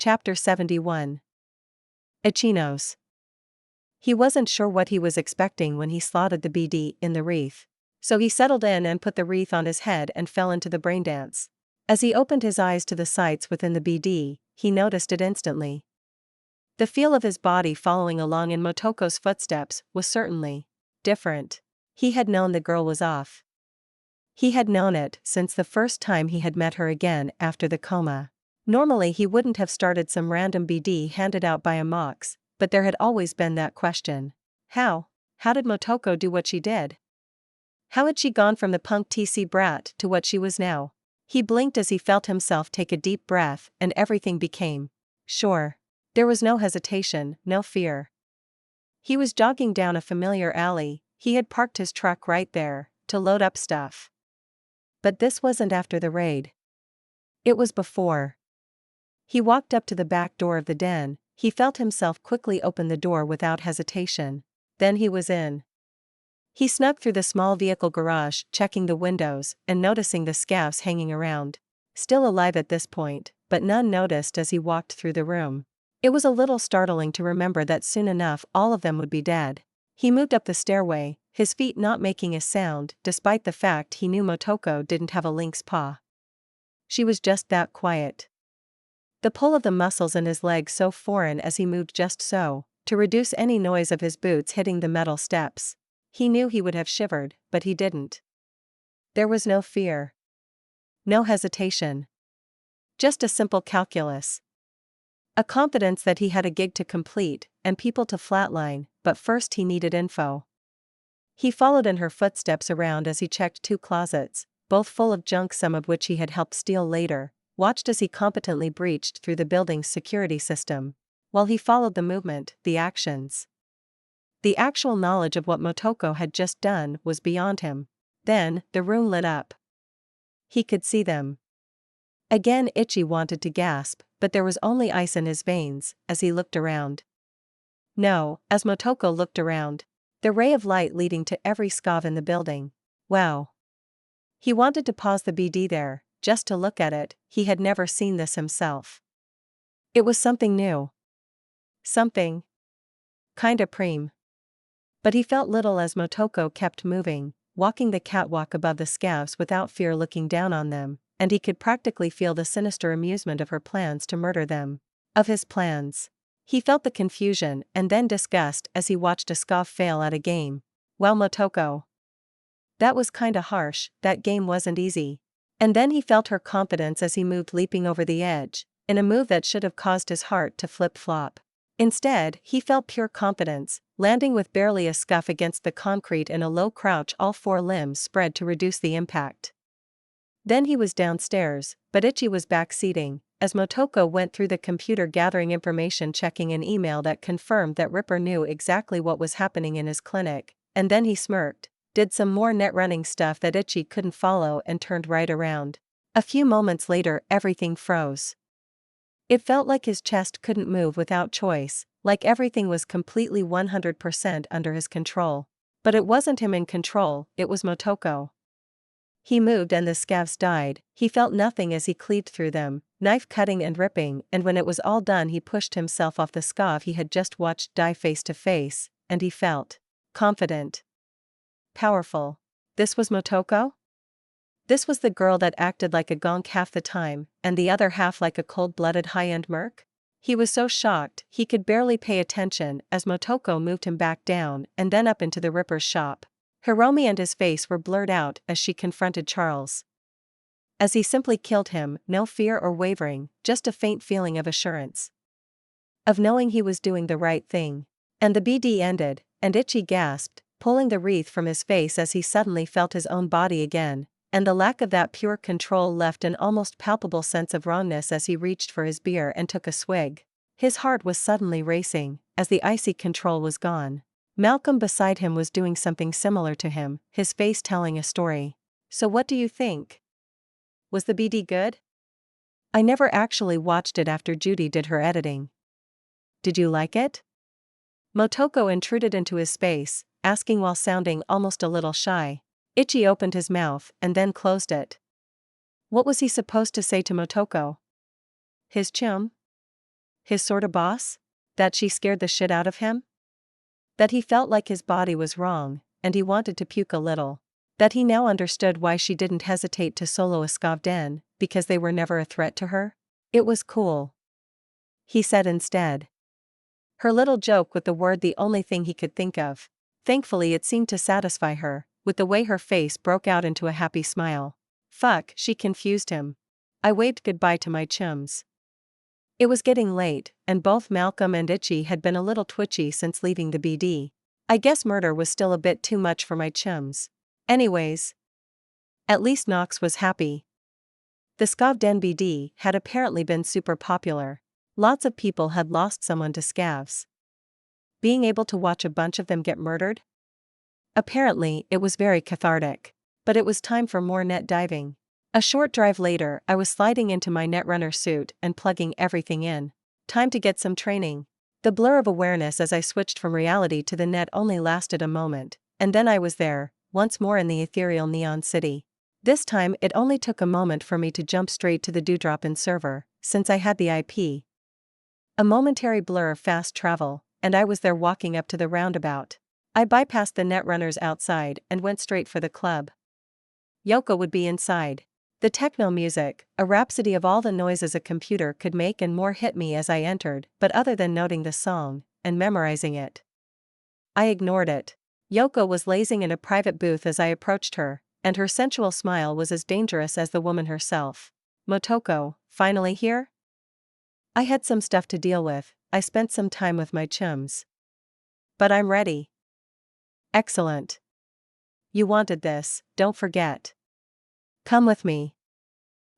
Chapter 71. Ichinos. He wasn't sure what he was expecting when he slotted the BD in the wreath. So he settled in and put the wreath on his head and fell into the braindance. As he opened his eyes to the sights within the BD, he noticed it instantly. The feel of his body following along in Motoko's footsteps was certainly different. He had known the girl was off. He had known it since the first time he had met her again after the coma. Normally he wouldn't have started some random BD handed out by a Mox, but there had always been that question. How did Motoko do what she did? How had she gone from the punk TC brat to what she was now? He blinked as he felt himself take a deep breath and everything became sure. There was no hesitation, no fear. He was jogging down a familiar alley, he had parked his truck right there, to load up stuff. But this wasn't after the raid. It was before. He walked up to the back door of the den, he felt himself quickly open the door without hesitation. Then he was in. He snuck through the small vehicle garage, checking the windows and noticing the scavs hanging around. Still alive at this point, but none noticed as he walked through the room. It was a little startling to remember that soon enough all of them would be dead. He moved up the stairway, his feet not making a sound despite the fact he knew Motoko didn't have a lynx paw. She was just that quiet. The pull of the muscles in his legs so foreign as he moved just so, to reduce any noise of his boots hitting the metal steps. He knew he would have shivered, but he didn't. There was no fear. No hesitation. Just a simple calculus. A confidence that he had a gig to complete, and people to flatline, but first he needed info. He followed in her footsteps around as he checked 2 closets, both full of junk some of which he had helped steal later, watched as he competently breached through the building's security system. While he followed the movement, the actions. The actual knowledge of what Motoko had just done was beyond him. Then, the room lit up. He could see them. Again Ichi wanted to gasp, but there was only ice in his veins, as he looked around. No, as Motoko looked around. The ray of light leading to every scav in the building. Wow. He wanted to pause the BD there, just to look at it, he had never seen this himself. It was something new. Something kinda preem. But he felt little as Motoko kept moving, walking the catwalk above the scavs without fear looking down on them, and he could practically feel the sinister amusement of her plans to murder them. Of his plans. He felt the confusion and then disgust as he watched a scav fail at a game. Well, Motoko. That was kinda harsh, that game wasn't easy. And then he felt her confidence as he moved leaping over the edge, in a move that should have caused his heart to flip-flop. Instead, he felt pure confidence, landing with barely a scuff against the concrete in a low crouch, all 4 limbs spread to reduce the impact. Then he was downstairs, but Ichi was backseating, as Motoko went through the computer gathering information, checking an email that confirmed that Ripper knew exactly what was happening in his clinic, and then he smirked, did some more net-running stuff that Ichi couldn't follow and turned right around. A few moments later everything froze. It felt like his chest couldn't move without choice, like everything was completely 100% under his control. But it wasn't him in control, it was Motoko. He moved and the scavs died, he felt nothing as he cleaved through them, knife cutting and ripping, and when it was all done he pushed himself off the scav he had just watched die face to face, and he felt confident. Powerful. This was Motoko? This was the girl that acted like a gonk half the time, and the other half like a cold-blooded high-end merc? He was so shocked, he could barely pay attention as Motoko moved him back down and then up into the Ripper's shop. Hiromi and his face were blurred out as she confronted Charles. As he simply killed him, no fear or wavering, just a faint feeling of assurance. Of knowing he was doing the right thing. And the BD ended, and Ichi gasped, pulling the wreath from his face as he suddenly felt his own body again, and the lack of that pure control left an almost palpable sense of wrongness as he reached for his beer and took a swig. His heart was suddenly racing, as the icy control was gone. Malcolm beside him was doing something similar to him, his face telling a story. So what do you think? Was the BD good? I never actually watched it after Judy did her editing. Did you like it? Motoko intruded into his space, asking while sounding almost a little shy. Ichi opened his mouth and then closed it. What was he supposed to say to Motoko? His chum? His sorta boss? That she scared the shit out of him? That he felt like his body was wrong, and he wanted to puke a little. That he now understood why she didn't hesitate to solo a Skavden, because they were never a threat to her? It was cool, he said instead. Her little joke with the word the only thing he could think of. Thankfully it seemed to satisfy her, with the way her face broke out into a happy smile. Fuck, she confused him. I waved goodbye to my chums. It was getting late, and both Malcolm and Itchy had been a little twitchy since leaving the BD. I guess murder was still a bit too much for my chums. Anyways, at least Knox was happy. The Skavden BD had apparently been super popular. Lots of people had lost someone to scavs. Being able to watch a bunch of them get murdered? Apparently, it was very cathartic. But it was time for more net diving. A short drive later, I was sliding into my netrunner suit and plugging everything in. Time to get some training. The blur of awareness as I switched from reality to the net only lasted a moment, and then I was there, once more in the ethereal neon city. This time it only took a moment for me to jump straight to the dewdrop-in server, since I had the IP. A momentary blur of fast travel, and I was there walking up to the roundabout. I bypassed the netrunners outside and went straight for the club. Yoko would be inside. The techno music, a rhapsody of all the noises a computer could make and more, hit me as I entered, but other than noting the song and memorizing it, I ignored it. Yoko was lazing in a private booth as I approached her, and her sensual smile was as dangerous as the woman herself. Motoko, finally here? I had some stuff to deal with. I spent some time with my chums. But I'm ready. Excellent. You wanted this, don't forget. Come with me.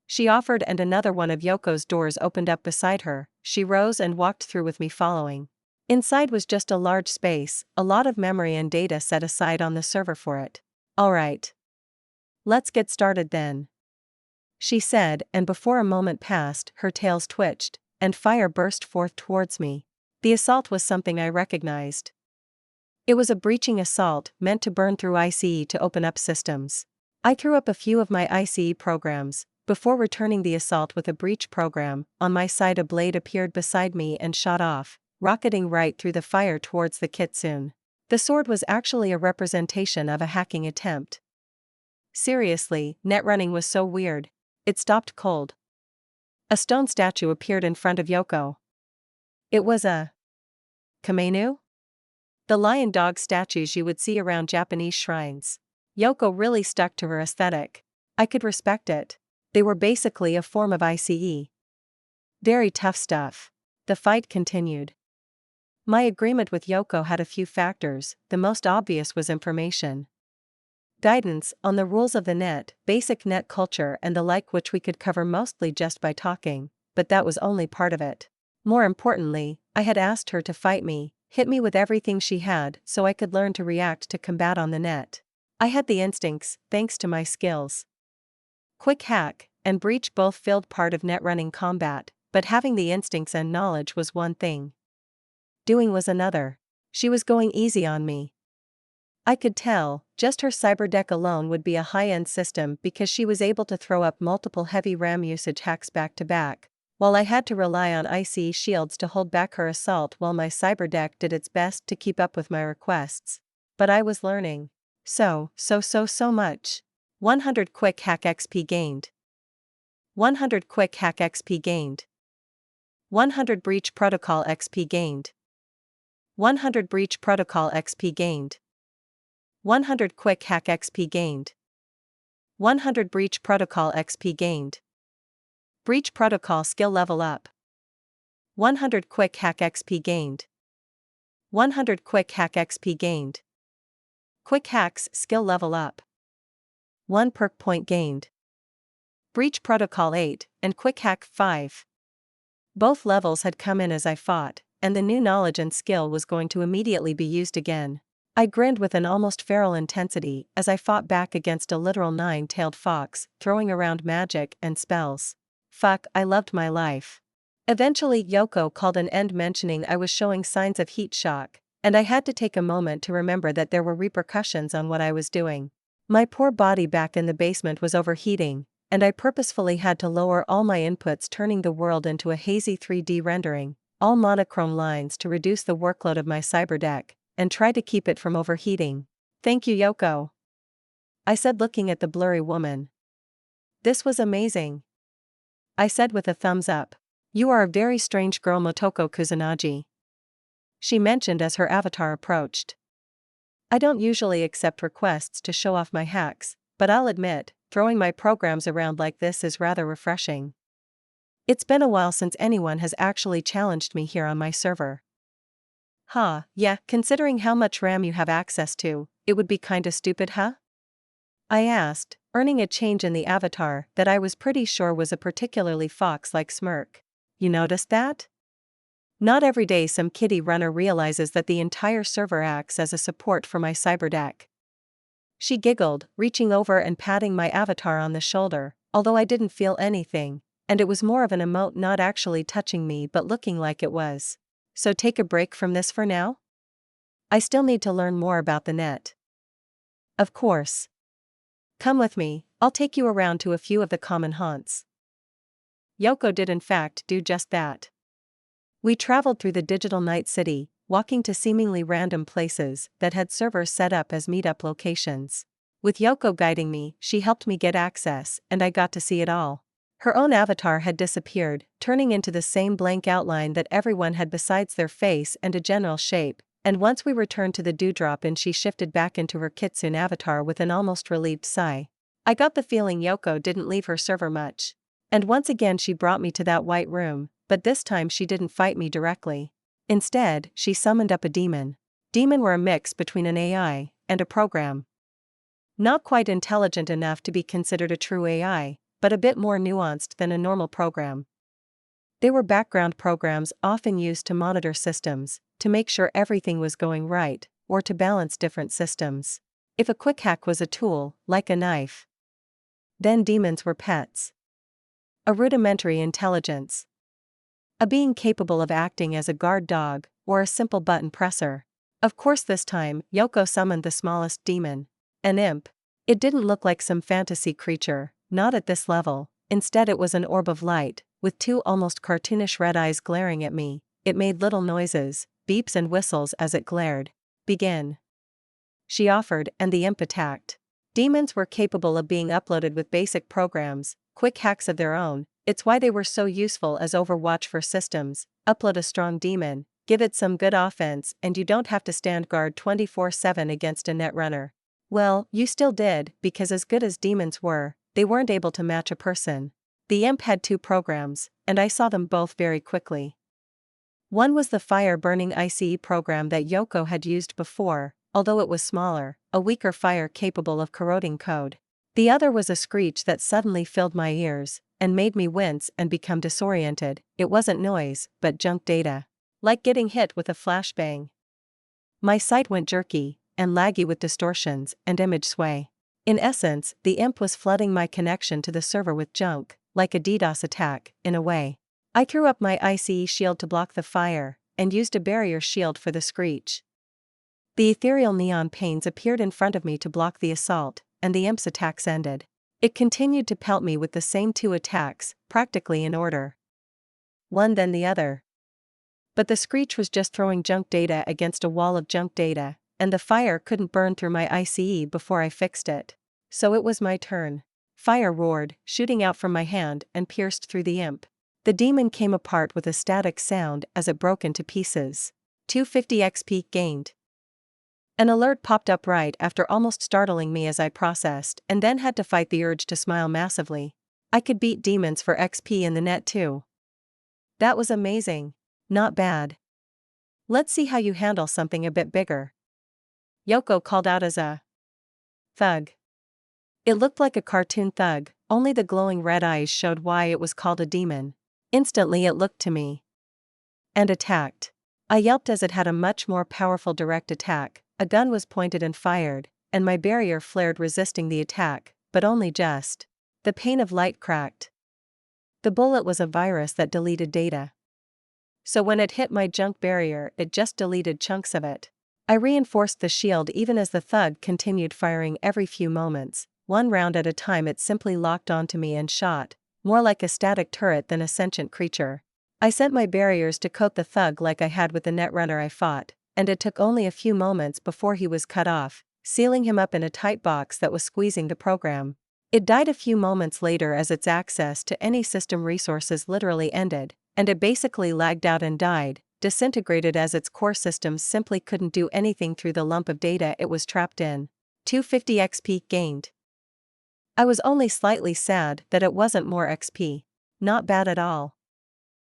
She offered, and another one of Yoko's doors opened up beside her. She rose and walked through with me following. Inside was just a large space, a lot of memory and data set aside on the server for it. Alright. Let's get started then, she said, and before a moment passed, her tails twitched, and fire burst forth towards me. The assault was something I recognized. It was a breaching assault meant to burn through ICE to open up systems. I threw up a few of my ICE programs, before returning the assault with a breach program. On my side a blade appeared beside me and shot off, rocketing right through the fire towards the kitsune. The sword was actually a representation of a hacking attempt. Seriously, netrunning was so weird. It stopped cold. A stone statue appeared in front of Yoko. It was a Kamenu? The lion-dog statues you would see around Japanese shrines. Yoko really stuck to her aesthetic. I could respect it. They were basically a form of ICE. Very tough stuff. The fight continued. My agreement with Yoko had a few factors. The most obvious was information. Guidance on the rules of the net, basic net culture and the like, which we could cover mostly just by talking, but that was only part of it. More importantly, I had asked her to fight me, hit me with everything she had, so I could learn to react to combat on the net. I had the instincts, thanks to my skills. Quick hack and breach both filled part of netrunning combat, but having the instincts and knowledge was one thing. Doing was another. She was going easy on me. I could tell, just her cyberdeck alone would be a high-end system because she was able to throw up multiple heavy RAM usage hacks back to back, while I had to rely on ICE shields to hold back her assault while my cyberdeck did its best to keep up with my requests. But I was learning. So much. 100 quick hack XP gained. 100 quick hack XP gained. 100 breach protocol XP gained. 100 breach protocol XP gained. 100 quick hack XP gained. 100 breach protocol XP gained. Breach protocol skill level up. 100 quick hack XP gained. 100 quick hack XP gained. Quick hacks skill level up. 1 perk point gained. Breach protocol 8 and quick hack 5. Both levels had come in as I fought, and the new knowledge and skill was going to immediately be used again. I grinned with an almost feral intensity as I fought back against a literal nine-tailed fox, throwing around magic and spells. Fuck, I loved my life. Eventually Yoko called an end, mentioning I was showing signs of heat shock, and I had to take a moment to remember that there were repercussions on what I was doing. My poor body back in the basement was overheating, and I purposefully had to lower all my inputs, turning the world into a hazy 3D rendering, all monochrome lines to reduce the workload of my cyberdeck, and try to keep it from overheating. Thank you, Yoko, I said, looking at the blurry woman. This was amazing, I said with a thumbs up. You are a very strange girl, Motoko Kusanagi, she mentioned as her avatar approached. I don't usually accept requests to show off my hacks, but I'll admit, throwing my programs around like this is rather refreshing. It's been a while since anyone has actually challenged me here on my server. Yeah, considering how much RAM you have access to, it would be kinda stupid, huh? I asked, earning a change in the avatar that I was pretty sure was a particularly fox-like smirk. You noticed that? Not every day some kitty runner realizes that the entire server acts as a support for my cyberdeck. She giggled, reaching over and patting my avatar on the shoulder, although I didn't feel anything, and it was more of an emote, not actually touching me but looking like it was. So take a break from this for now? I still need to learn more about the net. Of course. Come with me, I'll take you around to a few of the common haunts. Yoko did in fact do just that. We traveled through the digital night city, walking to seemingly random places that had servers set up as meetup locations. With Yoko guiding me, she helped me get access, and I got to see it all. Her own avatar had disappeared, turning into the same blank outline that everyone had besides their face and a general shape, and once we returned to the dewdrop inn, she shifted back into her kitsune avatar with an almost relieved sigh. I got the feeling Yoko didn't leave her server much. And once again she brought me to that white room, but this time she didn't fight me directly. Instead, she summoned up a demon. Demon were a mix between an AI and a program. Not quite intelligent enough to be considered a true AI, but a bit more nuanced than a normal program. They were background programs often used to monitor systems, to make sure everything was going right, or to balance different systems. If a quick hack was a tool, like a knife, then demons were pets. A rudimentary intelligence. A being capable of acting as a guard dog, or a simple button presser. Of course this time, Yoko summoned the smallest demon. An imp. It didn't look like some fantasy creature, not at this level. Instead it was an orb of light, with two almost cartoonish red eyes glaring at me. It made little noises, beeps and whistles as it glared. Begin, she offered, and the imp attacked. Demons were capable of being uploaded with basic programs, quick hacks of their own. It's why they were so useful as Overwatch for systems. Upload a strong demon, give it some good offense, and you don't have to stand guard 24/7 against a netrunner. Well, you still did, because as good as demons were, they weren't able to match a person. The imp had two programs, and I saw them both very quickly. One was the fire-burning ICE program that Yoko had used before, although it was smaller, a weaker fire capable of corroding code. The other was a screech that suddenly filled my ears, and made me wince and become disoriented. It wasn't noise, but junk data. Like getting hit with a flashbang. My sight went jerky, and laggy with distortions and image sway. In essence, the imp was flooding my connection to the server with junk, like a DDoS attack, in a way. I threw up my ICE shield to block the fire, and used a barrier shield for the screech. The ethereal neon panes appeared in front of me to block the assault, and the imp's attacks ended. It continued to pelt me with the same two attacks, practically in order. One then the other. But the screech was just throwing junk data against a wall of junk data, and the fire couldn't burn through my ICE before I fixed it. So it was my turn. Fire roared, shooting out from my hand and pierced through the imp. The demon came apart with a static sound as it broke into pieces. 250 XP gained. An alert popped up right after, almost startling me as I processed, and then had to fight the urge to smile massively. I could beat demons for XP in the net too. That was amazing. Not bad. Let's see how you handle something a bit bigger. Yoko called out as a thug. It looked like a cartoon thug, only the glowing red eyes showed why it was called a demon. Instantly it looked to me. And attacked. I yelped as it had a much more powerful direct attack. A gun was pointed and fired, and my barrier flared resisting the attack, but only just. The pane of light cracked. The bullet was a virus that deleted data. So when it hit my junk barrier, it just deleted chunks of it. I reinforced the shield even as the thug continued firing every few moments. One round at a time it simply locked onto me and shot, more like a static turret than a sentient creature. I sent my barriers to coat the thug like I had with the netrunner I fought, and it took only a few moments before he was cut off, sealing him up in a tight box that was squeezing the program. It died a few moments later as its access to any system resources literally ended, and it basically lagged out and died, disintegrated as its core systems simply couldn't do anything through the lump of data it was trapped in. 250 XP gained. I was only slightly sad that it wasn't more XP. Not bad at all.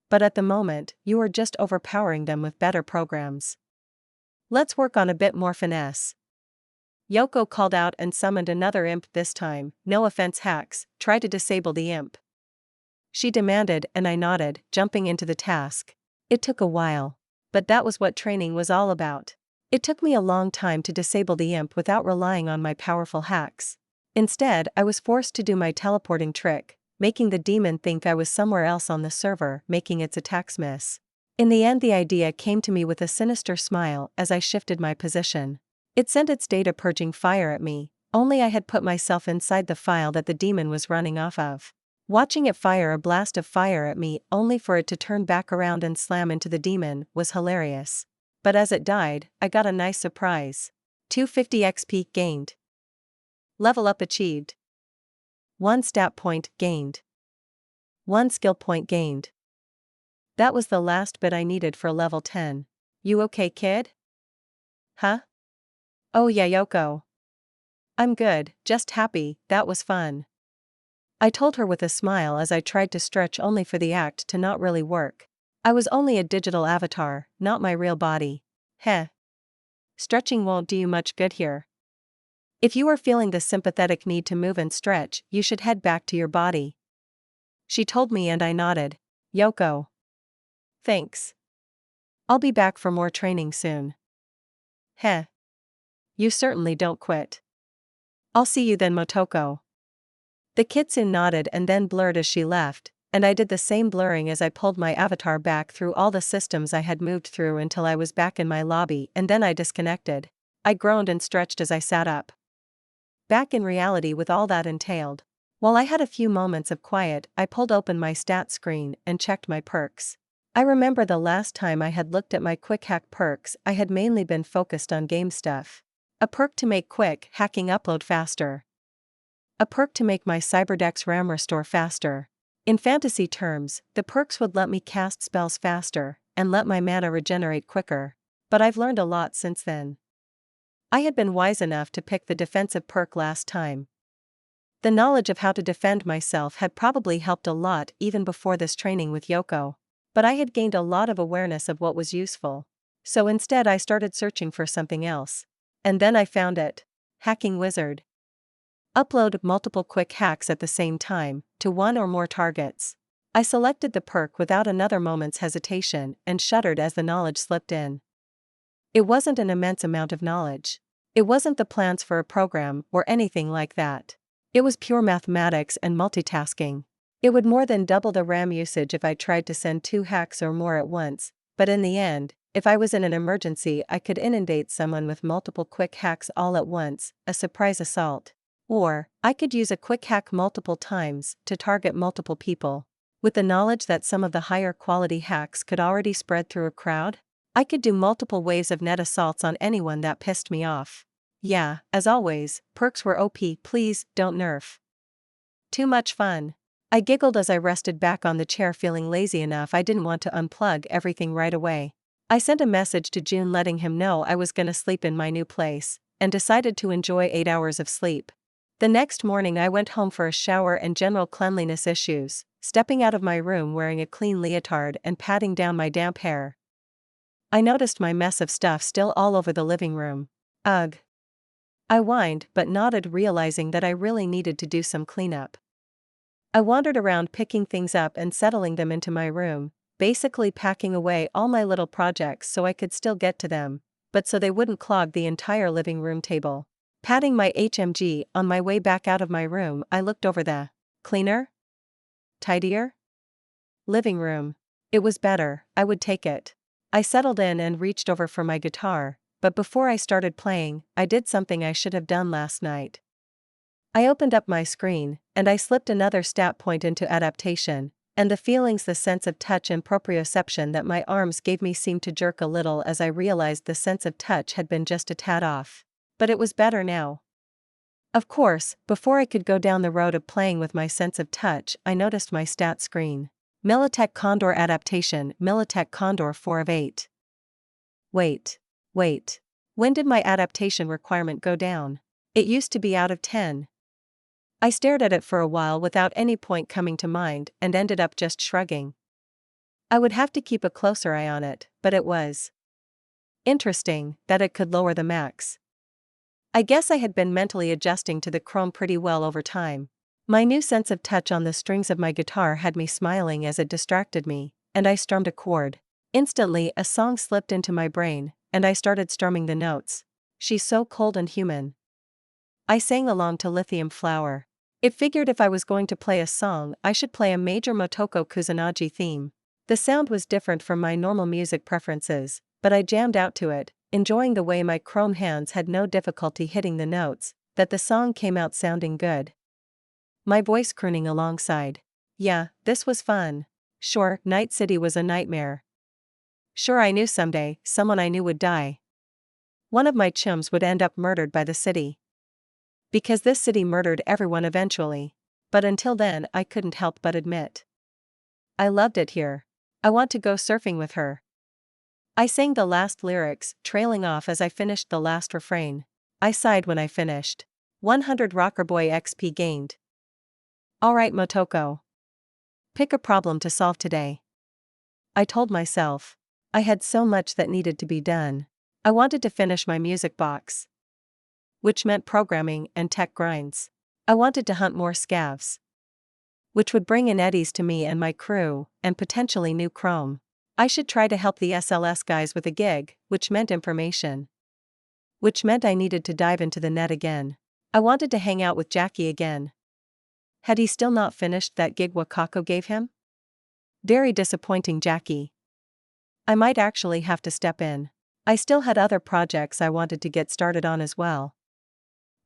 But at the moment, you were just overpowering them with better programs. Let's work on a bit more finesse. Yoko called out and summoned another imp this time. No offense, hacks, try to disable the imp. She demanded, and I nodded, jumping into the task. It took a while. But that was what training was all about. It took me a long time to disable the imp without relying on my powerful hacks. Instead, I was forced to do my teleporting trick, making the demon think I was somewhere else on the server, making its attacks miss. In the end, the idea came to me with a sinister smile as I shifted my position. It sent its data purging fire at me, only I had put myself inside the file that the demon was running off of. Watching it fire a blast of fire at me only for it to turn back around and slam into the demon was hilarious. But as it died, I got a nice surprise. 250 XP gained. Level up achieved. 1 stat point gained. 1 skill point gained. That was the last bit I needed for level 10. You okay, kid? Huh? Oh yeah, Yoko. I'm good, just happy, that was fun. I told her with a smile as I tried to stretch only for the act to not really work. I was only a digital avatar, not my real body. Heh. Stretching won't do you much good here. If you are feeling the sympathetic need to move and stretch, you should head back to your body. She told me and I nodded. Yoko. Thanks. I'll be back for more training soon. Heh. You certainly don't quit. I'll see you then, Motoko. The kitsune nodded and then blurred as she left, and I did the same blurring as I pulled my avatar back through all the systems I had moved through until I was back in my lobby, and then I disconnected. I groaned and stretched as I sat up. Back in reality with all that entailed. While I had a few moments of quiet, I pulled open my stats screen and checked my perks. I remember the last time I had looked at my quick hack perks, I had mainly been focused on game stuff. A perk to make quick hacking upload faster. A perk to make my Cyberdex RAM restore faster. In fantasy terms, the perks would let me cast spells faster, and let my mana regenerate quicker. But I've learned a lot since then. I had been wise enough to pick the defensive perk last time. The knowledge of how to defend myself had probably helped a lot even before this training with Yoko. But I had gained a lot of awareness of what was useful. So instead I started searching for something else. And then I found it. Hacking Wizard. Upload multiple quick hacks at the same time, to one or more targets. I selected the perk without another moment's hesitation and shuddered as the knowledge slipped in. It wasn't an immense amount of knowledge. It wasn't the plans for a program or anything like that. It was pure mathematics and multitasking. It would more than double the RAM usage if I tried to send 2 hacks or more at once, but in the end, if I was in an emergency, I could inundate someone with multiple quick hacks all at once, a surprise assault. Or, I could use a quick hack multiple times to target multiple people. With the knowledge that some of the higher quality hacks could already spread through a crowd, I could do multiple waves of net assaults on anyone that pissed me off. Yeah, as always, perks were OP, please, don't nerf. Too much fun. I giggled as I rested back on the chair, feeling lazy enough I didn't want to unplug everything right away. I sent a message to June letting him know I was gonna sleep in my new place, and decided to enjoy 8 hours of sleep. The next morning I went home for a shower and general cleanliness issues, stepping out of my room wearing a clean leotard and patting down my damp hair. I noticed my mess of stuff still all over the living room. Ugh. I whined but nodded, realizing that I really needed to do some cleanup. I wandered around picking things up and settling them into my room, basically packing away all my little projects so I could still get to them, but so they wouldn't clog the entire living room table. Patting my HMG on my way back out of my room, I looked over the cleaner? Tidier? Living room. It was better, I would take it. I settled in and reached over for my guitar, but before I started playing, I did something I should have done last night. I opened up my screen, and I slipped another stat point into adaptation, And the feelings, the sense of touch and proprioception that my arms gave me seemed to jerk a little as I realized the sense of touch had been just a tad off. But it was better now. Of course, before I could go down the road of playing with my sense of touch, I noticed my stat screen. Militech Condor Adaptation, Militech Condor 4 of 8. Wait. When did my adaptation requirement go down? It used to be out of 10. I stared at it for a while without any point coming to mind and ended up just shrugging. I would have to keep a closer eye on it, but it was interesting that it could lower the max. I guess I had been mentally adjusting to the chrome pretty well over time. My new sense of touch on the strings of my guitar had me smiling as it distracted me, and I strummed a chord. Instantly, a song slipped into my brain, and I started strumming the notes. She's so cold and human. I sang along to Lithium Flower. It figured if I was going to play a song, I should play a major Motoko Kusanagi theme. The sound was different from my normal music preferences, but I jammed out to it, enjoying the way my chrome hands had no difficulty hitting the notes, that the song came out sounding good. My voice crooning alongside. Yeah, this was fun. Sure, Night City was a nightmare. Sure, I knew someday, someone I knew would die. One of my chums would end up murdered by the city. Because this city murdered everyone eventually. But until then, I couldn't help but admit. I loved it here. I want to go surfing with her. I sang the last lyrics, trailing off as I finished the last refrain. I sighed when I finished. 100 Rocker Boy XP gained. Alright, Motoko. Pick a problem to solve today. I told myself. I had so much that needed to be done. I wanted to finish my music box, which meant programming and tech grinds. I wanted to hunt more scavs, which would bring in eddies to me and my crew, and potentially new chrome. I should try to help the SLS guys with a gig, which meant information. Which meant I needed to dive into the net again. I wanted to hang out with Jackie again. Had he still not finished that gig Wakako gave him? Very disappointing, Jackie. I might actually have to step in. I still had other projects I wanted to get started on as well.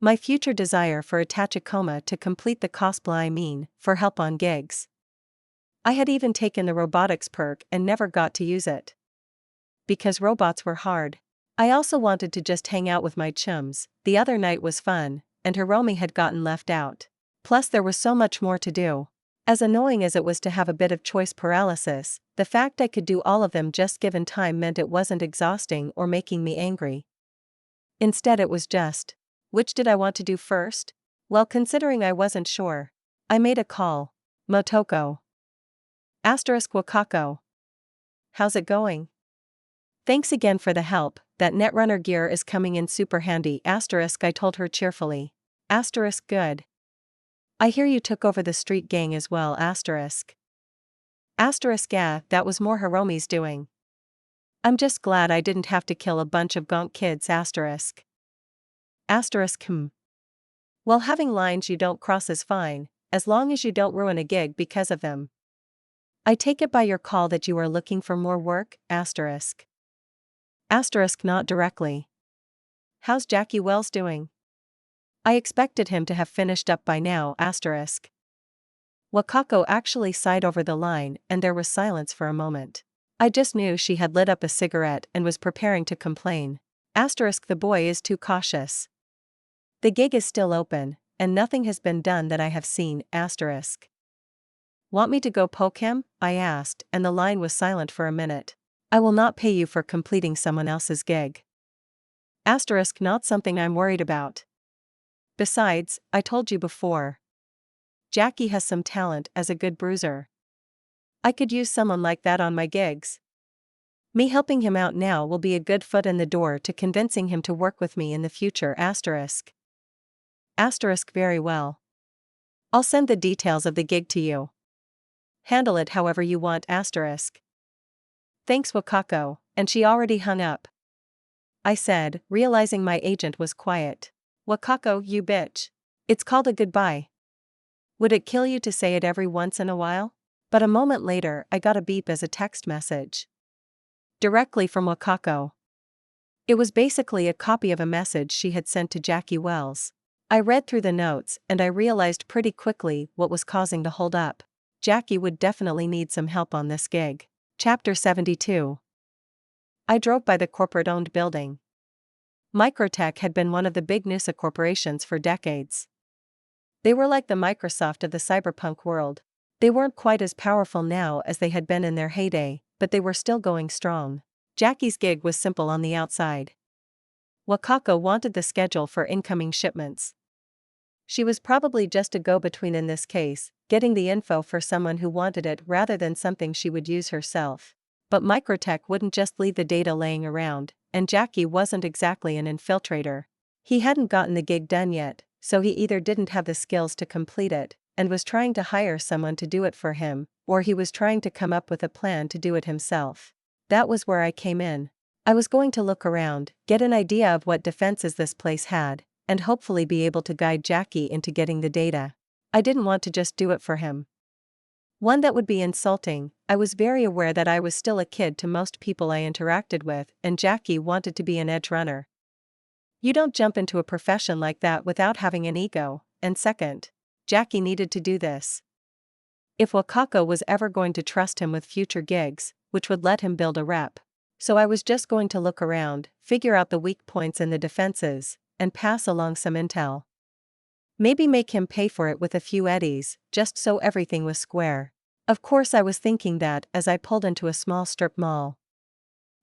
My future desire for a Tachikoma to complete the cosplay, for help on gigs. I had even taken the robotics perk and never got to use it. Because robots were hard. I also wanted to just hang out with my chums. The other night was fun, and Hiromi had gotten left out. Plus there was so much more to do. As annoying as it was to have a bit of choice paralysis, the fact I could do all of them just given time meant it wasn't exhausting or making me angry. Instead it was just, which did I want to do first? Well, considering I wasn't sure, I made a call. Motoko. Wakako. How's it going? Thanks again for the help, that Netrunner gear is coming in super handy. I told her cheerfully. Good. I hear you took over the street gang as well. Yeah, that was more Hiromi's doing. I'm just glad I didn't have to kill a bunch of gonk kids. Well, having lines you don't cross is fine, as long as you don't ruin a gig because of them. I take it by your call that you are looking for more work? Not directly. How's Jackie Wells doing? I expected him to have finished up by now. Wakako actually sighed over the line, and there was silence for a moment. I just knew she had lit up a cigarette and was preparing to complain. The boy is too cautious. The gig is still open, and nothing has been done that I have seen. Want me to go poke him? I asked, and the line was silent for a minute. I will not pay you for completing someone else's gig. Not something I'm worried about. Besides, I told you before. Jackie has some talent as a good bruiser. I could use someone like that on my gigs. Me helping him out now will be a good foot in the door to convincing him to work with me in the future. Very well. I'll send the details of the gig to you. Handle it however you want. Thanks, Wakako, and she already hung up. I said, realizing my agent was quiet. Wakako, you bitch. It's called a goodbye. Would it kill you to say it every once in a while? But a moment later, I got a beep as a text message. Directly from Wakako. It was basically a copy of a message she had sent to Jackie Wells. I read through the notes, and I realized pretty quickly what was causing the hold-up. Jackie would definitely need some help on this gig. Chapter 72. I drove by the corporate-owned building. Microtech had been one of the big NUSA corporations for decades. They were like the Microsoft of the cyberpunk world. They weren't quite as powerful now as they had been in their heyday, but they were still going strong. Jackie's gig was simple on the outside. Wakako wanted the schedule for incoming shipments. She was probably just a go-between in this case, getting the info for someone who wanted it rather than something she would use herself. But Microtech wouldn't just leave the data laying around, and Jackie wasn't exactly an infiltrator. He hadn't gotten the gig done yet, so he either didn't have the skills to complete it, and was trying to hire someone to do it for him, or he was trying to come up with a plan to do it himself. That was where I came in. I was going to look around, get an idea of what defenses this place had, and hopefully be able to guide Jackie into getting the data. I didn't want to just do it for him. One, that would be insulting. I was very aware that I was still a kid to most people I interacted with, and Jackie wanted to be an edge runner. You don't jump into a profession like that without having an ego, and second, Jackie needed to do this. If Wakako was ever going to trust him with future gigs, which would let him build a rep. So I was just going to look around, figure out the weak points in the defenses, and pass along some intel. Maybe make him pay for it with a few eddies, just so everything was square. Of course I was thinking that as I pulled into a small strip mall.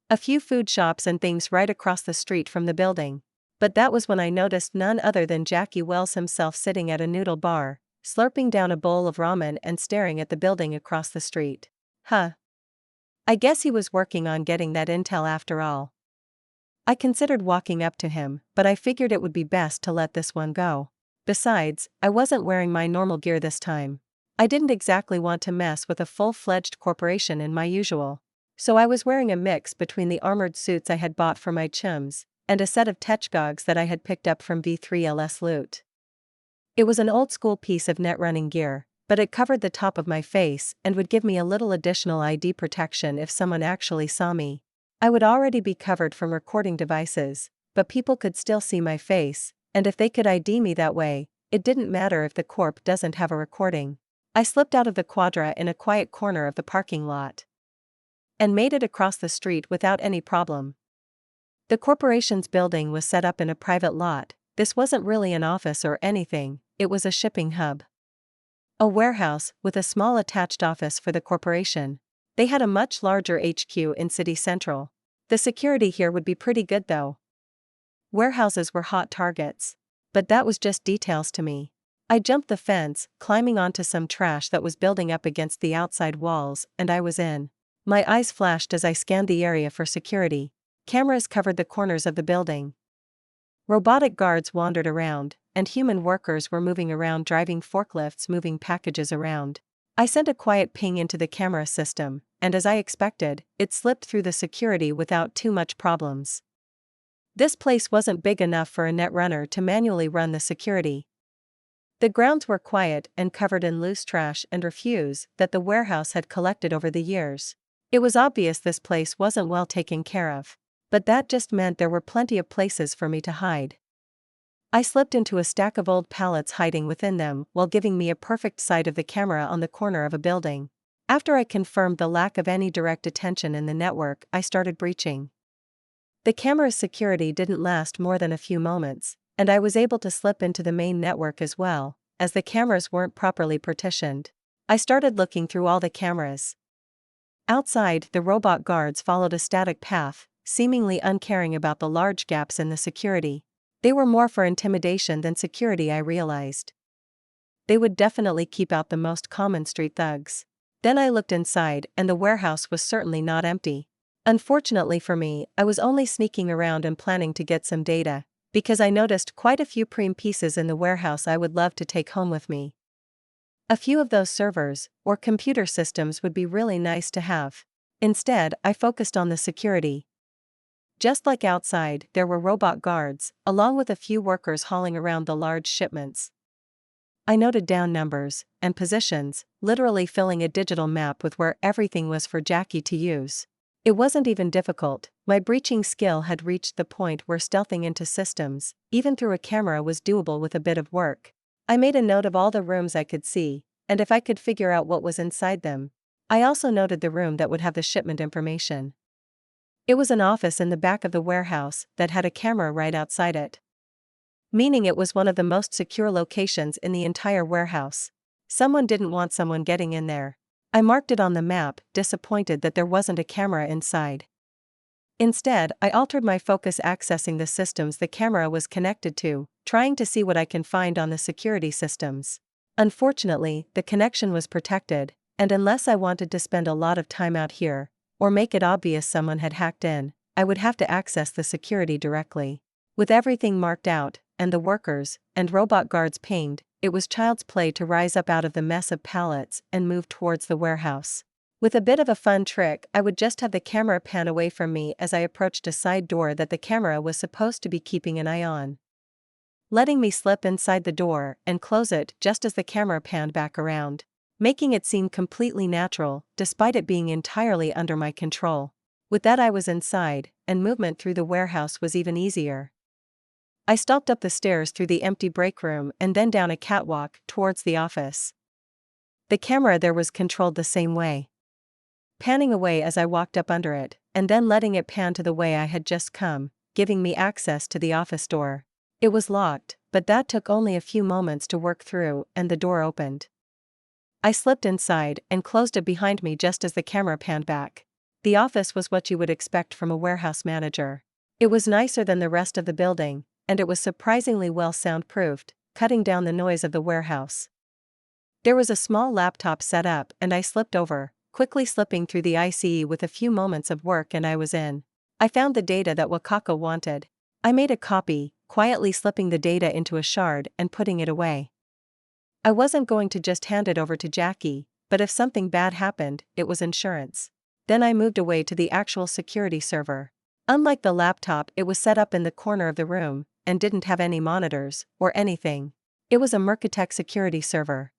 A few food shops and things right across the street from the building. But that was when I noticed none other than Jackie Wells himself sitting at a noodle bar, slurping down a bowl of ramen and staring at the building across the street. Huh. I guess he was working on getting that intel after all. I considered walking up to him, but I figured it would be best to let this one go. Besides, I wasn't wearing my normal gear this time. I didn't exactly want to mess with a full-fledged corporation in my usual. So I was wearing a mix between the armored suits I had bought for my chums, and a set of techgogs that I had picked up from V3LS Loot. It was an old-school piece of net-running gear, but it covered the top of my face and would give me a little additional ID protection if someone actually saw me. I would already be covered from recording devices, but people could still see my face, and if they could ID me that way, it didn't matter if the corp doesn't have a recording. I slipped out of the quadra in a quiet corner of the parking lot and made it across the street without any problem. The corporation's building was set up in a private lot. This wasn't really an office or anything, it was a shipping hub. A warehouse with a small attached office for the corporation. They had a much larger HQ in City Central. The security here would be pretty good though. Warehouses were hot targets. But that was just details to me. I jumped the fence, climbing onto some trash that was building up against the outside walls, and I was in. My eyes flashed as I scanned the area for security. Cameras covered the corners of the building. Robotic guards wandered around, and human workers were moving around driving forklifts moving packages around. I sent a quiet ping into the camera system, and as I expected, it slipped through the security without too much problems. This place wasn't big enough for a netrunner to manually run the security. The grounds were quiet and covered in loose trash and refuse that the warehouse had collected over the years. It was obvious this place wasn't well taken care of. But that just meant there were plenty of places for me to hide. I slipped into a stack of old pallets hiding within them while giving me a perfect sight of the camera on the corner of a building. After I confirmed the lack of any direct attention in the network, I started breaching. The camera's security didn't last more than a few moments, and I was able to slip into the main network as well, as the cameras weren't properly partitioned. I started looking through all the cameras. Outside, the robot guards followed a static path, seemingly uncaring about the large gaps in the security. They were more for intimidation than security, I realized. They would definitely keep out the most common street thugs. Then I looked inside, and the warehouse was certainly not empty. Unfortunately for me, I was only sneaking around and planning to get some data, because I noticed quite a few prime pieces in the warehouse I would love to take home with me. A few of those servers, or computer systems, would be really nice to have. Instead, I focused on the security. Just like outside, there were robot guards, along with a few workers hauling around the large shipments. I noted down numbers and positions, literally filling a digital map with where everything was for Jackie to use. It wasn't even difficult. My breaching skill had reached the point where stealthing into systems, even through a camera, was doable with a bit of work. I made a note of all the rooms I could see, and if I could figure out what was inside them. I also noted the room that would have the shipment information. It was an office in the back of the warehouse that had a camera right outside it, meaning it was one of the most secure locations in the entire warehouse. Someone didn't want someone getting in there. I marked it on the map, disappointed that there wasn't a camera inside. Instead, I altered my focus accessing the systems the camera was connected to, trying to see what I can find on the security systems. Unfortunately, the connection was protected, and unless I wanted to spend a lot of time out here, or make it obvious someone had hacked in, I would have to access the security directly. With everything marked out, and the workers and robot guards pinged, it was child's play to rise up out of the mess of pallets and move towards the warehouse. With a bit of a fun trick, I would just have the camera pan away from me as I approached a side door that the camera was supposed to be keeping an eye on, letting me slip inside the door and close it just as the camera panned back around, making it seem completely natural, despite it being entirely under my control. With that, I was inside, and movement through the warehouse was even easier. I stalked up the stairs through the empty break room and then down a catwalk towards the office. The camera there was controlled the same way, panning away as I walked up under it, and then letting it pan to the way I had just come, giving me access to the office door. It was locked, but that took only a few moments to work through, and the door opened. I slipped inside and closed it behind me just as the camera panned back. The office was what you would expect from a warehouse manager. It was nicer than the rest of the building, and it was surprisingly well soundproofed, cutting down the noise of the warehouse. There was a small laptop set up, and I slipped over, quickly slipping through the ICE. With a few moments of work and I was in. I found the data that Wakako wanted. I made a copy, quietly slipping the data into a shard and putting it away. I wasn't going to just hand it over to Jackie, but if something bad happened, it was insurance. Then I moved away to the actual security server. Unlike the laptop, it was set up in the corner of the room, and didn't have any monitors, or anything. It was a Microtech security server,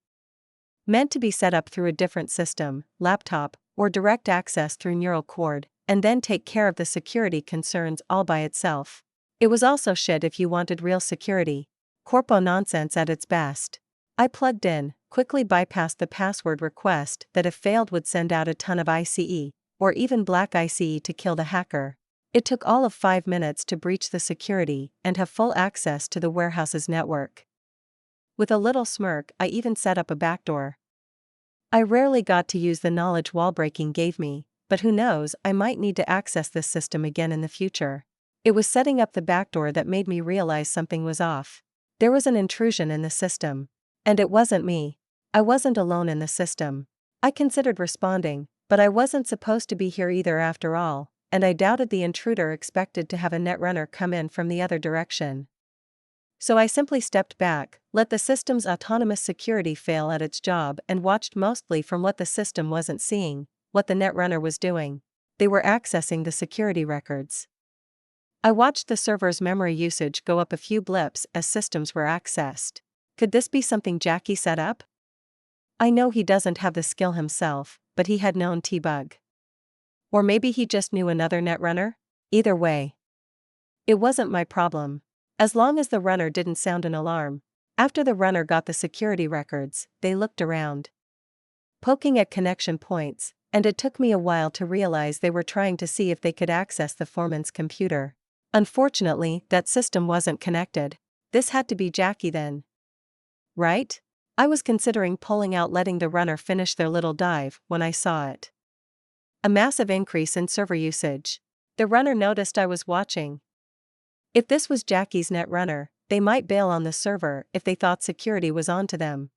meant to be set up through a different system, laptop, or direct access through neural cord, and then take care of the security concerns all by itself. It was also shit if you wanted real security. Corpo nonsense at its best. I plugged in, quickly bypassed the password request that if failed would send out a ton of ICE, or even black ICE to kill the hacker. It took all of 5 minutes to breach the security and have full access to the warehouse's network. With a little smirk, I even set up a backdoor. I rarely got to use the knowledge wall-breaking gave me, but who knows, I might need to access this system again in the future. It was setting up the backdoor that made me realize something was off. There was an intrusion in the system. And it wasn't me. I wasn't alone in the system. I considered responding, but I wasn't supposed to be here either after all, and I doubted the intruder expected to have a netrunner come in from the other direction. So I simply stepped back, let the system's autonomous security fail at its job, and watched mostly from what the system wasn't seeing, what the netrunner was doing. They were accessing the security records. I watched the server's memory usage go up a few blips as systems were accessed. Could this be something Jackie set up? I know he doesn't have the skill himself, but he had known T-Bug. Or maybe he just knew another netrunner? Either way, it wasn't my problem. As long as the runner didn't sound an alarm. After the runner got the security records, they looked around, poking at connection points, and it took me a while to realize they were trying to see if they could access the foreman's computer. Unfortunately, that system wasn't connected. This had to be Jackie then. Right? I was considering pulling out, letting the runner finish their little dive when I saw it. A massive increase in server usage. The runner noticed I was watching. If this was Jackie's netrunner, they might bail on the server if they thought security was onto them.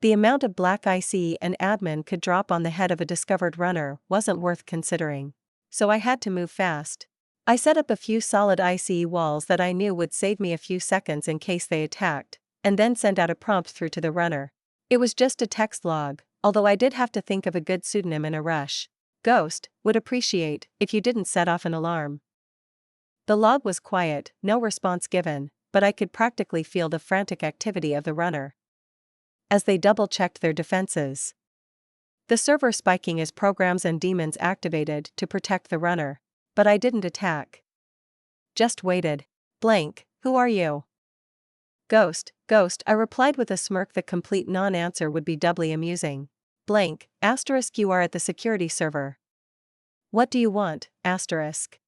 The amount of black IC an admin could drop on the head of a discovered runner wasn't worth considering. So I had to move fast. I set up a few solid IC walls that I knew would save me a few seconds in case they attacked, and then send out a prompt through to the runner. It was just a text log, although I did have to think of a good pseudonym in a rush. Ghost would appreciate if you didn't set off an alarm. The log was quiet, no response given, but I could practically feel the frantic activity of the runner as they double-checked their defenses. The server spiking as programs and demons activated to protect the runner, but I didn't attack. Just waited. Blank, who are you? Ghost, I replied with a smirk. The complete non-answer would be doubly amusing. Blank, asterisk you are at the security server. What do you want, asterisk?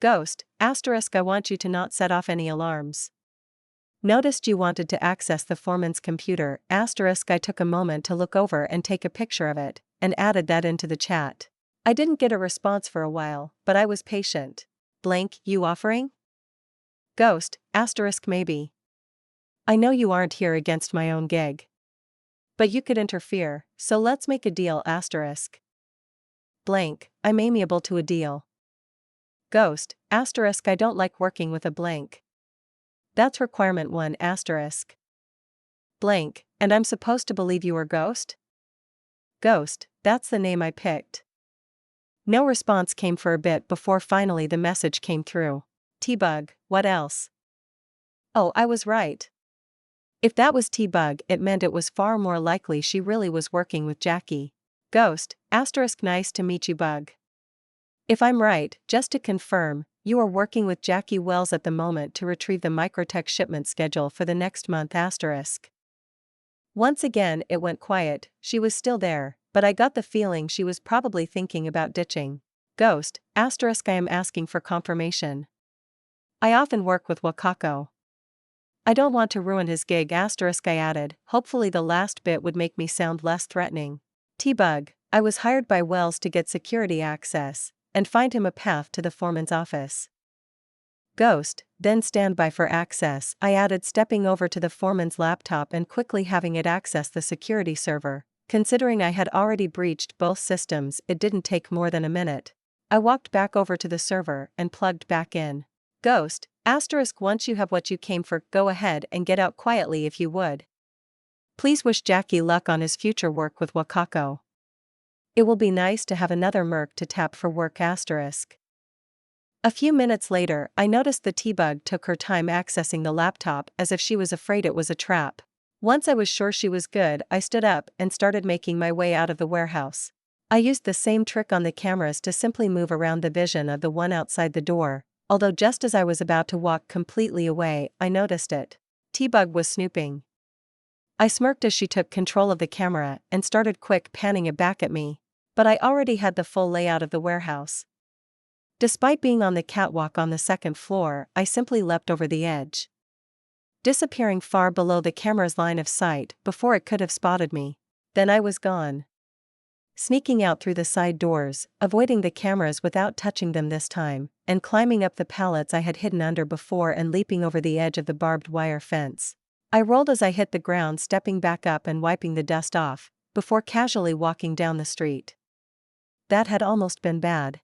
Ghost, asterisk I want you to not set off any alarms. Noticed you wanted to access the foreman's computer, asterisk I took a moment to look over and take a picture of it, and added that into the chat. I didn't get a response for a while, but I was patient. Blank, you offering? Ghost, asterisk maybe. I know you aren't here against my own gig. But you could interfere, so let's make a deal, asterisk. Blank, I'm amiable to a deal. Ghost, asterisk I don't like working with a blank. That's requirement 1, asterisk. Blank, and I'm supposed to believe you are Ghost? Ghost, that's the name I picked. No response came for a bit before finally the message came through. T-Bug, what else? Oh, I was right. If that was T-Bug, it meant it was far more likely she really was working with Jackie. Ghost, asterisk nice to meet you Bug. If I'm right, just to confirm, you are working with Jackie Wells at the moment to retrieve the Microtech shipment schedule for the next month asterisk. Once again it went quiet. She was still there, but I got the feeling she was probably thinking about ditching. Ghost, asterisk I am asking for confirmation. I often work with Wakako. I don't want to ruin his gig asterisk I added, hopefully the last bit would make me sound less threatening. T-Bug, I was hired by Wells to get security access, and find him a path to the foreman's office. Ghost, then stand by for access, I added, stepping over to the foreman's laptop and quickly having it access the security server. Considering I had already breached both systems, it didn't take more than a minute. I walked back over to the server and plugged back in. Ghost, asterisk once you have what you came for, go ahead and get out quietly if you would. Please wish Jackie luck on his future work with Wakako. It will be nice to have another merc to tap for work asterisk. A few minutes later, I noticed the T-Bug took her time accessing the laptop as if she was afraid it was a trap. Once I was sure she was good, I stood up and started making my way out of the warehouse. I used the same trick on the cameras to simply move around the vision of the one outside the door, although just as I was about to walk completely away, I noticed it. T-Bug was snooping. I smirked as she took control of the camera and started quick panning it back at me. But I already had the full layout of the warehouse. Despite being on the catwalk on the second floor, I simply leapt over the edge, disappearing far below the camera's line of sight before it could have spotted me. Then I was gone. Sneaking out through the side doors, avoiding the cameras without touching them this time, and climbing up the pallets I had hidden under before and leaping over the edge of the barbed wire fence. I rolled as I hit the ground, stepping back up and wiping the dust off, before casually walking down the street. That had almost been bad.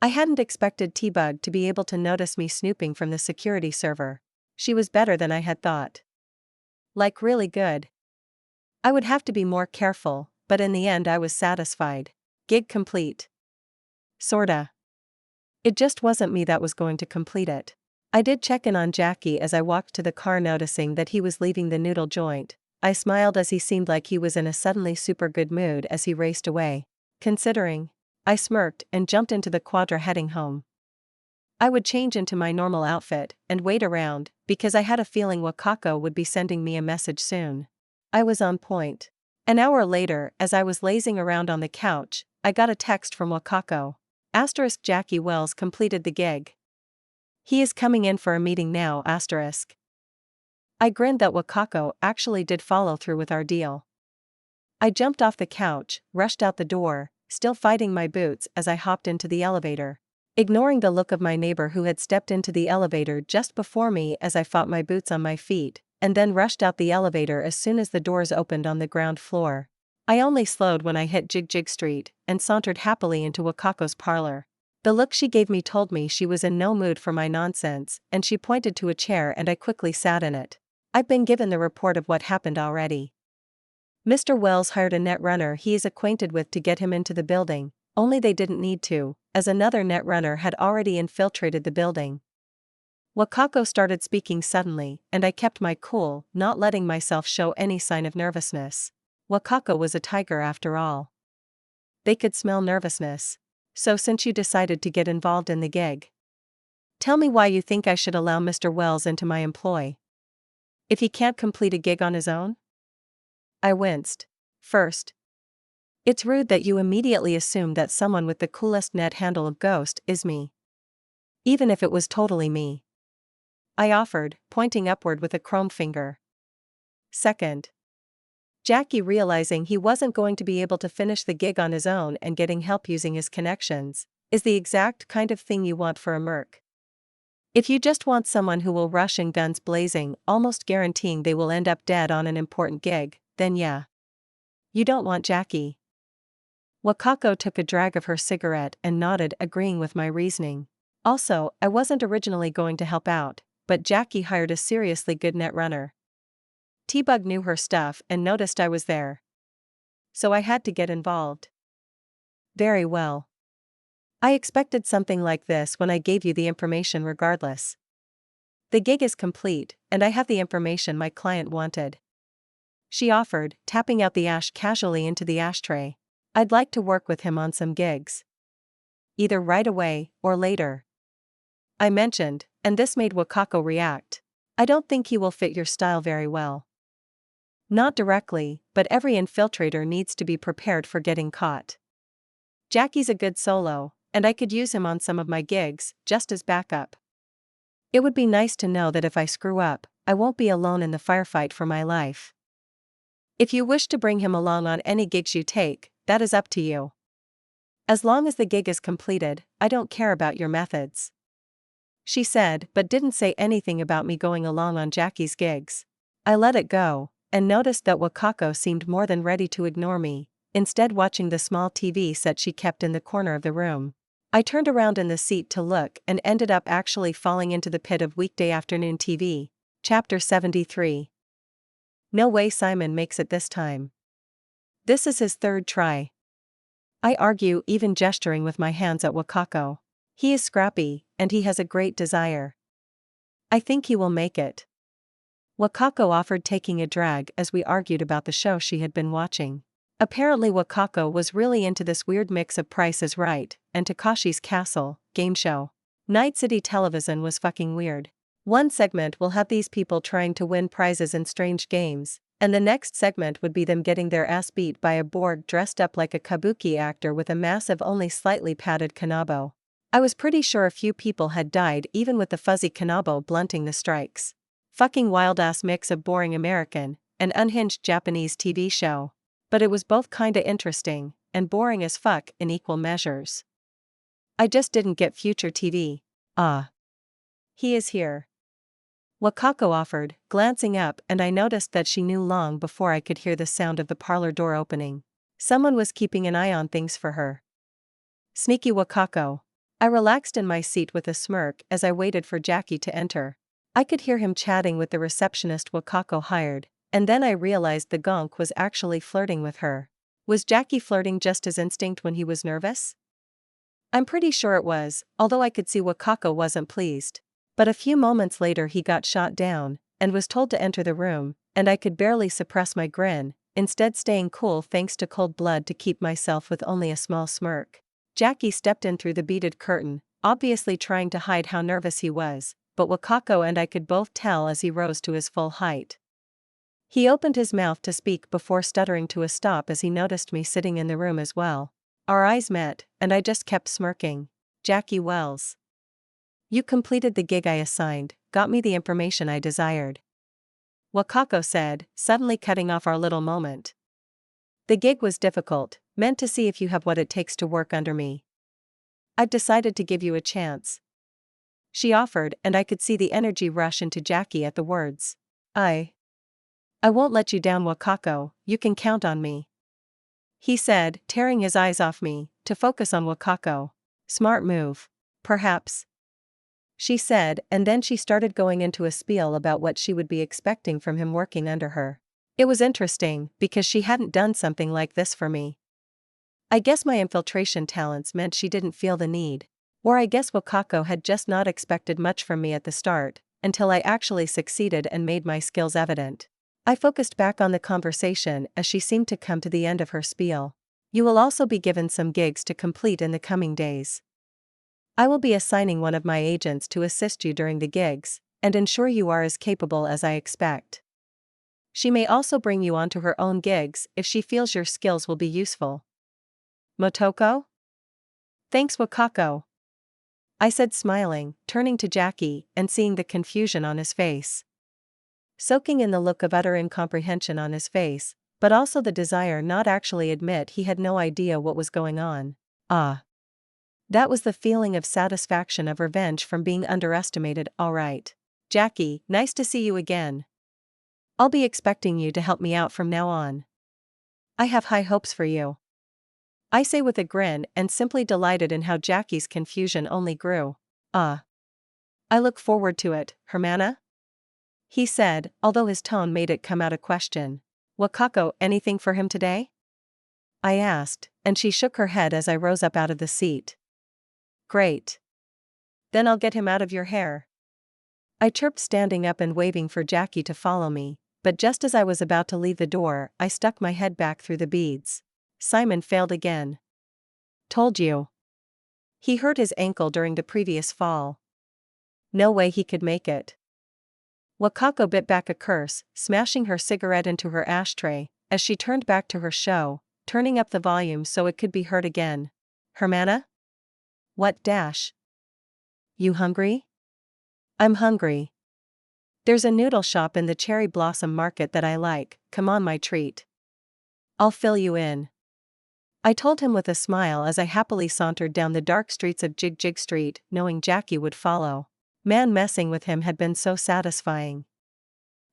I hadn't expected T-Bug to be able to notice me snooping from the security server. She was better than I had thought. Like really good. I would have to be more careful, but in the end I was satisfied. Gig complete. Sorta. It just wasn't me that was going to complete it. I did check in on Jackie as I walked to the car, noticing that he was leaving the noodle joint. I smiled as he seemed like he was in a suddenly super good mood as he raced away. Considering, I smirked and jumped into the quadra heading home. I would change into my normal outfit and wait around, because I had a feeling Wakako would be sending me a message soon. I was on point. An hour later, as I was lazing around on the couch, I got a text from Wakako. Asterisk Jackie Wells completed the gig. He is coming in for a meeting now asterisk. I grinned that Wakako actually did follow through with our deal. I jumped off the couch, rushed out the door, still fighting my boots as I hopped into the elevator, ignoring the look of my neighbor who had stepped into the elevator just before me as I fought my boots on my feet, and then rushed out the elevator as soon as the doors opened on the ground floor. I only slowed when I hit Jig Street and sauntered happily into Wakako's parlor. The look she gave me told me she was in no mood for my nonsense, and she pointed to a chair and I quickly sat in it. I've been given the report of what happened already. Mr. Wells hired a net runner he is acquainted with to get him into the building, only they didn't need to, as another net runner had already infiltrated the building. Wakako started speaking suddenly, and I kept my cool, not letting myself show any sign of nervousness. Wakako was a tiger after all. They could smell nervousness. So since you decided to get involved in the gig, tell me why you think I should allow Mr. Wells into my employ. If he can't complete a gig on his own? I winced. First, it's rude that you immediately assume that someone with the coolest net handle of Ghost is me. Even if it was totally me. I offered, pointing upward with a chrome finger. Second, Jackie realizing he wasn't going to be able to finish the gig on his own and getting help using his connections, is the exact kind of thing you want for a merc. If you just want someone who will rush in guns blazing, almost guaranteeing they will end up dead on an important gig, then yeah. You don't want Jackie. Wakako took a drag of her cigarette and nodded, agreeing with my reasoning. Also, I wasn't originally going to help out, but Jackie hired a seriously good net runner. T-Bug knew her stuff and noticed I was there. So I had to get involved. Very well. I expected something like this when I gave you the information regardless. The gig is complete, and I have the information my client wanted. She offered, tapping out the ash casually into the ashtray. I'd like to work with him on some gigs. Either right away, or later. I mentioned, and this made Wakako react. I don't think he will fit your style very well. Not directly, but every infiltrator needs to be prepared for getting caught. Jackie's a good solo, and I could use him on some of my gigs, just as backup. It would be nice to know that if I screw up, I won't be alone in the firefight for my life. If you wish to bring him along on any gigs you take, that is up to you. As long as the gig is completed, I don't care about your methods. She said, but didn't say anything about me going along on Jackie's gigs. I let it go, and noticed that Wakako seemed more than ready to ignore me, instead watching the small TV set she kept in the corner of the room. I turned around in the seat to look and ended up actually falling into the pit of weekday afternoon TV. Chapter 73. No way Simon makes it this time. This is his third try. I argue, even gesturing with my hands at Wakako. He is scrappy, and he has a great desire. I think he will make it. Wakako offered, taking a drag as we argued about the show she had been watching. Apparently Wakako was really into this weird mix of Price is Right and Takashi's Castle game show. Night City Television was fucking weird. One segment will have these people trying to win prizes in strange games, and the next segment would be them getting their ass beat by a Borg dressed up like a kabuki actor with a massive, only slightly padded kanabo. I was pretty sure a few people had died even with the fuzzy kanabo blunting the strikes. Fucking wild-ass mix of boring American and unhinged Japanese TV show. But it was both kinda interesting and boring as fuck in equal measures. I just didn't get future TV. Ah. He is here. Wakako offered, glancing up, and I noticed that she knew long before I could hear the sound of the parlor door opening. Someone was keeping an eye on things for her. Sneaky Wakako. I relaxed in my seat with a smirk as I waited for Jackie to enter. I could hear him chatting with the receptionist Wakako hired, and then I realized the gonk was actually flirting with her. Was Jackie flirting just as instinct when he was nervous? I'm pretty sure it was, although I could see Wakako wasn't pleased. But a few moments later he got shot down, and was told to enter the room, and I could barely suppress my grin, instead staying cool thanks to cold blood to keep myself with only a small smirk. Jackie stepped in through the beaded curtain, obviously trying to hide how nervous he was, but Wakako and I could both tell as he rose to his full height. He opened his mouth to speak before stuttering to a stop as he noticed me sitting in the room as well. Our eyes met, and I just kept smirking. Jackie Wells. You completed the gig I assigned, got me the information I desired. Wakako said, suddenly cutting off our little moment. The gig was difficult, meant to see if you have what it takes to work under me. I've decided to give you a chance. She offered, and I could see the energy rush into Jackie at the words. I won't let you down, Wakako, you can count on me. He said, tearing his eyes off me, to focus on Wakako. Smart move. Perhaps. She said, and then she started going into a spiel about what she would be expecting from him working under her. It was interesting, because she hadn't done something like this for me. I guess my infiltration talents meant she didn't feel the need. Or I guess Wakako had just not expected much from me at the start, until I actually succeeded and made my skills evident. I focused back on the conversation as she seemed to come to the end of her spiel. You will also be given some gigs to complete in the coming days. I will be assigning one of my agents to assist you during the gigs, and ensure you are as capable as I expect. She may also bring you onto her own gigs if she feels your skills will be useful. Motoko? Thanks, Wakako. I said, smiling, turning to Jackie and seeing the confusion on his face. Soaking in the look of utter incomprehension on his face, but also the desire not actually admit he had no idea what was going on. Ah. That was the feeling of satisfaction of revenge from being underestimated. All right. Jackie, nice to see you again. I'll be expecting you to help me out from now on. I have high hopes for you. I say with a grin and simply delighted in how Jackie's confusion only grew. I look forward to it, Hermana? He said, although his tone made it come out a question. Wakako, anything for him today? I asked, and she shook her head as I rose up out of the seat. Great. Then I'll get him out of your hair. I chirped, standing up and waving for Jackie to follow me, but just as I was about to leave the door, I stuck my head back through the beads. Simon failed again. Told you. He hurt his ankle during the previous fall. No way he could make it. Wakako bit back a curse, smashing her cigarette into her ashtray, as she turned back to her show, turning up the volume so it could be heard again. Hermana? What dash? You hungry? I'm hungry. There's a noodle shop in the Cherry Blossom Market that I like, come on, my treat. I'll fill you in. I told him with a smile as I happily sauntered down the dark streets of Jig Jig Street, knowing Jackie would follow. Man, messing with him had been so satisfying.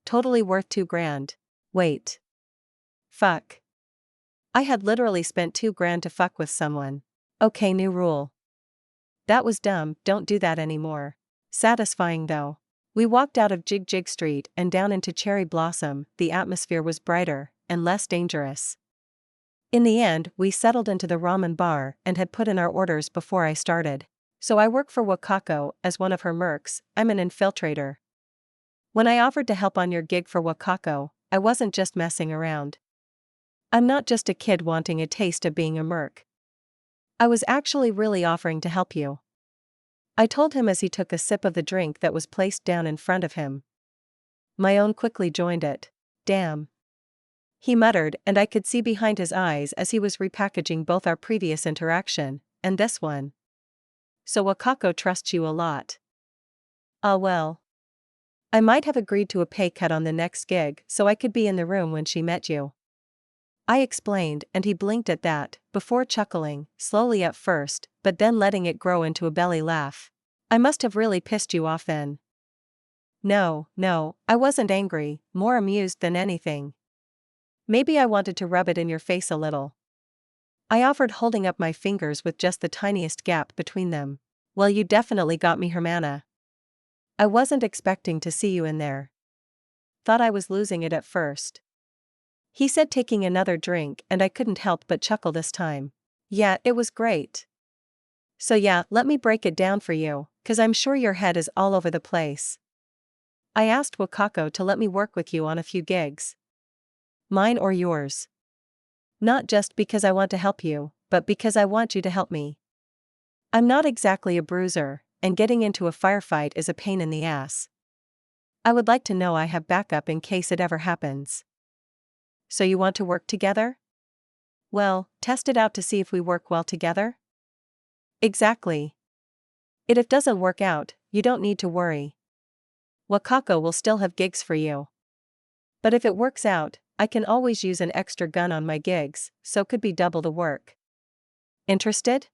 Totally worth $2,000. Wait. Fuck. I had literally spent $2,000 to fuck with someone. Okay, new rule. That was dumb, don't do that anymore. Satisfying though. We walked out of Jig Jig Street and down into Cherry Blossom. The atmosphere was brighter and less dangerous. In the end, we settled into the ramen bar and had put in our orders before I started. So I work for Wakako as one of her mercs. I'm an infiltrator. When I offered to help on your gig for Wakako, I wasn't just messing around. I'm not just a kid wanting a taste of being a merc. I was actually really offering to help you. I told him as he took a sip of the drink that was placed down in front of him. My own quickly joined it. Damn. He muttered, and I could see behind his eyes as he was repackaging both our previous interaction and this one. So Wakako trusts you a lot. Ah well. I might have agreed to a pay cut on the next gig so I could be in the room when she met you. I explained, and he blinked at that, before chuckling, slowly at first, but then letting it grow into a belly laugh. I must have really pissed you off then. No, I wasn't angry, more amused than anything. Maybe I wanted to rub it in your face a little. I offered, holding up my fingers with just the tiniest gap between them. Well, you definitely got me, Hermana. I wasn't expecting to see you in there. Thought I was losing it at first. He said, taking another drink, and I couldn't help but chuckle this time. Yeah, it was great. So yeah, let me break it down for you, 'cause I'm sure your head is all over the place. I asked Wakako to let me work with you on a few gigs. Mine or yours. Not just because I want to help you, but because I want you to help me. I'm not exactly a bruiser, and getting into a firefight is a pain in the ass. I would like to know I have backup in case it ever happens. So you want to work together? Well, test it out to see if we work well together? Exactly. If it doesn't work out, you don't need to worry. Wakako will still have gigs for you. But if it works out, I can always use an extra gun on my gigs, so could be double the work. Interested?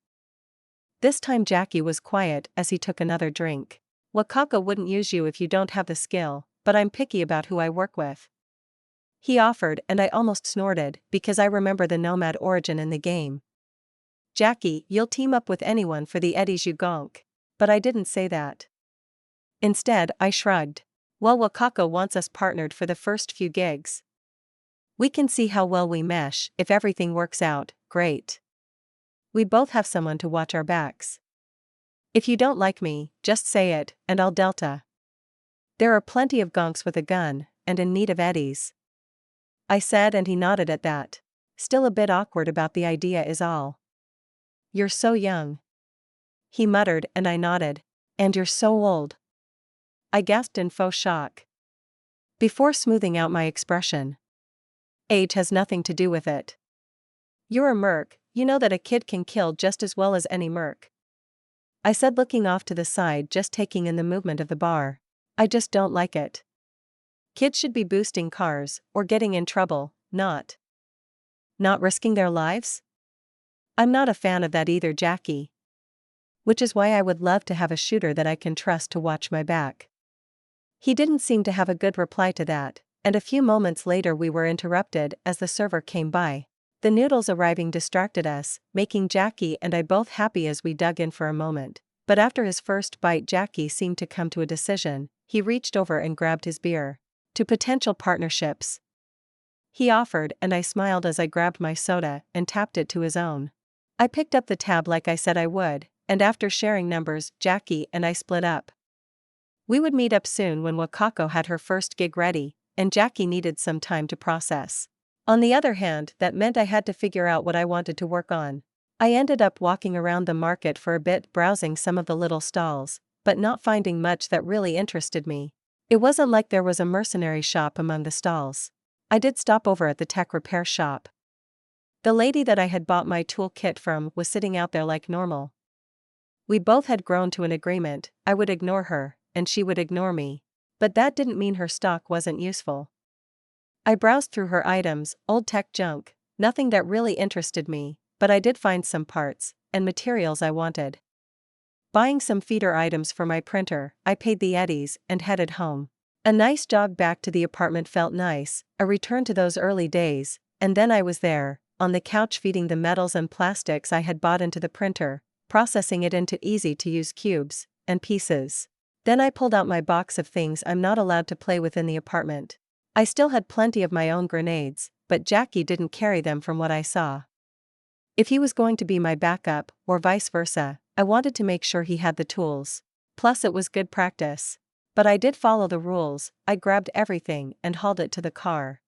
This time Jackie was quiet as he took another drink. Wakako wouldn't use you if you don't have the skill, but I'm picky about who I work with. He offered, and I almost snorted, because I remember the nomad origin in the game. Jackie, you'll team up with anyone for the eddies you gonk. But I didn't say that. Instead, I shrugged. Well, Wakako wants us partnered for the first few gigs. We can see how well we mesh. If everything works out, great. We both have someone to watch our backs. If you don't like me, just say it, and I'll delta. There are plenty of gonks with a gun, and in need of eddies. I said, and he nodded at that. Still a bit awkward about the idea is all. You're so young. He muttered, and I nodded. And you're so old. I gasped in faux shock. Before smoothing out my expression. Age has nothing to do with it. You're a merc, you know that a kid can kill just as well as any merc. I said, looking off to the side, just taking in the movement of the bar. I just don't like it. Kids should be boosting cars, or getting in trouble, not risking their lives? I'm not a fan of that either, Jackie. Which is why I would love to have a shooter that I can trust to watch my back. He didn't seem to have a good reply to that, and a few moments later we were interrupted as the server came by. The noodles arriving distracted us, making Jackie and I both happy as we dug in for a moment. But after his first bite, Jackie seemed to come to a decision. He reached over and grabbed his beer. To potential partnerships, he offered, and I smiled as I grabbed my soda and tapped it to his own. I picked up the tab like I said I would, and after sharing numbers, Jackie and I split up. We would meet up soon when Wakako had her first gig ready, and Jackie needed some time to process. On the other hand, that meant I had to figure out what I wanted to work on. I ended up walking around the market for a bit, browsing some of the little stalls, but not finding much that really interested me. It wasn't like there was a mercenary shop among the stalls. I did stop over at the tech repair shop. The lady that I had bought my tool kit from was sitting out there like normal. We both had grown to an agreement. I would ignore her, and she would ignore me. But that didn't mean her stock wasn't useful. I browsed through her items, old tech junk, nothing that really interested me, but I did find some parts and materials I wanted. Buying some feeder items for my printer, I paid the eddies and headed home. A nice jog back to the apartment felt nice, a return to those early days, and then I was there, on the couch feeding the metals and plastics I had bought into the printer, processing it into easy-to-use cubes and pieces. Then I pulled out my box of things I'm not allowed to play with in the apartment. I still had plenty of my own grenades, but Jackie didn't carry them from what I saw. If he was going to be my backup, or vice versa, I wanted to make sure he had the tools. Plus it was good practice. But I did follow the rules. I grabbed everything and hauled it to the car.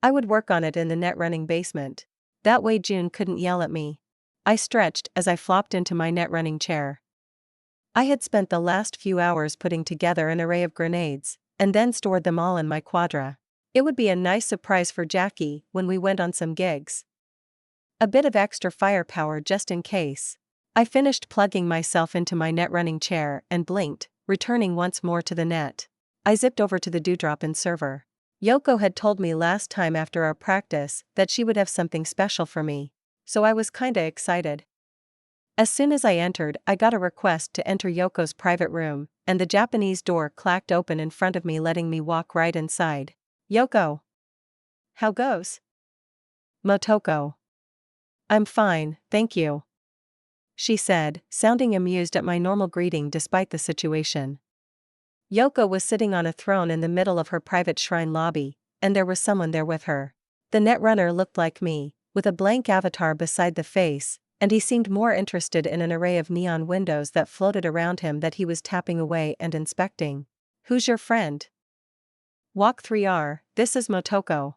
I would work on it in the net-running basement. That way June couldn't yell at me. I stretched as I flopped into my net-running chair. I had spent the last few hours putting together an array of grenades, and then stored them all in my quadra. It would be a nice surprise for Jackie when we went on some gigs. A bit of extra firepower just in case. I finished plugging myself into my net-running chair and blinked, returning once more to the net. I zipped over to the Dewdropin server. Yoko had told me last time after our practice that she would have something special for me, so I was kinda excited. As soon as I entered, I got a request to enter Yoko's private room, and the Japanese door clacked open in front of me, letting me walk right inside. Yoko. How goes? Motoko. I'm fine, thank you. She said, sounding amused at my normal greeting despite the situation. Yoko was sitting on a throne in the middle of her private shrine lobby, and there was someone there with her. The netrunner looked like me, with a blank avatar beside the face, and he seemed more interested in an array of neon windows that floated around him that he was tapping away and inspecting. Who's your friend? Walk 3R, this is Motoko.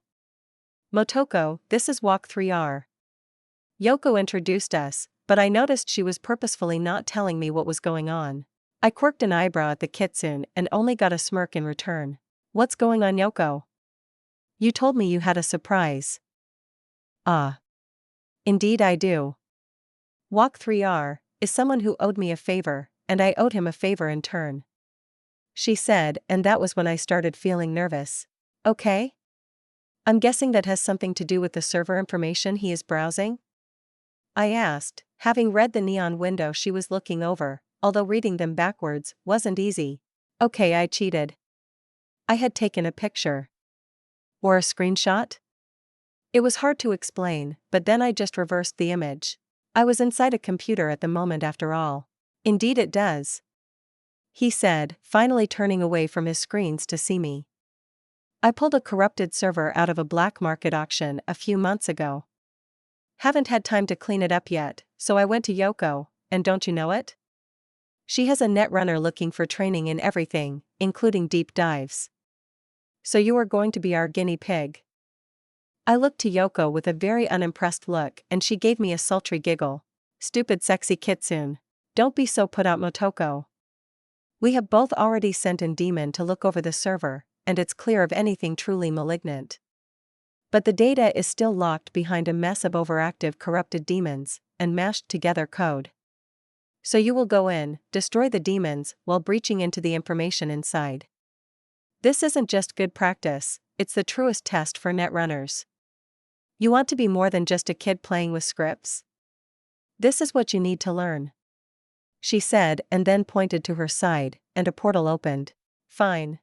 Motoko, this is Walk 3R. Yoko introduced us, but I noticed she was purposefully not telling me what was going on. I quirked an eyebrow at the kitsune and only got a smirk in return. What's going on, Yoko? You told me you had a surprise. Ah. Indeed I do. Walk 3R is someone who owed me a favor, and I owed him a favor in turn. She said, and that was when I started feeling nervous. Okay? I'm guessing that has something to do with the server information he is browsing? I asked, having read the neon window she was looking over, although reading them backwards wasn't easy. Okay, I cheated. I had taken a picture. Or a screenshot? It was hard to explain, but then I just reversed the image. I was inside a computer at the moment after all. Indeed it does. He said, finally turning away from his screens to see me. I pulled a corrupted server out of a black market auction a few months ago. Haven't had time to clean it up yet, so I went to Yoko, and don't you know it? She has a netrunner looking for training in everything, including deep dives. So you are going to be our guinea pig. I looked to Yoko with a very unimpressed look and she gave me a sultry giggle. Stupid sexy kitsune. Don't be so put out, Motoko. We have both already sent in Demon to look over the server, and it's clear of anything truly malignant. But the data is still locked behind a mess of overactive corrupted demons and mashed together code. So you will go in, destroy the demons, while breaching into the information inside. This isn't just good practice, it's the truest test for netrunners. You want to be more than just a kid playing with scripts? This is what you need to learn. She said, and then pointed to her side, and a portal opened. Fine.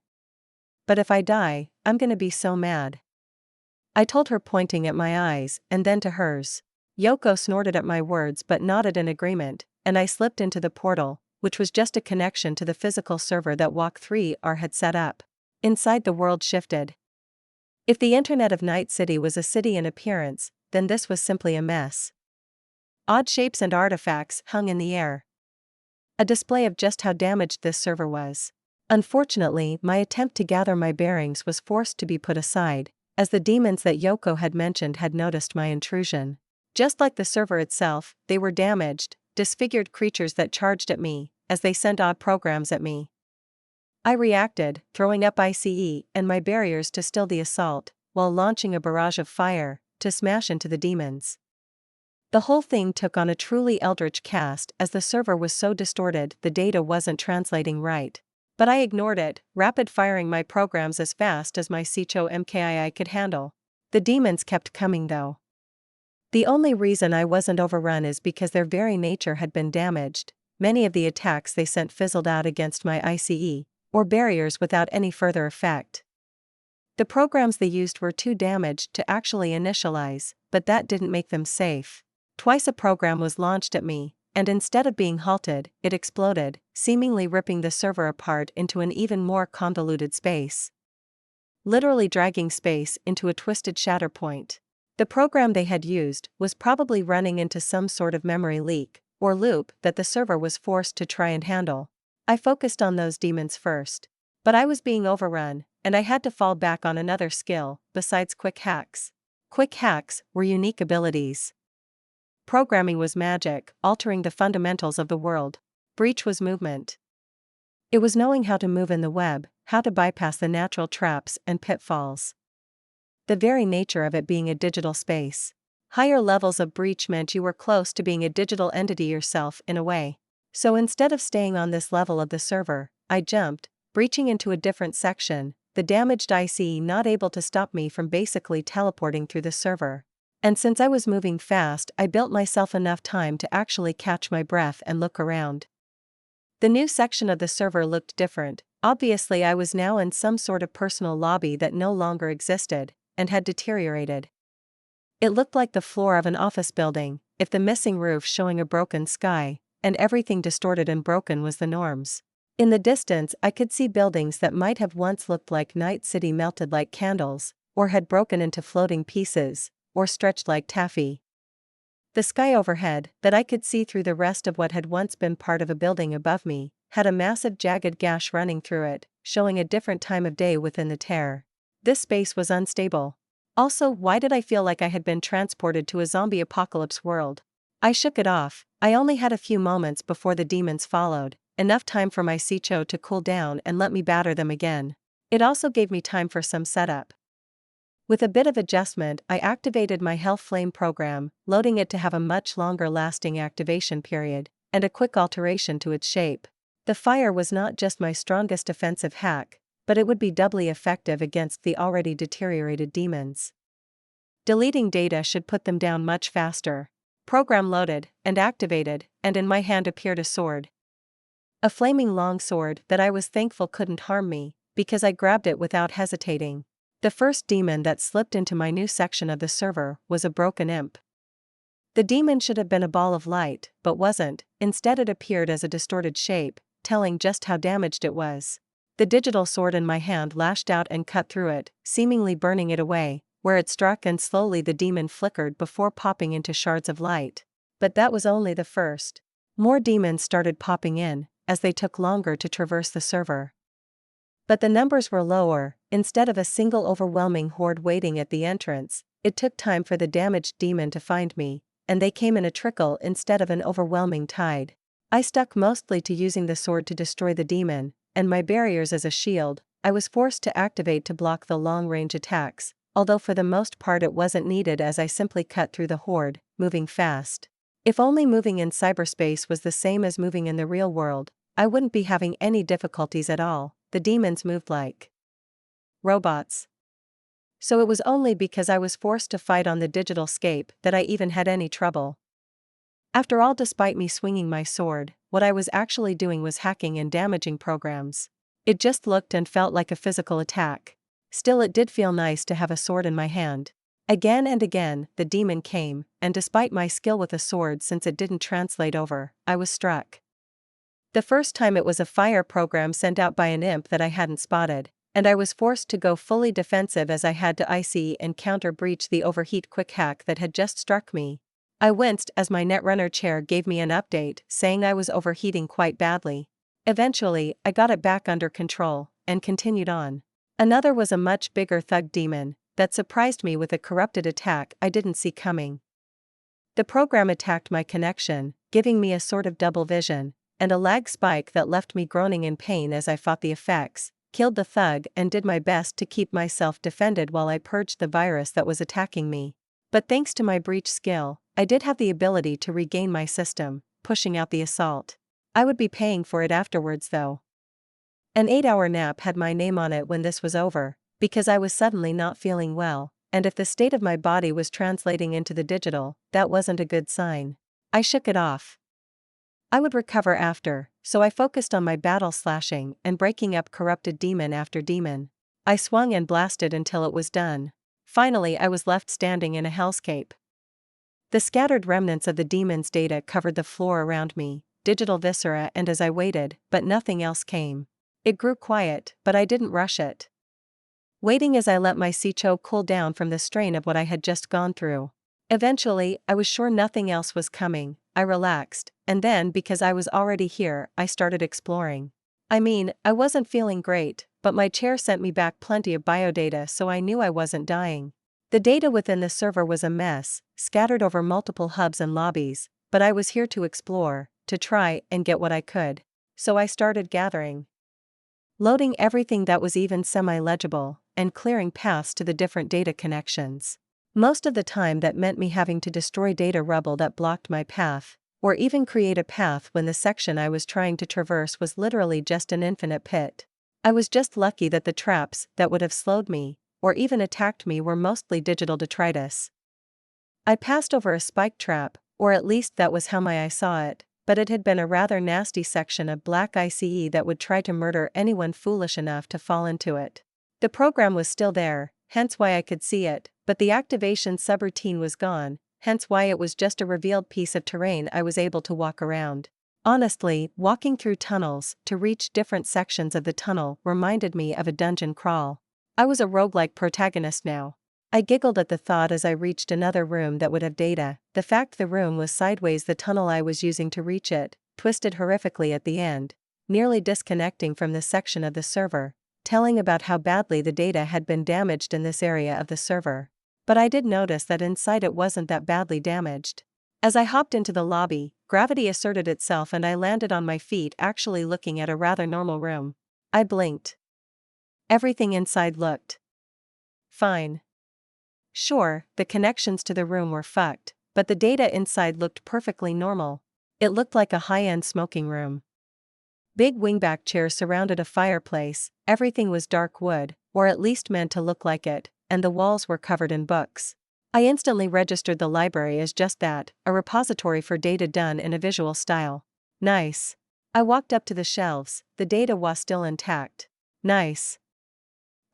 But if I die, I'm gonna be so mad. I told her, pointing at my eyes, and then to hers. Yoko snorted at my words but nodded in agreement, and I slipped into the portal, which was just a connection to the physical server that Walk 3R had set up. Inside, the world shifted. If the internet of Night City was a city in appearance, then this was simply a mess. Odd shapes and artifacts hung in the air. A display of just how damaged this server was. Unfortunately, my attempt to gather my bearings was forced to be put aside, as the demons that Yoko had mentioned had noticed my intrusion. Just like the server itself, they were damaged, disfigured creatures that charged at me, as they sent odd programs at me. I reacted, throwing up ICE and my barriers to still the assault, while launching a barrage of fire to smash into the demons. The whole thing took on a truly eldritch cast as the server was so distorted the data wasn't translating right. But I ignored it, rapid-firing my programs as fast as my Sicho MKII could handle. The demons kept coming though. The only reason I wasn't overrun is because their very nature had been damaged. Many of the attacks they sent fizzled out against my ICE, or barriers, without any further effect. The programs they used were too damaged to actually initialize, but that didn't make them safe. Twice a program was launched at me, and instead of being halted, it exploded, seemingly ripping the server apart into an even more convoluted space. Literally dragging space into a twisted shatter point. The program they had used was probably running into some sort of memory leak, or loop, that the server was forced to try and handle. I focused on those demons first. But I was being overrun, and I had to fall back on another skill, besides quick hacks. Quick hacks were unique abilities. Programming was magic, altering the fundamentals of the world. Breach was movement. It was knowing how to move in the web, how to bypass the natural traps and pitfalls. The very nature of it being a digital space. Higher levels of breach meant you were close to being a digital entity yourself in a way. So instead of staying on this level of the server, I jumped, breaching into a different section, the damaged IC not able to stop me from basically teleporting through the server. And since I was moving fast, I built myself enough time to actually catch my breath and look around. The new section of the server looked different. Obviously, I was now in some sort of personal lobby that no longer existed, and had deteriorated. It looked like the floor of an office building, if the missing roof showing a broken sky, and everything distorted and broken was the norms. In the distance, I could see buildings that might have once looked like Night City melted like candles, or had broken into floating pieces, or stretched like taffy. The sky overhead, that I could see through the rest of what had once been part of a building above me, had a massive jagged gash running through it, showing a different time of day within the tear. This space was unstable. Also, why did I feel like I had been transported to a zombie apocalypse world? I shook it off. I only had a few moments before the demons followed, enough time for my Sicho to cool down and let me batter them again. It also gave me time for some setup. With a bit of adjustment, I activated my Health Flame program, loading it to have a much longer lasting activation period, and a quick alteration to its shape. The fire was not just my strongest offensive hack, but it would be doubly effective against the already deteriorated demons. Deleting data should put them down much faster. Program loaded and activated, and in my hand appeared a sword. A flaming long sword that I was thankful couldn't harm me, because I grabbed it without hesitating. The first demon that slipped into my new section of the server was a broken imp. The demon should have been a ball of light, but wasn't. Instead, it appeared as a distorted shape, telling just how damaged it was. The digital sword in my hand lashed out and cut through it, seemingly burning it away, where it struck, and slowly the demon flickered before popping into shards of light. But that was only the first. More demons started popping in, as they took longer to traverse the server. But the numbers were lower. Instead of a single overwhelming horde waiting at the entrance, it took time for the damaged demon to find me, and they came in a trickle instead of an overwhelming tide. I stuck mostly to using the sword to destroy the demon, and my barriers as a shield. I was forced to activate to block the long-range attacks, although for the most part it wasn't needed as I simply cut through the horde, moving fast. If only moving in cyberspace was the same as moving in the real world, I wouldn't be having any difficulties at all. The demons moved like robots. So it was only because I was forced to fight on the digital scape that I even had any trouble. After all, despite me swinging my sword, what I was actually doing was hacking and damaging programs. It just looked and felt like a physical attack. Still, it did feel nice to have a sword in my hand. Again and again, the demon came, and despite my skill with a sword, since it didn't translate over, I was struck. The first time it was a fire program sent out by an imp that I hadn't spotted, and I was forced to go fully defensive as I had to IC and counter-breach the overheat quick hack that had just struck me. I winced as my Netrunner chair gave me an update saying I was overheating quite badly. Eventually, I got it back under control, and continued on. Another was a much bigger thug demon that surprised me with a corrupted attack I didn't see coming. The program attacked my connection, giving me a sort of double vision, and a lag spike that left me groaning in pain as I fought the effects, killed the thug and did my best to keep myself defended while I purged the virus that was attacking me. But thanks to my breach skill, I did have the ability to regain my system, pushing out the assault. I would be paying for it afterwards though. An 8-hour nap had my name on it when this was over, because I was suddenly not feeling well, and if the state of my body was translating into the digital, that wasn't a good sign. I shook it off. I would recover after, so I focused on my battle slashing and breaking up corrupted demon after demon. I swung and blasted until it was done. Finally, I was left standing in a hellscape. The scattered remnants of the demon's data covered the floor around me, digital viscera, and as I waited, but nothing else came. It grew quiet, but I didn't rush it. Waiting as I let my Sicho cool down from the strain of what I had just gone through. Eventually, I was sure nothing else was coming. I relaxed, and then because I was already here, I started exploring. I mean, I wasn't feeling great, but my chair sent me back plenty of biodata, so I knew I wasn't dying. The data within the server was a mess, scattered over multiple hubs and lobbies, but I was here to explore, to try and get what I could. So I started gathering. Loading everything that was even semi-legible, and clearing paths to the different data connections. Most of the time that meant me having to destroy data rubble that blocked my path, or even create a path when the section I was trying to traverse was literally just an infinite pit. I was just lucky that the traps that would have slowed me, or even attacked me, were mostly digital detritus. I passed over a spike trap, or at least that was how my eye saw it, but it had been a rather nasty section of black ICE that would try to murder anyone foolish enough to fall into it. The program was still there, hence why I could see it, but the activation subroutine was gone, hence why it was just a revealed piece of terrain I was able to walk around. Honestly, walking through tunnels to reach different sections of the tunnel reminded me of a dungeon crawl. I was a roguelike protagonist now. I giggled at the thought as I reached another room that would have data. The fact the room was sideways, the tunnel I was using to reach it, twisted horrifically at the end, nearly disconnecting from the section of the server, telling about how badly the data had been damaged in this area of the server. But I did notice that inside it wasn't that badly damaged. As I hopped into the lobby, gravity asserted itself and I landed on my feet, actually looking at a rather normal room. I blinked. Everything inside looked fine. Sure, the connections to the room were fucked, but the data inside looked perfectly normal. It looked like a high-end smoking room. Big wingback chairs surrounded a fireplace, everything was dark wood, or at least meant to look like it, and the walls were covered in books. I instantly registered the library as just that, a repository for data done in a visual style. Nice. I walked up to the shelves, the data was still intact. Nice.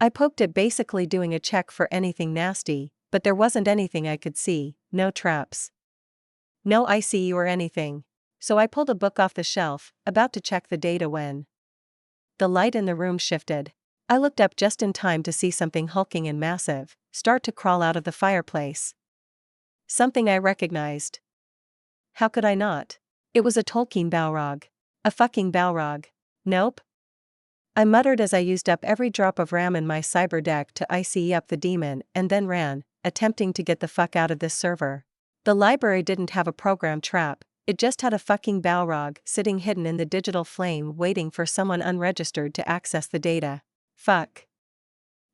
I poked it, basically doing a check for anything nasty, but there wasn't anything I could see, no traps. No ICE or anything. So I pulled a book off the shelf, about to check the data when the light in the room shifted. I looked up just in time to see something hulking and massive start to crawl out of the fireplace. Something I recognized. How could I not? It was a Tolkien Balrog. A fucking Balrog. Nope. I muttered as I used up every drop of RAM in my cyber deck to ICE up the demon and then ran, attempting to get the fuck out of this server. The library didn't have a program trap, It just had a fucking Balrog sitting hidden in the digital flame waiting for someone unregistered to access the data. Fuck.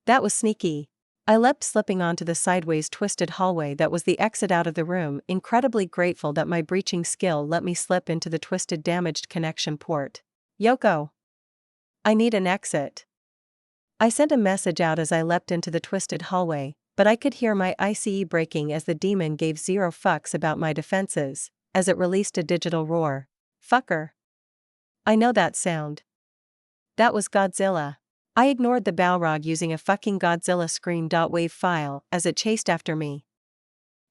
That was sneaky. I leapt slipping onto the sideways twisted hallway that was the exit out of the room, incredibly grateful that my breaching skill let me slip into the twisted damaged connection port. Yoko. I need an exit. I sent a message out as I leapt into the twisted hallway, but I could hear my ICE breaking as the demon gave zero fucks about my defenses, as it released a digital roar. Fucker. I know that sound. That was Godzilla. I ignored the Balrog using a fucking Godzilla scream.wave file as it chased after me.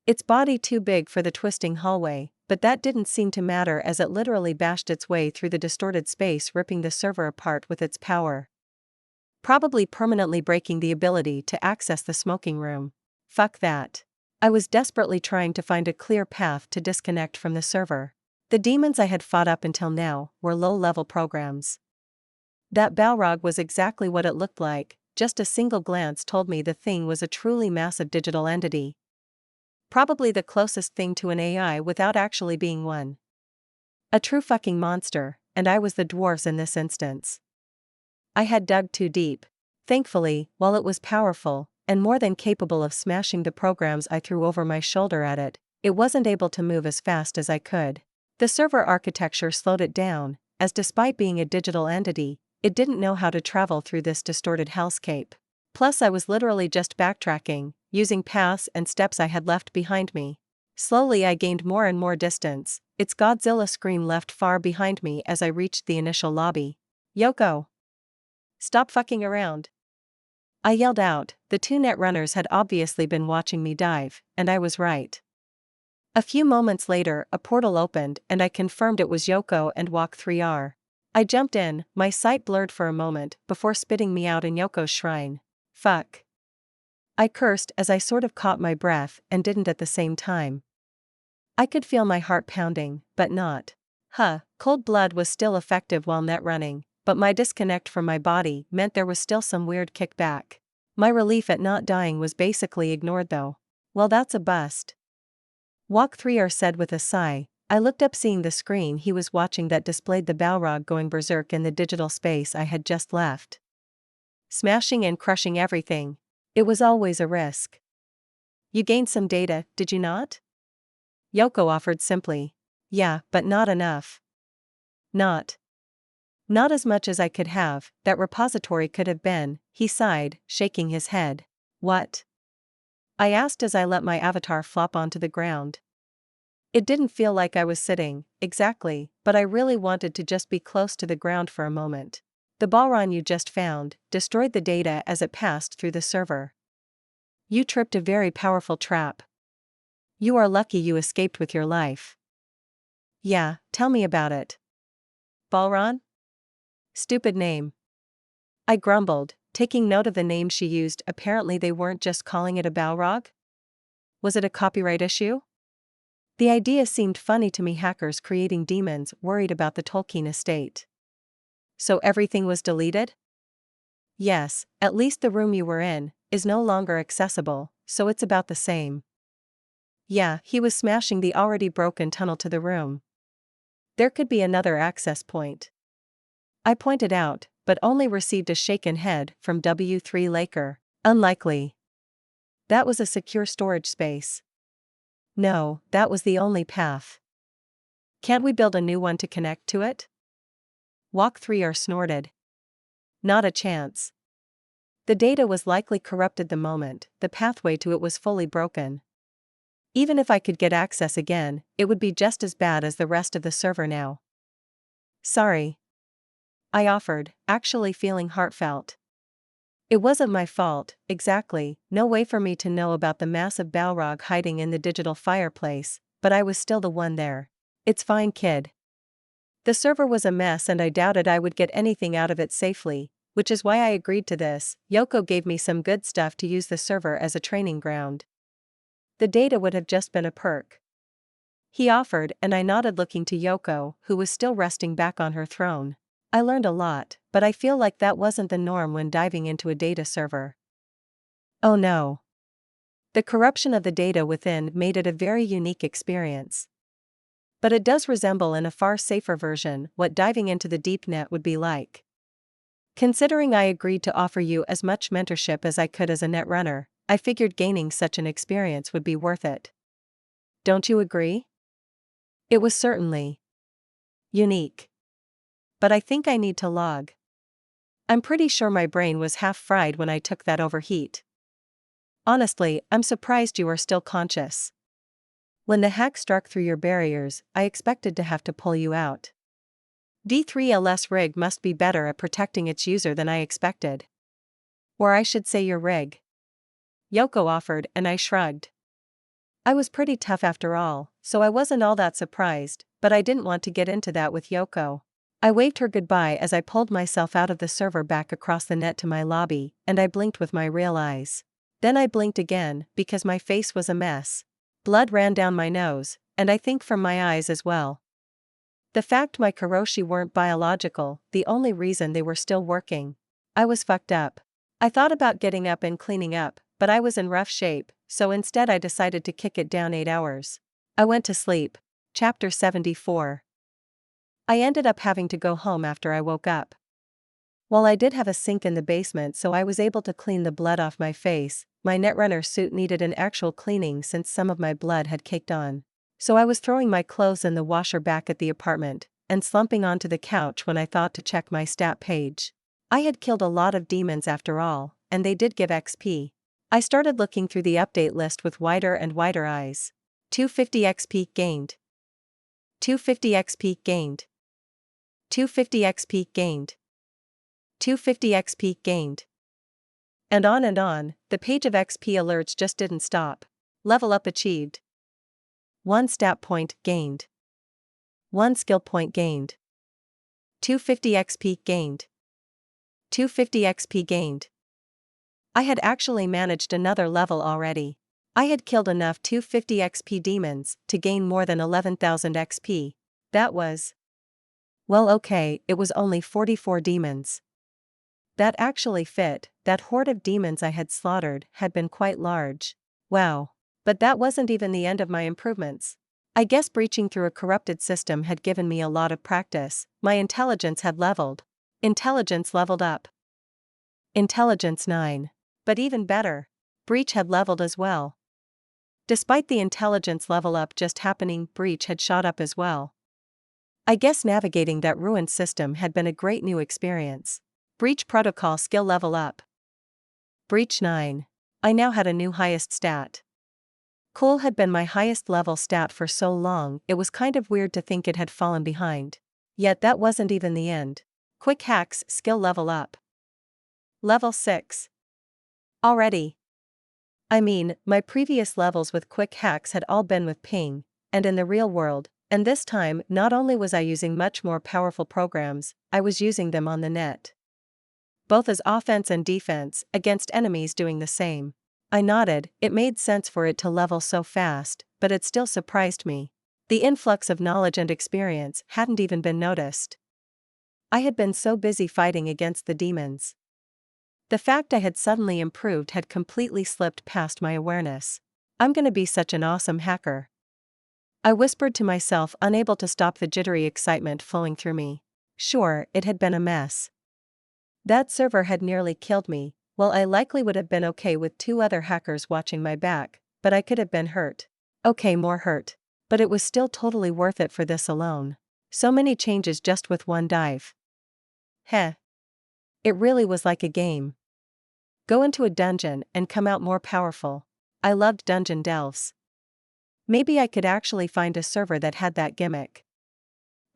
Its body too big for the twisting hallway, but that didn't seem to matter as it literally bashed its way through the distorted space, ripping the server apart with its power. Probably permanently breaking the ability to access the smoking room. Fuck that. I was desperately trying to find a clear path to disconnect from the server. The demons I had fought up until now were low-level programs. That Balrog was exactly what it looked like, just a single glance told me the thing was a truly massive digital entity. Probably the closest thing to an AI without actually being one. A true fucking monster, and I was the dwarves in this instance. I had dug too deep. Thankfully, while it was powerful, and more than capable of smashing the programs I threw over my shoulder at it, it wasn't able to move as fast as I could. The server architecture slowed it down, as despite being a digital entity, it didn't know how to travel through this distorted hellscape. Plus I was literally just backtracking, using paths and steps I had left behind me. Slowly I gained more and more distance, its Godzilla scream left far behind me as I reached the initial lobby. Yoko! Stop fucking around. I yelled out. The two netrunners had obviously been watching me dive, and I was right. A few moments later, a portal opened and I confirmed it was Yoko and Walk 3R. I jumped in, my sight blurred for a moment before spitting me out in Yoko's shrine. Fuck. I cursed as I sort of caught my breath and didn't at the same time. I could feel my heart pounding, but not. Cold blood was still effective while net running, but my disconnect from my body meant there was still some weird kickback. My relief at not dying was basically ignored though. Well, that's a bust. Walk 3R said with a sigh. I looked up seeing the screen he was watching that displayed the Balrog going berserk in the digital space I had just left. Smashing and crushing everything. It was always a risk. You gained some data, did you not? Yoko offered simply. Yeah, but not enough. Not as much as I could have, that repository could have been, he sighed, shaking his head. What? I asked as I let my avatar flop onto the ground. It didn't feel like I was sitting, exactly, but I really wanted to just be close to the ground for a moment. The Balron you just found destroyed the data as it passed through the server. You tripped a very powerful trap. You are lucky you escaped with your life. Yeah, tell me about it. Balron? Stupid name. I grumbled, taking note of the name she used. Apparently they weren't just calling it a Balrog? Was it a copyright issue? The idea seemed funny to me. Hackers creating demons worried about the Tolkien estate. So everything was deleted? Yes, at least the room you were in is no longer accessible, so it's about the same. Yeah, he was smashing the already broken tunnel to the room. There could be another access point. I pointed out, but only received a shaken head from W3 Laker. Unlikely. That was a secure storage space. No, that was the only path. Can't we build a new one to connect to it? Walk 3R snorted. Not a chance. The data was likely corrupted the moment the pathway to it was fully broken. Even if I could get access again, it would be just as bad as the rest of the server now. Sorry. I offered, actually feeling heartfelt. It wasn't my fault, exactly, no way for me to know about the massive Balrog hiding in the digital fireplace, but I was still the one there. It's fine, kid. The server was a mess and I doubted I would get anything out of it safely, which is why I agreed to this. Yoko gave me some good stuff to use the server as a training ground. The data would have just been a perk. He offered and I nodded, looking to Yoko, who was still resting back on her throne. I learned a lot, but I feel like that wasn't the norm when diving into a data server. Oh no. The corruption of the data within made it a very unique experience. But it does resemble in a far safer version what diving into the deep net would be like. Considering I agreed to offer you as much mentorship as I could as a netrunner, I figured gaining such an experience would be worth it. Don't you agree? It was certainly unique. But I think I need to log. I'm pretty sure my brain was half fried when I took that overheat. Honestly, I'm surprised you are still conscious. When the hack struck through your barriers, I expected to have to pull you out. D3LS rig must be better at protecting its user than I expected. Or I should say your rig. Yoko offered, and I shrugged. I was pretty tough after all, so I wasn't all that surprised, but I didn't want to get into that with Yoko. I waved her goodbye as I pulled myself out of the server back across the net to my lobby, and I blinked with my real eyes. Then I blinked again, because my face was a mess. Blood ran down my nose, and I think from my eyes as well. The fact my karoshi weren't biological, the only reason they were still working. I was fucked up. I thought about getting up and cleaning up, but I was in rough shape, so instead I decided to kick it down 8 hours. I went to sleep. Chapter 74. I ended up having to go home after I woke up. While I did have a sink in the basement so I was able to clean the blood off my face, my netrunner suit needed an actual cleaning since some of my blood had caked on. So I was throwing my clothes in the washer back at the apartment, and slumping onto the couch when I thought to check my stat page. I had killed a lot of demons after all, and they did give XP. I started looking through the update list with wider and wider eyes. 250 XP gained. 250 XP gained. 250 XP gained. 250 XP gained. And on, the page of XP alerts just didn't stop. Level up achieved. 1 stat point gained. 1 skill point gained. 250 XP gained. 250 XP gained. I had actually managed another level already. I had killed enough 250 XP demons to gain more than 11,000 XP. That was... Well, okay, it was only 44 demons. That actually fit. That horde of demons I had slaughtered had been quite large. Wow. But that wasn't even the end of my improvements. I guess breaching through a corrupted system had given me a lot of practice. My intelligence had leveled. Intelligence leveled up. Intelligence 9. But even better, breach had leveled as well. Despite the intelligence level up just happening, breach had shot up as well. I guess navigating that ruined system had been a great new experience. Breach protocol skill level up. Breach 9. I now had a new highest stat. Cool had been my highest level stat for so long, it was kind of weird to think it had fallen behind. Yet that wasn't even the end. Quick hacks skill level up. Level 6. Already. I mean, my previous levels with quick hacks had all been with ping, and in the real world, and this time not only was I using much more powerful programs, I was using them on the net. Both as offense and defense, against enemies doing the same. I nodded, it made sense for it to level so fast, but it still surprised me. The influx of knowledge and experience hadn't even been noticed. I had been so busy fighting against the demons. The fact I had suddenly improved had completely slipped past my awareness. I'm gonna be such an awesome hacker. I whispered to myself, unable to stop the jittery excitement flowing through me. Sure, it had been a mess. That server had nearly killed me. Well, I likely would have been okay with 2 other hackers watching my back, but I could have been hurt. Okay, more hurt. But it was still totally worth it for this alone. So many changes just with one dive. Heh. It really was like a game. Go into a dungeon and come out more powerful. I loved dungeon delves. Maybe I could actually find a server that had that gimmick.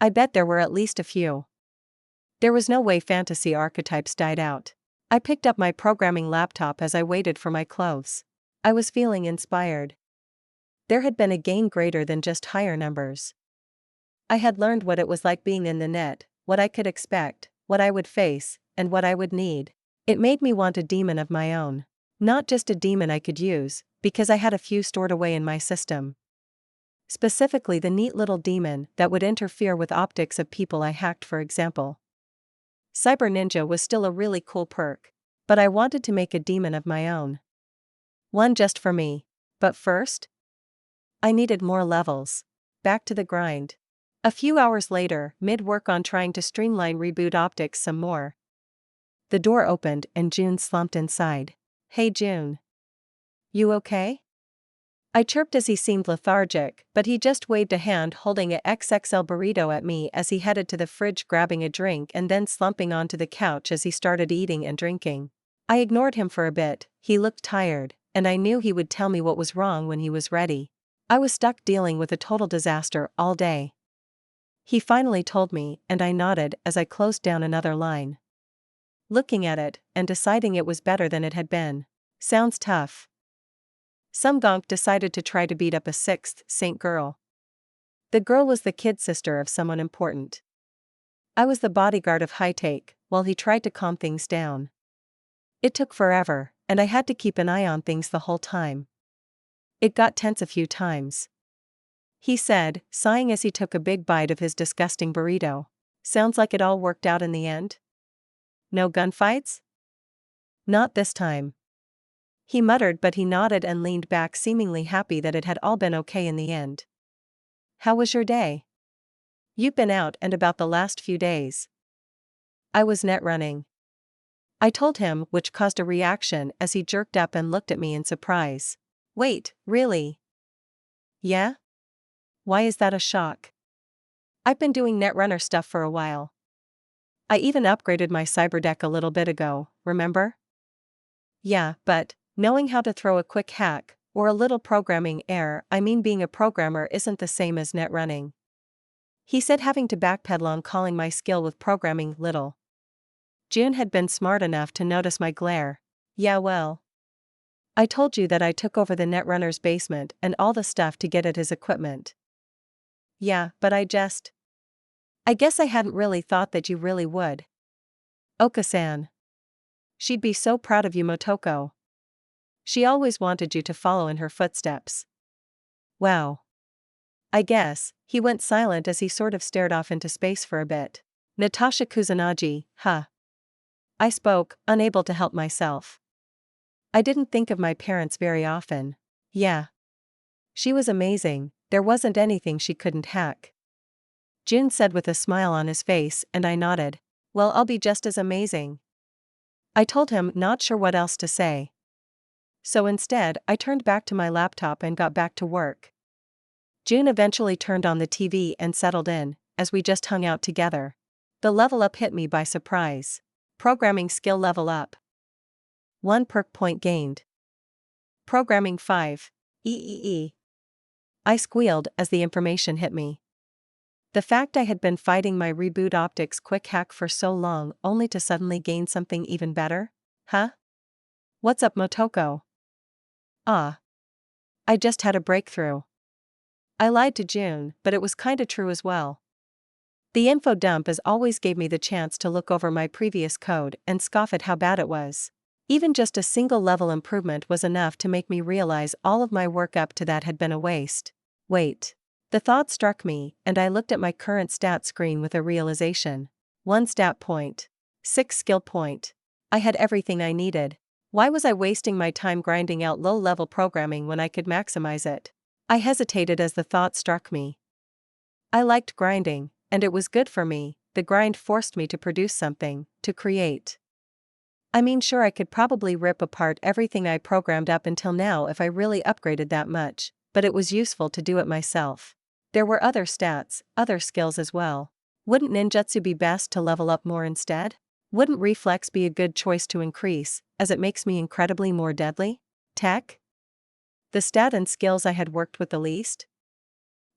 I bet there were at least a few. There was no way fantasy archetypes died out. I picked up my programming laptop as I waited for my clothes. I was feeling inspired. There had been a gain greater than just higher numbers. I had learned what it was like being in the net, what I could expect, what I would face, and what I would need. It made me want a demon of my own. Not just a demon I could use, because I had a few stored away in my system. Specifically the neat little demon that would interfere with optics of people I hacked, for example. Cyber Ninja was still a really cool perk, but I wanted to make a demon of my own. One just for me. But first, I needed more levels. back to the grind. A few hours later, mid-work on trying to streamline reboot optics some more. The door opened and June slumped inside. "Hey June. You okay?" I chirped as he seemed lethargic, but he just waved a hand holding a XXL burrito at me as he headed to the fridge grabbing a drink and then slumping onto the couch as he started eating and drinking. I ignored him for a bit. He looked tired, and I knew he would tell me what was wrong when he was ready. I was stuck dealing with a total disaster all day. He finally told me, and I nodded as I closed down another line. Looking at it, and deciding it was better than it had been. Sounds tough. Some gonk decided to try to beat up a 6th Saint girl. The girl was the kid sister of someone important. I was the bodyguard of High Take, while he tried to calm things down. It took forever, and I had to keep an eye on things the whole time. It got tense a few times. He said, sighing as he took a big bite of his disgusting burrito. "Sounds like it all worked out in the end? No gunfights?" "Not this time." He muttered, but he nodded and leaned back, seemingly happy that it had all been okay in the end. "How was your day? You've been out and about the last few days." "I was net running." I told him, which caused a reaction as he jerked up and looked at me in surprise. "Wait, really?" "Yeah? Why is that a shock?" "I've been doing netrunner stuff for a while. I even upgraded my cyberdeck a little bit ago, remember?" "Yeah, but knowing how to throw a quick hack, or a little programming error, I mean being a programmer isn't the same as net running." He said, having to backpedal on calling my skill with programming little. June had been smart enough to notice my glare. "Yeah, well. I told you that I took over the netrunner's basement and all the stuff to get at his equipment." "Yeah, but I guess I hadn't really thought that you really would." "Oka-san. She'd be so proud of you, Motoko. She always wanted you to follow in her footsteps." "Wow. I guess." He went silent as he sort of stared off into space for a bit. "Natasha Kusanagi, huh?" I spoke, unable to help myself. I didn't think of my parents very often. "Yeah. She was amazing, there wasn't anything she couldn't hack." Jun said with a smile on his face, and I nodded. "Well, I'll be just as amazing." I told him, not sure what else to say. So instead, I turned back to my laptop and got back to work. June eventually turned on the TV and settled in, as we just hung out together. The level up hit me by surprise. Programming skill level up. 1 perk point gained. Programming 5. EEE. I squealed as the information hit me. The fact I had been fighting my reboot optics quick hack for so long only to suddenly gain something even better? Huh? What's up, Motoko? Ah. I just had a breakthrough. I lied to June, but it was kinda true as well. The info dump as always gave me the chance to look over my previous code and scoff at how bad it was. Even just a single level improvement was enough to make me realize all of my work up to that had been a waste. Wait. The thought struck me, and I looked at my current stat screen with a realization. 1 stat point. 6 skill point. I had everything I needed. Why was I wasting my time grinding out low-level programming when I could maximize it? I hesitated as the thought struck me. I liked grinding, and it was good for me. The grind forced me to produce something, to create. I mean, sure, I could probably rip apart everything I programmed up until now if I really upgraded that much, but it was useful to do it myself. There were other stats, other skills as well. Wouldn't ninjutsu be best to level up more instead? Wouldn't reflex be a good choice to increase, as it makes me incredibly more deadly? Tech? The stat and skills I had worked with the least?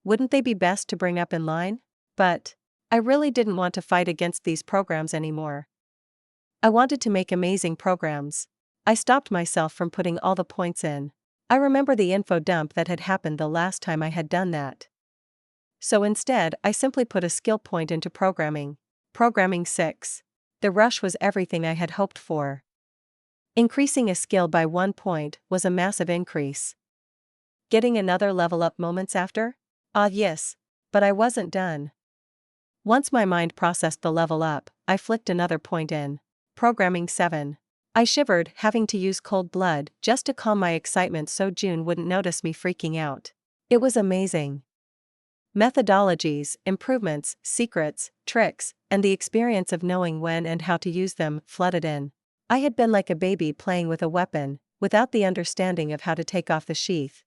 Wouldn't they be best to bring up in line? But I really didn't want to fight against these programs anymore. I wanted to make amazing programs. I stopped myself from putting all the points in. I remember the info dump that had happened the last time I had done that. So instead, I simply put a skill point into programming. Programming 6. The rush was everything I had hoped for. Increasing a skill by 1 point was a massive increase. Getting another level up moments after? Ah, yes. But I wasn't done. Once my mind processed the level up, I flicked another point in. Programming 7. I shivered, having to use cold blood just to calm my excitement so June wouldn't notice me freaking out. It was amazing. Methodologies, improvements, secrets, tricks, and the experience of knowing when and how to use them flooded in. I had been like a baby playing with a weapon, without the understanding of how to take off the sheath.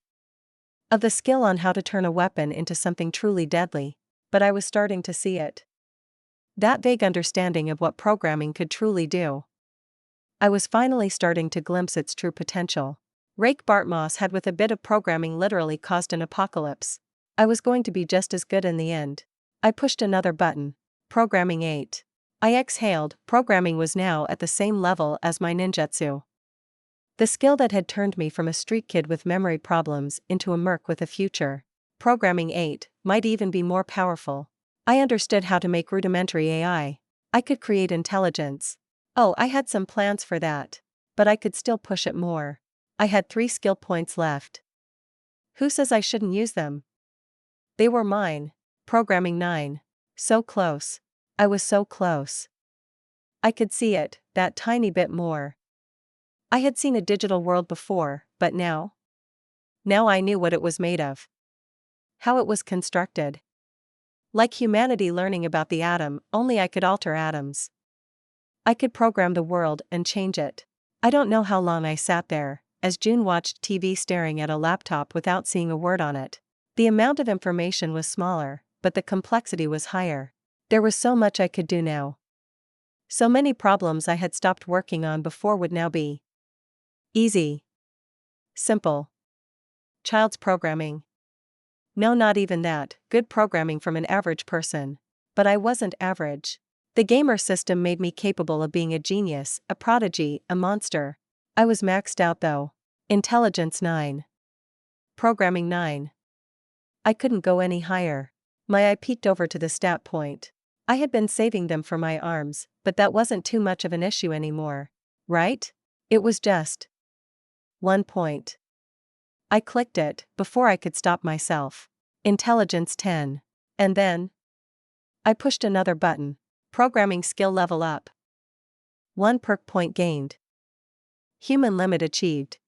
Of the skill on how to turn a weapon into something truly deadly. But I was starting to see it. That vague understanding of what programming could truly do. I was finally starting to glimpse its true potential. Rake Bartmoss had with a bit of programming literally caused an apocalypse. I was going to be just as good in the end. I pushed another button. Programming 8. I exhaled. Programming was now at the same level as my ninjutsu. The skill that had turned me from a street kid with memory problems into a merc with a future. Programming 8 might even be more powerful. I understood how to make rudimentary AI. I could create intelligence. Oh, I had some plans for that. But I could still push it more. I had 3 skill points left. Who says I shouldn't use them? They were mine. Programming 9. So close. I was so close. I could see it, that tiny bit more. I had seen a digital world before, but now? Now I knew what it was made of. How it was constructed. Like humanity learning about the atom, only I could alter atoms. I could program the world and change it. I don't know how long I sat there, as June watched TV staring at a laptop without seeing a word on it. The amount of information was smaller, but the complexity was higher. There was so much I could do now. So many problems I had stopped working on before would now be easy. Simple. Child's programming. No, not even that, good programming from an average person. But I wasn't average. The gamer system made me capable of being a genius, a prodigy, a monster. I was maxed out though. Intelligence 9. Programming 9. I couldn't go any higher. My eye peeked over to the stat point. I had been saving them for my arms, but that wasn't too much of an issue anymore. Right? It was just 1 point. I clicked it, before I could stop myself. Intelligence 10. And then I pushed another button. Programming skill level up. 1 perk point gained. Human limit achieved.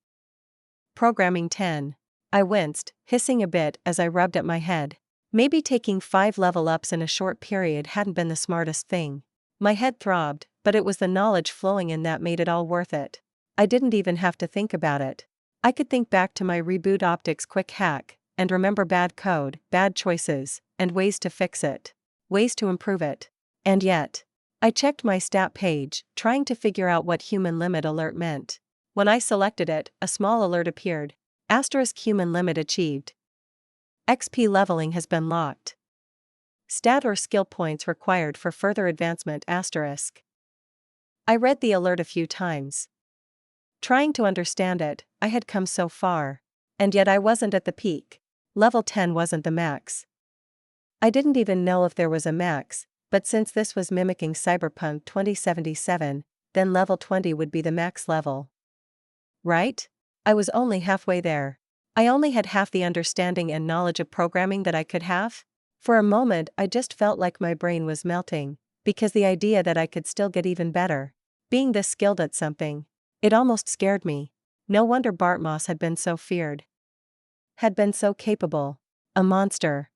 Programming 10. I winced, hissing a bit as I rubbed at my head. Maybe taking 5 level ups in a short period hadn't been the smartest thing. My head throbbed, but it was the knowledge flowing in that made it all worth it. I didn't even have to think about it. I could think back to my reboot optics quick hack, and remember bad code, bad choices, and ways to fix it. Ways to improve it. And yet, I checked my stat page, trying to figure out what human limit alert meant. When I selected it, a small alert appeared. Asterisk human limit achieved. XP leveling has been locked. Stat or skill points required for further advancement asterisk. I read the alert a few times. Trying to understand it, I had come so far. And yet I wasn't at the peak. Level 10 wasn't the max. I didn't even know if there was a max, but since this was mimicking Cyberpunk 2077, then level 20 would be the max level. Right? I was only halfway there. I only had half the understanding and knowledge of programming that I could have. For a moment I just felt like my brain was melting, because the idea that I could still get even better. Being this skilled at something. It almost scared me. No wonder Bartmoss had been so feared. Had been so capable. A monster.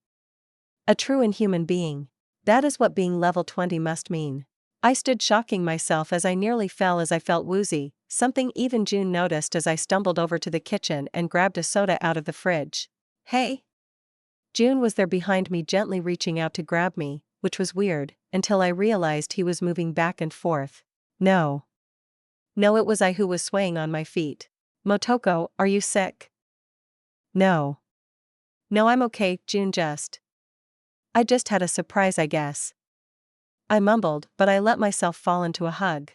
A true inhuman being. That is what being level 20 must mean. I stood shocking myself as I nearly fell as I felt woozy, something even June noticed as I stumbled over to the kitchen and grabbed a soda out of the fridge. Hey! June was there behind me gently reaching out to grab me, which was weird, until I realized he was moving back and forth. No. No, it was I who was swaying on my feet. Motoko, are you sick? No. No, I'm okay, June I just had a surprise, I guess. I mumbled, but I let myself fall into a hug.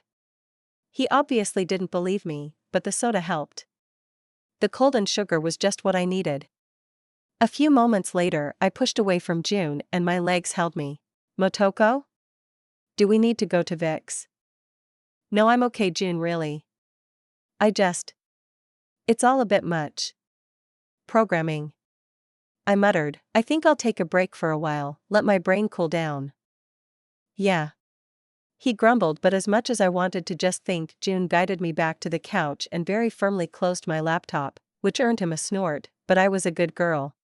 He obviously didn't believe me, but the soda helped. The cold and sugar was just what I needed. A few moments later, I pushed away from June and my legs held me. Motoko? Do we need to go to Vic's? No, I'm okay, June, really. It's all a bit much. Programming. I muttered, I think I'll take a break for a while, let my brain cool down. Yeah. He grumbled, but as much as I wanted to just think, June guided me back to the couch and very firmly closed my laptop, which earned him a snort, but I was a good girl.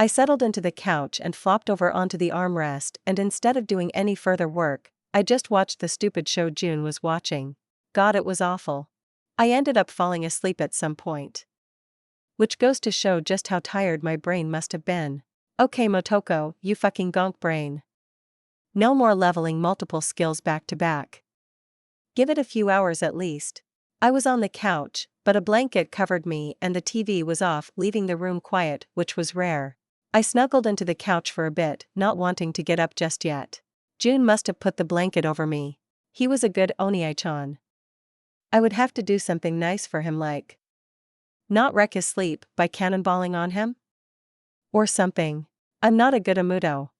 I settled into the couch and flopped over onto the armrest, and instead of doing any further work, I just watched the stupid show June was watching. God, it was awful. I ended up falling asleep at some point. Which goes to show just how tired my brain must have been. Okay, Motoko, you fucking gonk brain. No more leveling multiple skills back to back. Give it a few hours at least. I was on the couch, but a blanket covered me and the TV was off, leaving the room quiet, which was rare. I snuggled into the couch for a bit, not wanting to get up just yet. June must have put the blanket over me. He was a good Oniai-chan. I would have to do something nice for him, like not wreck his sleep by cannonballing on him? Or something. I'm not a good Amudo.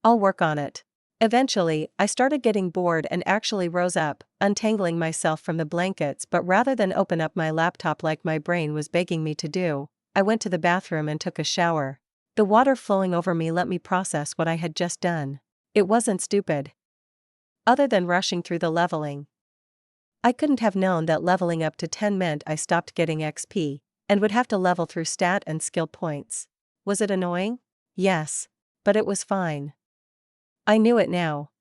I'll work on it. Eventually, I started getting bored and actually rose up, untangling myself from the blankets, but rather than open up my laptop like my brain was begging me to do, I went to the bathroom and took a shower. The water flowing over me let me process what I had just done. It wasn't stupid. Other than rushing through the leveling. I couldn't have known that leveling up to 10 meant I stopped getting XP, and would have to level through stat and skill points. Was it annoying? Yes. But it was fine. I knew it now.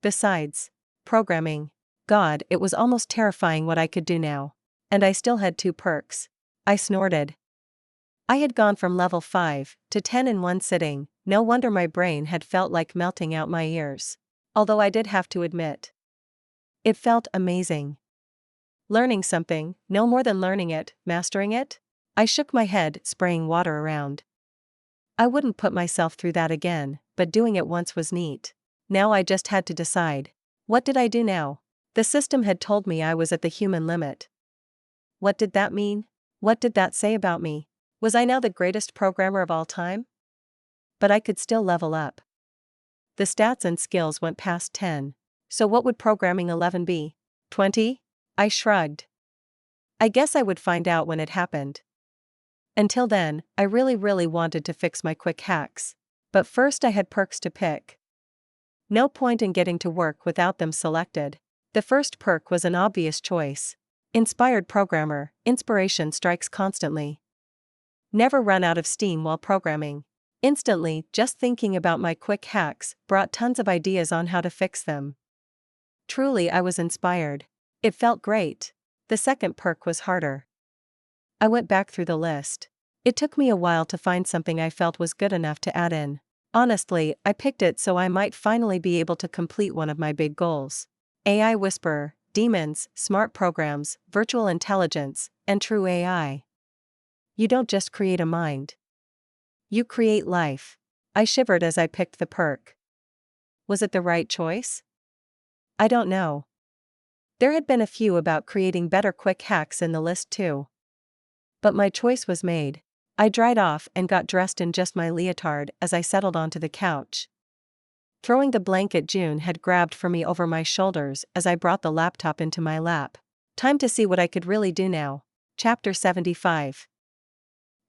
Besides, programming. God, it was almost terrifying what I could do now. And I still had 2 perks. I snorted. I had gone from level 5 to 10 in one sitting. No wonder my brain had felt like melting out my ears. Although I did have to admit, it felt amazing. Learning something, no more than learning it, mastering it? I shook my head, spraying water around. I wouldn't put myself through that again, but doing it once was neat. Now I just had to decide. What did I do now? The system had told me I was at the human limit. What did that mean? What did that say about me? Was I now the greatest programmer of all time? But I could still level up. The stats and skills went past 10. So what would programming 11 be? 20? I shrugged. I guess I would find out when it happened. Until then, I really wanted to fix my quick hacks. But first I had perks to pick. No point in getting to work without them selected. The first perk was an obvious choice. Inspired programmer, inspiration strikes constantly. Never run out of steam while programming. Instantly, just thinking about my quick hacks brought tons of ideas on how to fix them. Truly, I was inspired. It felt great. The second perk was harder. I went back through the list. It took me a while to find something I felt was good enough to add in. Honestly, I picked it so I might finally be able to complete one of my big goals. AI Whisperer, demons, smart programs, virtual intelligence, and true AI. You don't just create a mind. You create life. I shivered as I picked the perk. Was it the right choice? I don't know. There had been a few about creating better quick hacks in the list too. But my choice was made. I dried off and got dressed in just my leotard as I settled onto the couch. Throwing the blanket June had grabbed for me over my shoulders as I brought the laptop into my lap. Time to see what I could really do now. Chapter 75.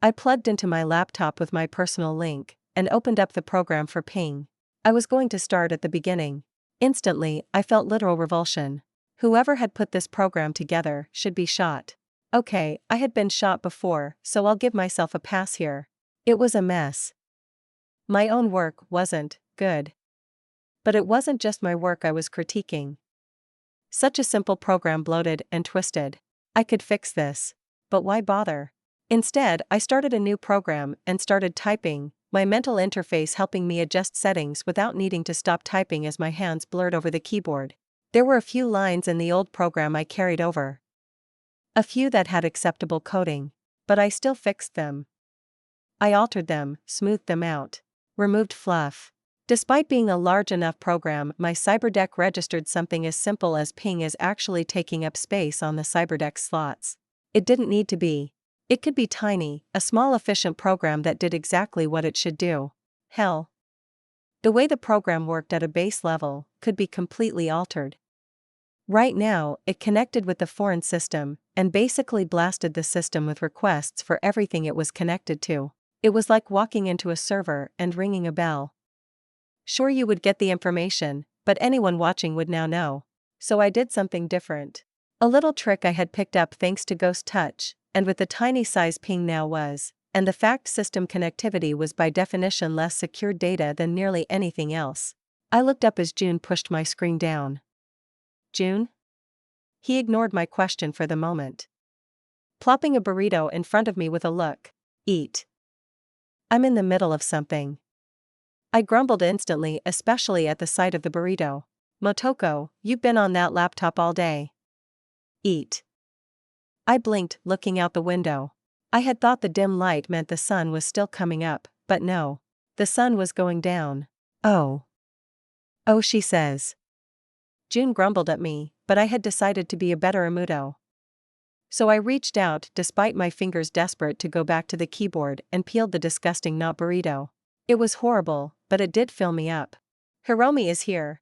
I plugged into my laptop with my personal link and opened up the program for ping. I was going to start at the beginning. Instantly, I felt literal revulsion. Whoever had put this program together should be shot. Okay, I had been shot before, so I'll give myself a pass here. It was a mess. My own work wasn't good. But it wasn't just my work I was critiquing. Such a simple program bloated and twisted. I could fix this. But why bother? Instead, I started a new program and started typing, my mental interface helping me adjust settings without needing to stop typing as my hands blurred over the keyboard. There were a few lines in the old program I carried over. A few that had acceptable coding. But I still fixed them. I altered them, smoothed them out. Removed fluff. Despite being a large enough program, my CyberDeck registered something as simple as ping as actually taking up space on the CyberDeck slots. It didn't need to be. It could be tiny, a small efficient program that did exactly what it should do. Hell. The way the program worked at a base level could be completely altered. Right now, it connected with the foreign system and basically blasted the system with requests for everything it was connected to. It was like walking into a server and ringing a bell. Sure, you would get the information, but anyone watching would now know. So I did something different. A little trick I had picked up thanks to Ghost Touch, and with the tiny size ping now was, and the fact system connectivity was by definition less secure data than nearly anything else. I looked up as June pushed my screen down. June? He ignored my question for the moment, plopping a burrito in front of me with a look. Eat. I'm in the middle of something. I grumbled instantly, especially at the sight of the burrito. Motoko, you've been on that laptop all day. Eat. I blinked, looking out the window. I had thought the dim light meant the sun was still coming up, but no. The sun was going down. Oh. Oh, she says. June grumbled at me, but I had decided to be a better Amuto. So I reached out, despite my fingers desperate to go back to the keyboard, and peeled the disgusting not burrito. It was horrible, but it did fill me up. Hiromi is here.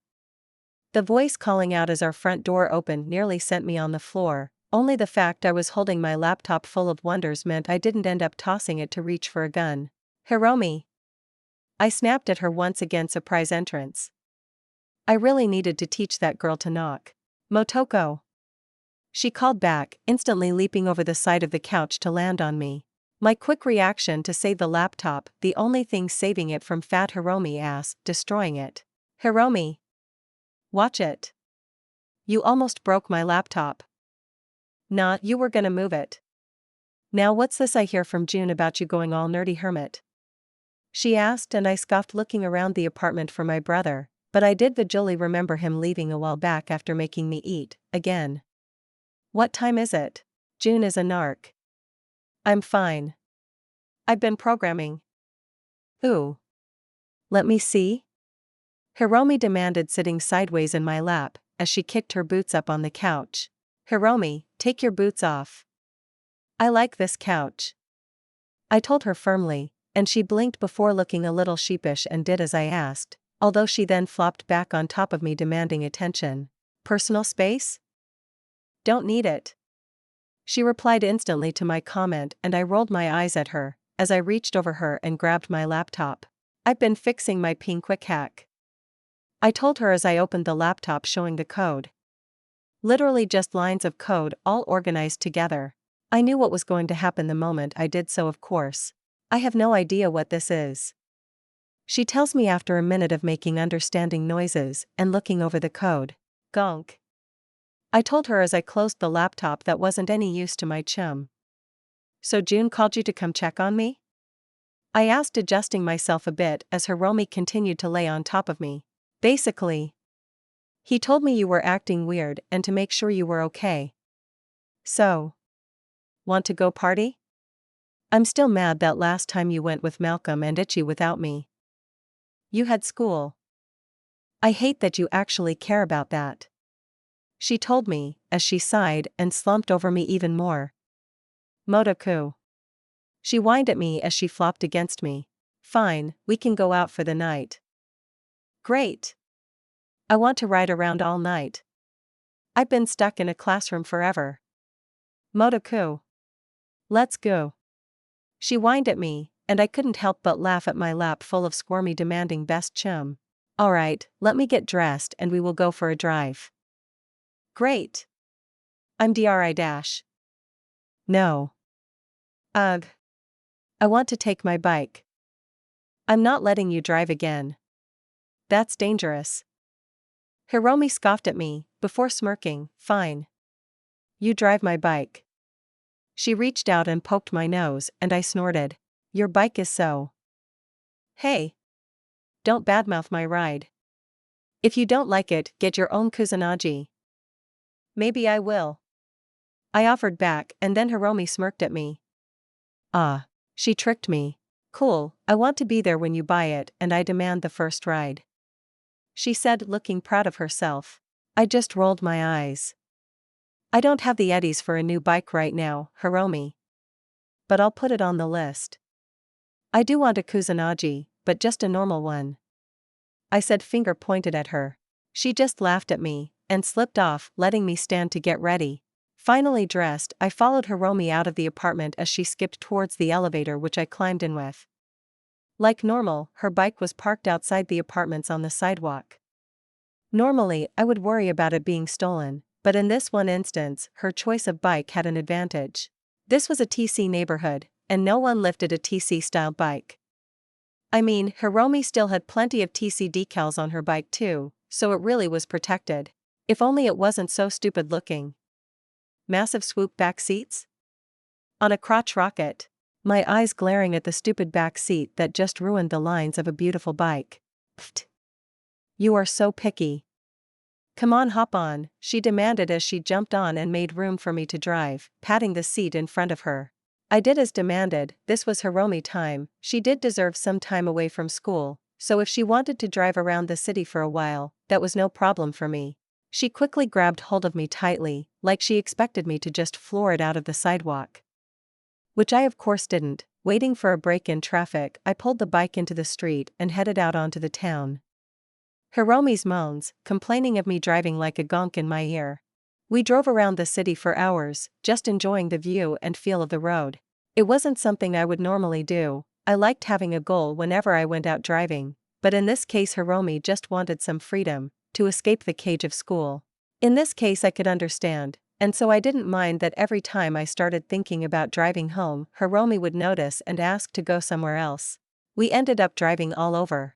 The voice calling out as our front door opened nearly sent me on the floor. Only the fact I was holding my laptop full of wonders meant I didn't end up tossing it to reach for a gun. Hiromi. I snapped at her once again. Surprise entrance. I really needed to teach that girl to knock. Motoko. She called back, instantly leaping over the side of the couch to land on me. My quick reaction to save the laptop, the only thing saving it from fat Hiromi ass, destroying it. Hiromi. Watch it. You almost broke my laptop. Nah, you were gonna move it. Now what's this I hear from June about you going all nerdy hermit? She asked, and I scoffed, looking around the apartment for my brother, but I did visually remember him leaving a while back after making me eat, again. What time is it? June is a narc. I'm fine. I've been programming. Ooh. Let me see? Hiromi demanded, sitting sideways in my lap, as she kicked her boots up on the couch. Hiromi, take your boots off. I like this couch. I told her firmly, and she blinked before looking a little sheepish and did as I asked, although she then flopped back on top of me demanding attention. Personal space? Don't need it. She replied instantly to my comment, and I rolled my eyes at her, as I reached over her and grabbed my laptop. I've been fixing my ping quick hack. I told her as I opened the laptop, showing the code. Literally just lines of code all organized together. I knew what was going to happen the moment I did so, of course. I have no idea what this is. She tells me after a minute of making understanding noises and looking over the code. Gonk. I told her as I closed the laptop that wasn't any use to my chum. So June called you to come check on me? I asked, adjusting myself a bit as Hiromi continued to lay on top of me. Basically. He told me you were acting weird and to make sure you were okay. So. Want to go party? I'm still mad that last time you went with Malcolm and Itchy without me. You had school. I hate that you actually care about that. She told me, as she sighed and slumped over me even more. Motoko. She whined at me as she flopped against me. Fine, we can go out for the night. Great. I want to ride around all night. I've been stuck in a classroom forever. Motoko. Let's go. She whined at me, and I couldn't help but laugh at my lap full of squirmy demanding best chum. Alright, let me get dressed and we will go for a drive. Great. I'm DRI dash. No. Ugh. I want to take my bike. I'm not letting you drive again. That's dangerous. Hiromi scoffed at me, before smirking. Fine. You drive my bike. She reached out and poked my nose, and I snorted. Your bike is so. Hey. Don't badmouth my ride. If you don't like it, get your own Kusanagi. Maybe I will. I offered back, and then Hiromi smirked at me. Ah. She tricked me. Cool, I want to be there when you buy it, and I demand the first ride. She said, looking proud of herself. I just rolled my eyes. I don't have the eddies for a new bike right now, Hiromi. But I'll put it on the list. I do want a Kusanagi, but just a normal one. I said, finger pointed at her. She just laughed at me, and slipped off, letting me stand to get ready. Finally dressed, I followed Hiromi out of the apartment as she skipped towards the elevator, which I climbed in with. Like normal, her bike was parked outside the apartments on the sidewalk. Normally, I would worry about it being stolen, but in this one instance, her choice of bike had an advantage. This was a TC neighborhood, and no one lifted a TC-style bike. I mean, Hiromi still had plenty of TC decals on her bike too, so it really was protected. If only it wasn't so stupid looking. Massive swoop back seats? On a crotch rocket. My eyes glaring at the stupid back seat that just ruined the lines of a beautiful bike. Pfft. You are so picky. Come on, hop on, she demanded as she jumped on and made room for me to drive, patting the seat in front of her. I did as demanded. This was Hiromi time. She did deserve some time away from school, so if she wanted to drive around the city for a while, that was no problem for me. She quickly grabbed hold of me tightly, like she expected me to just floor it out of the sidewalk. Which I of course didn't. Waiting for a break in traffic, I pulled the bike into the street and headed out onto the town. Hiromi's moans, complaining of me driving like a gonk in my ear. We drove around the city for hours, just enjoying the view and feel of the road. It wasn't something I would normally do. I liked having a goal whenever I went out driving, but in this case Hiromi just wanted some freedom, to escape the cage of school. In this case I could understand, and so I didn't mind that every time I started thinking about driving home, Hiromi would notice and ask to go somewhere else. We ended up driving all over.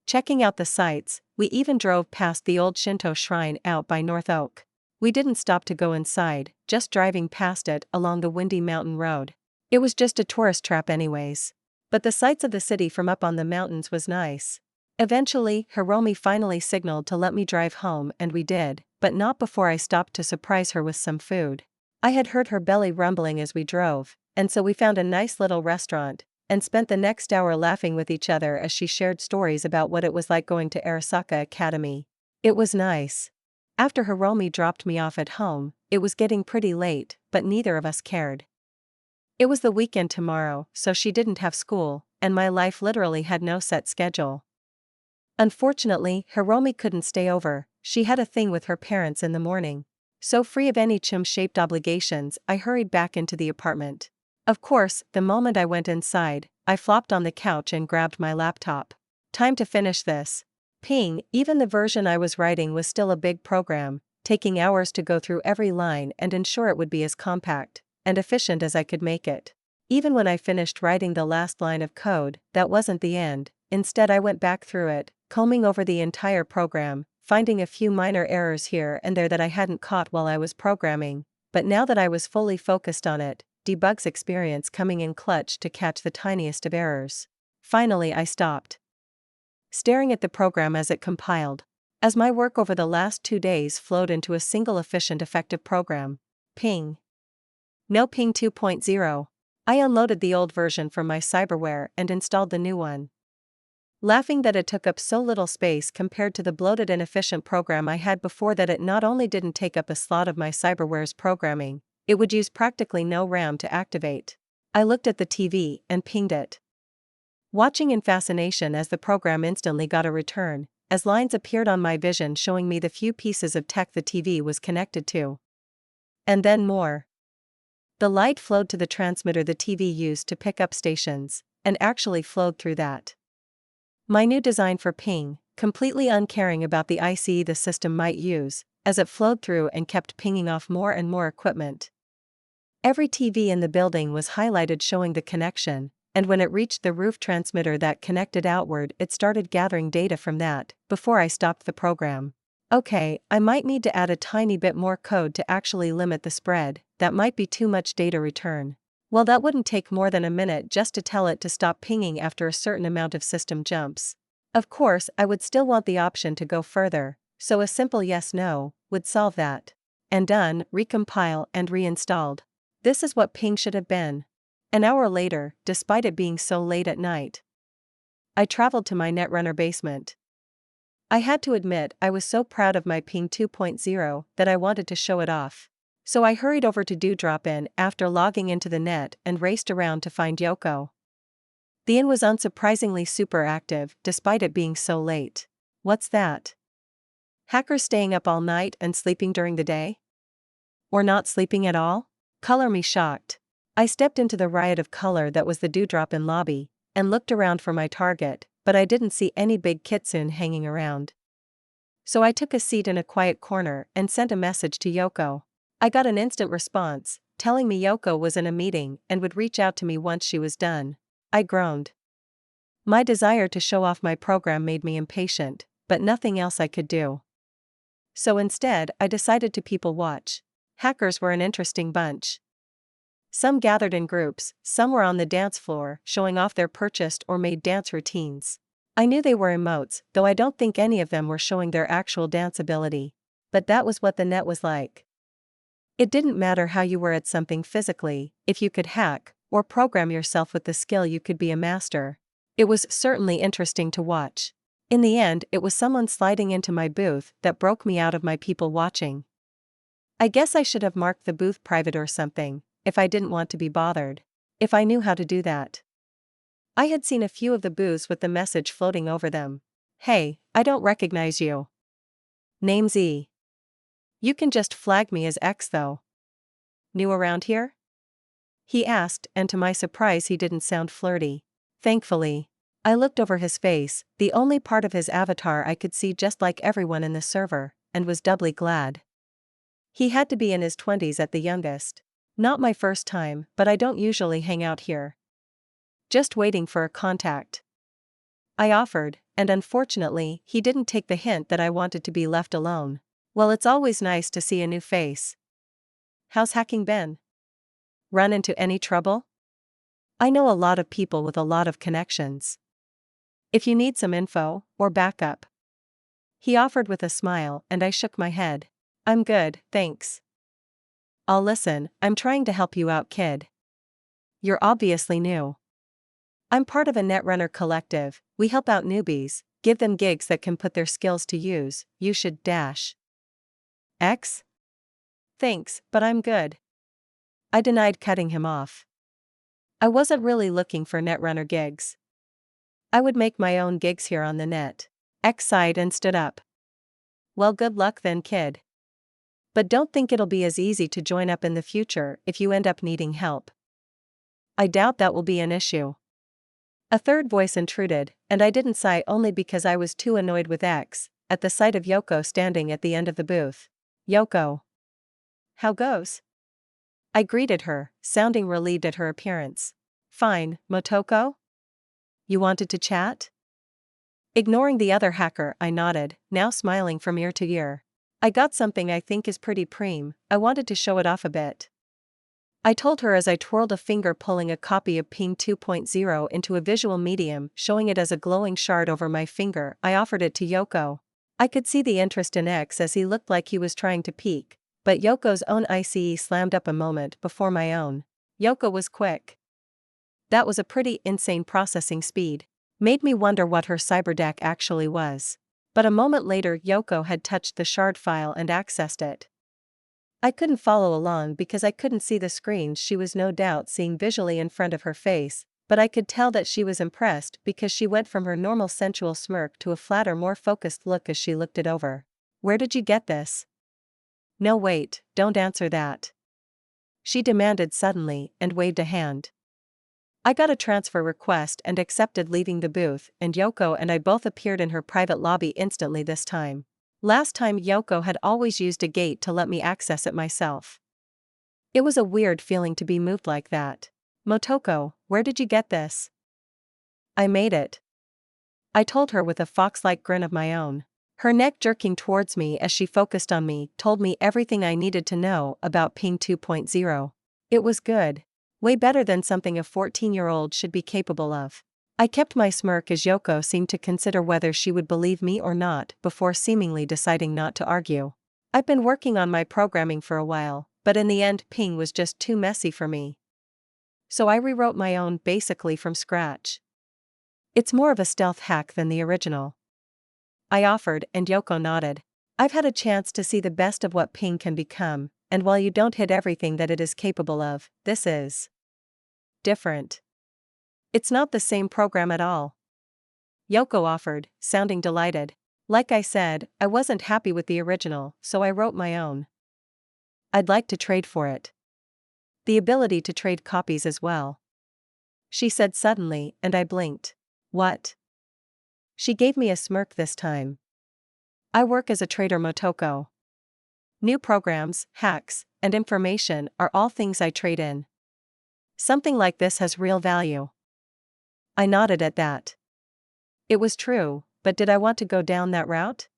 Checking out the sights, we even drove past the old Shinto shrine out by North Oak. We didn't stop to go inside, just driving past it along the windy mountain road. It was just a tourist trap anyways. But the sights of the city from up on the mountains was nice. Eventually, Hiromi finally signaled to let me drive home and we did, but not before I stopped to surprise her with some food. I had heard her belly rumbling as we drove, and so we found a nice little restaurant, and spent the next hour laughing with each other as she shared stories about what it was like going to Arasaka Academy. It was nice. After Hiromi dropped me off at home, it was getting pretty late, but neither of us cared. It was the weekend tomorrow, so she didn't have school, and my life literally had no set schedule. Unfortunately, Hiromi couldn't stay over. She had a thing with her parents in the morning. So free of any chum-shaped obligations, I hurried back into the apartment. Of course, the moment I went inside, I flopped on the couch and grabbed my laptop. Time to finish this. Ping, even the version I was writing was still a big program, taking hours to go through every line and ensure it would be as compact and efficient as I could make it. Even when I finished writing the last line of code, that wasn't the end. Instead I went back through it, combing over the entire program, finding a few minor errors here and there that I hadn't caught while I was programming, but now that I was fully focused on it, debug's experience coming in clutch to catch the tiniest of errors. Finally I stopped, staring at the program as it compiled. As my work over the last 2 days flowed into a single efficient effective program. Ping. No Ping 2.0. I unloaded the old version from my cyberware and installed the new one. Laughing that it took up so little space compared to the bloated and efficient program I had before, that it not only didn't take up a slot of my cyberware's programming, it would use practically no RAM to activate. I looked at the TV and pinged it, watching in fascination as the program instantly got a return, as lines appeared on my vision showing me the few pieces of tech the TV was connected to. And then more. The light flowed to the transmitter the TV used to pick up stations, and actually flowed through that. My new design for ping, completely uncaring about the IC the system might use, as it flowed through and kept pinging off more and more equipment. Every TV in the building was highlighted showing the connection, and when it reached the roof transmitter that connected outward, it started gathering data from that, before I stopped the program. Okay, I might need to add a tiny bit more code to actually limit the spread. That might be too much data return. Well, that wouldn't take more than a minute just to tell it to stop pinging after a certain amount of system jumps. Of course, I would still want the option to go further, so a simple yes/no would solve that. And done, recompile and reinstalled. This is what ping should have been. An hour later, despite it being so late at night, I traveled to my Netrunner basement. I had to admit I was so proud of my ping 2.0 that I wanted to show it off. So I hurried over to Drop-In after logging into the net and raced around to find Yoko. The inn was unsurprisingly super active despite it being so late. What's that? Hackers staying up all night and sleeping during the day? Or not sleeping at all? Color me shocked. I stepped into the riot of color that was the Drop-In lobby, and looked around for my target, but I didn't see any big kitsune hanging around. So I took a seat in a quiet corner and sent a message to Yoko. I got an instant response, telling me Yoko was in a meeting and would reach out to me once she was done. I groaned. My desire to show off my program made me impatient, but nothing else I could do. So instead, I decided to people watch. Hackers were an interesting bunch. Some gathered in groups, some were on the dance floor, showing off their purchased or made dance routines. I knew they were emotes, though I don't think any of them were showing their actual dance ability. But that was what the net was like. It didn't matter how you were at something physically, if you could hack, or program yourself with the skill, you could be a master. It was certainly interesting to watch. In the end, it was someone sliding into my booth that broke me out of my people watching. I guess I should have marked the booth private or something, if I didn't want to be bothered. If I knew how to do that. I had seen a few of the booths with the message floating over them. Hey, I don't recognize you. Name Z. You can just flag me as X though. New around here? He asked, and to my surprise he didn't sound flirty. Thankfully. I looked over his face, the only part of his avatar I could see just like everyone in the server, and was doubly glad. He had to be in his 20s at the youngest. Not my first time, but I don't usually hang out here. Just waiting for a contact. I offered, and unfortunately, he didn't take the hint that I wanted to be left alone. Well, it's always nice to see a new face. How's hacking been? Run into any trouble? I know a lot of people with a lot of connections. If you need some info, or backup. He offered with a smile, and I shook my head. I'm good, thanks. I'll listen, I'm trying to help you out, kid. You're obviously new. I'm part of a Netrunner collective, we help out newbies, give them gigs that can put their skills to use, you should dash. X? Thanks, but I'm good. I denied cutting him off. I wasn't really looking for Netrunner gigs. I would make my own gigs here on the net. X sighed and stood up. Well, good luck then, kid. But don't think it'll be as easy to join up in the future if you end up needing help. I doubt that will be an issue. A third voice intruded, and I didn't sigh only because I was too annoyed with X, at the sight of Yoko standing at the end of the booth. Yoko. How goes? I greeted her, sounding relieved at her appearance. Fine, Motoko? You wanted to chat? Ignoring the other hacker, I nodded, now smiling from ear to ear. I got something I think is pretty preem, I wanted to show it off a bit. I told her as I twirled a finger, pulling a copy of Ping 2.0 into a visual medium, showing it as a glowing shard over my finger. I offered it to Yoko. I could see the interest in X as he looked like he was trying to peek, but Yoko's own ICE slammed up a moment before my own. Yoko was quick. That was a pretty insane processing speed. Made me wonder what her cyberdeck actually was. But a moment later Yoko had touched the shard file and accessed it. I couldn't follow along because I couldn't see the screens she was no doubt seeing visually in front of her face, but I could tell that she was impressed because she went from her normal sensual smirk to a flatter, more focused look as she looked it over. Where did you get this? No, wait, don't answer that. She demanded suddenly and waved a hand. I got a transfer request and accepted, leaving the booth, and Yoko and I both appeared in her private lobby instantly this time. Last time Yoko had always used a gate to let me access it myself. It was a weird feeling to be moved like that. Motoko, where did you get this? I made it. I told her with a fox-like grin of my own. Her neck jerking towards me as she focused on me told me everything I needed to know about Ping 2.0. It was good. Way better than something a 14-year-old should be capable of. I kept my smirk as Yoko seemed to consider whether she would believe me or not before seemingly deciding not to argue. I've been working on my programming for a while, but in the end Ping was just too messy for me. So I rewrote my own basically from scratch. It's more of a stealth hack than the original. I offered, and Yoko nodded. I've had a chance to see the best of what Ping can become, and while you don't hit everything that it is capable of, this is different. It's not the same program at all. Yoko offered, sounding delighted. Like I said, I wasn't happy with the original, so I wrote my own. I'd like to trade for it. The ability to trade copies as well. She said suddenly, and I blinked. What? She gave me a smirk this time. I work as a trader, Motoko. New programs, hacks, and information are all things I trade in. Something like this has real value. I nodded at that. It was true, but did I want to go down that route?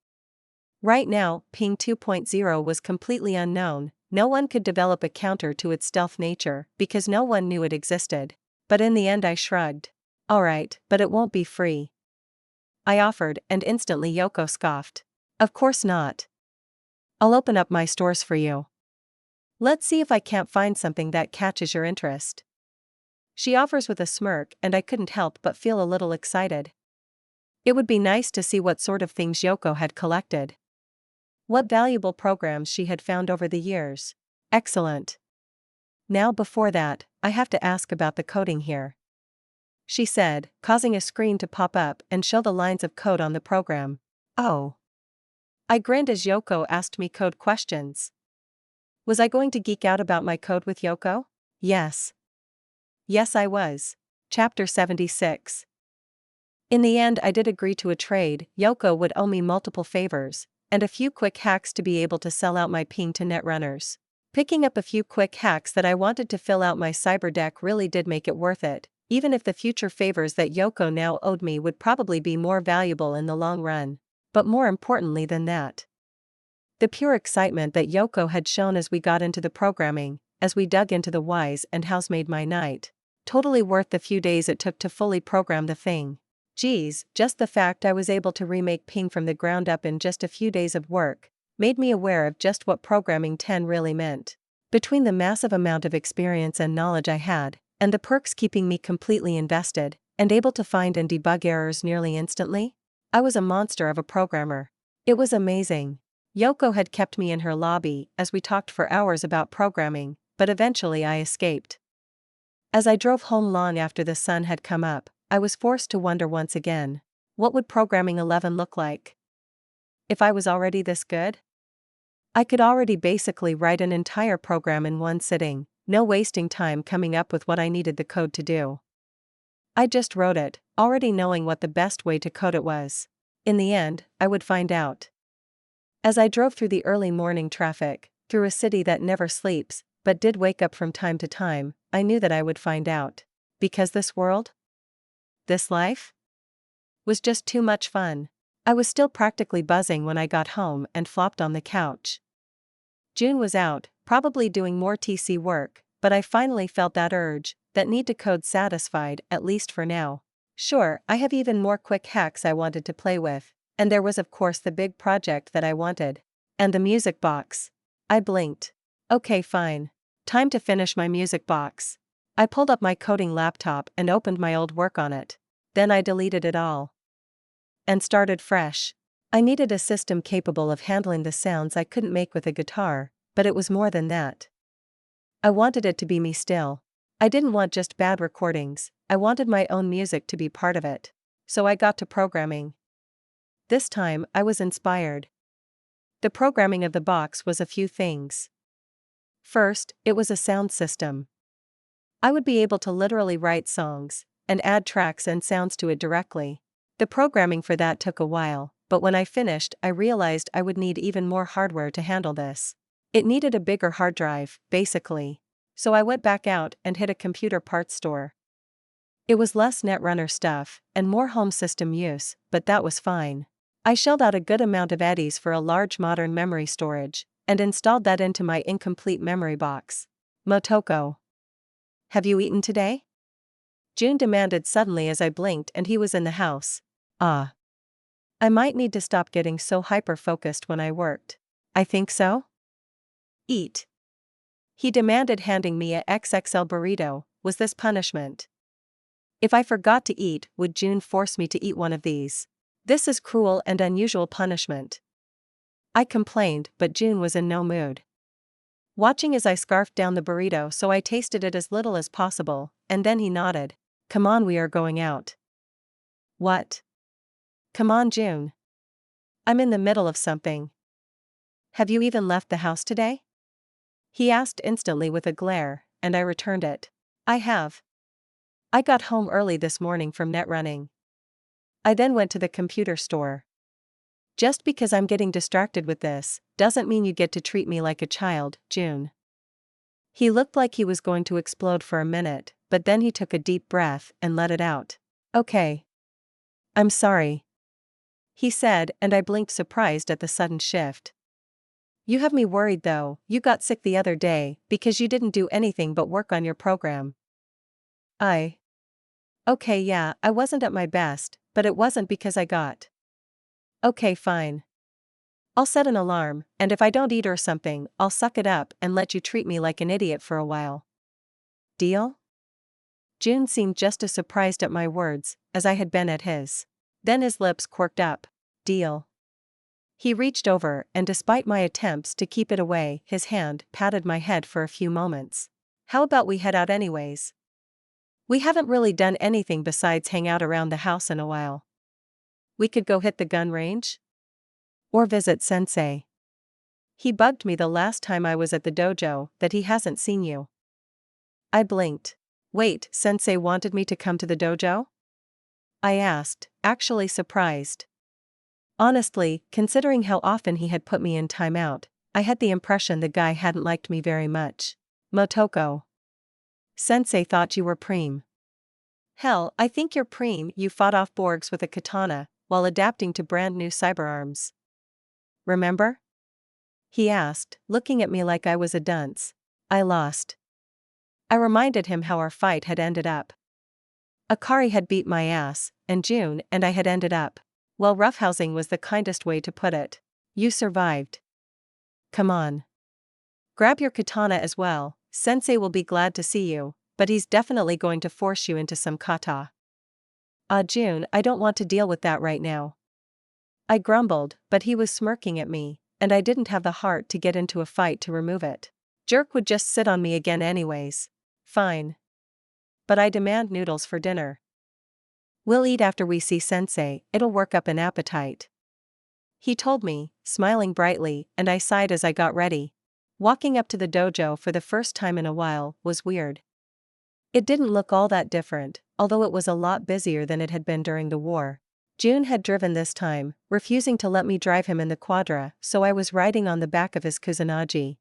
Right now, Ping 2.0 was completely unknown. No one could develop a counter to its stealth nature because no one knew it existed. But in the end I shrugged. Alright, but it won't be free. I offered, and instantly Yoko scoffed. Of course not. I'll open up my stores for you. Let's see if I can't find something that catches your interest. She offers with a smirk, and I couldn't help but feel a little excited. It would be nice to see what sort of things Yoko had collected. What valuable programs she had found over the years. Excellent. Now before that, I have to ask about the coding here, she said, causing a screen to pop up and show the lines of code on the program. Oh. I grinned as Yoko asked me code questions. Was I going to geek out about my code with Yoko? Yes. Yes, I was. Chapter 76. In the end, I did agree to a trade. Yoko would owe me multiple favors, and a few quick hacks to be able to sell out my ping to netrunners. Picking up a few quick hacks that I wanted to fill out my cyber deck really did make it worth it, even if the future favors that Yoko now owed me would probably be more valuable in the long run. But more importantly than that, the pure excitement that Yoko had shown as we got into the programming, as we dug into the whys and hows made my night. Totally worth the few days it took to fully program the thing. Geez, just the fact I was able to remake Ping from the ground up in just a few days of work made me aware of just what programming 10 really meant. Between the massive amount of experience and knowledge I had, and the perks keeping me completely invested, and able to find and debug errors nearly instantly, I was a monster of a programmer. It was amazing. Yoko had kept me in her lobby as we talked for hours about programming, but eventually I escaped. As I drove home long after the sun had come up, I was forced to wonder once again, what would programming 11 look like? If I was already this good? I could already basically write an entire program in one sitting, no wasting time coming up with what I needed the code to do. I just wrote it, already knowing what the best way to code it was. In the end, I would find out. As I drove through the early morning traffic, through a city that never sleeps, but did wake up from time to time, I knew that I would find out. Because this world? This life? Was just too much fun. I was still practically buzzing when I got home and flopped on the couch. June was out, probably doing more TC work, but I finally felt that urge, that need to code satisfied, at least for now. Sure, I have even more quick hacks I wanted to play with, and there was of course the big project that I wanted. And the music box. I blinked. Okay, fine. Time to finish my music box. I pulled up my coding laptop and opened my old work on it. Then I deleted it all. And started fresh. I needed a system capable of handling the sounds I couldn't make with a guitar, but it was more than that. I wanted it to be me still. I didn't want just bad recordings, I wanted my own music to be part of it. So I got to programming. This time, I was inspired. The programming of the box was a few things. First, it was a sound system. I would be able to literally write songs, and add tracks and sounds to it directly. The programming for that took a while, but when I finished, I realized I would need even more hardware to handle this. It needed a bigger hard drive, basically. So I went back out and hit a computer parts store. It was less netrunner stuff, and more home system use, but that was fine. I shelled out a good amount of eddies for a large modern memory storage, and installed that into my incomplete memory box. Motoko. Have you eaten today? June demanded suddenly as I blinked and he was in the house. Ah. I might need to stop getting so hyper-focused when I worked. I think so? Eat. He demanded, handing me a XXL burrito. Was this punishment? If I forgot to eat, would June force me to eat one of these? This is cruel and unusual punishment. I complained, but June was in no mood. Watching as I scarfed down the burrito, so I tasted it as little as possible, and then he nodded. Come on, we are going out. What? Come on, June. I'm in the middle of something. Have you even left the house today? He asked instantly with a glare, and I returned it. I have. I got home early this morning from net running. I then went to the computer store. Just because I'm getting distracted with this, doesn't mean you get to treat me like a child, June. He looked like he was going to explode for a minute, but then he took a deep breath and let it out. Okay. I'm sorry, he said, and I blinked surprised at the sudden shift. You have me worried though. You got sick the other day because you didn't do anything but work on your program. Okay, yeah, I wasn't at my best, but it wasn't because I got. Okay, fine. I'll set an alarm, and if I don't eat or something, I'll suck it up and let you treat me like an idiot for a while. Deal? June seemed just as surprised at my words as I had been at his. Then his lips quirked up. Deal. He reached over, and despite my attempts to keep it away, his hand patted my head for a few moments. How about we head out anyways? We haven't really done anything besides hang out around the house in a while. We could go hit the gun range? Or visit Sensei. He bugged me the last time I was at the dojo that he hasn't seen you. I blinked. Wait, Sensei wanted me to come to the dojo? I asked, actually surprised. Honestly, considering how often he had put me in timeout, I had the impression the guy hadn't liked me very much. Motoko. Sensei thought you were preem. Hell, I think you're preem. You fought off Borgs with a katana, while adapting to brand new cyberarms. Remember? He asked, looking at me like I was a dunce. I lost. I reminded him how our fight had ended up. Akari had beat my ass, and June and I had ended up. Well, roughhousing was the kindest way to put it. You survived. Come on. Grab your katana as well. Sensei will be glad to see you, but he's definitely going to force you into some kata. June, I don't want to deal with that right now. I grumbled, but he was smirking at me, and I didn't have the heart to get into a fight to remove it. Jerk would just sit on me again anyways. Fine. But I demand noodles for dinner. We'll eat after we see Sensei, it'll work up an appetite. He told me, smiling brightly, and I sighed as I got ready. Walking up to the dojo for the first time in a while was weird. It didn't look all that different, although it was a lot busier than it had been during the war. June had driven this time, refusing to let me drive him in the quadra, so I was riding on the back of his Kusanagi.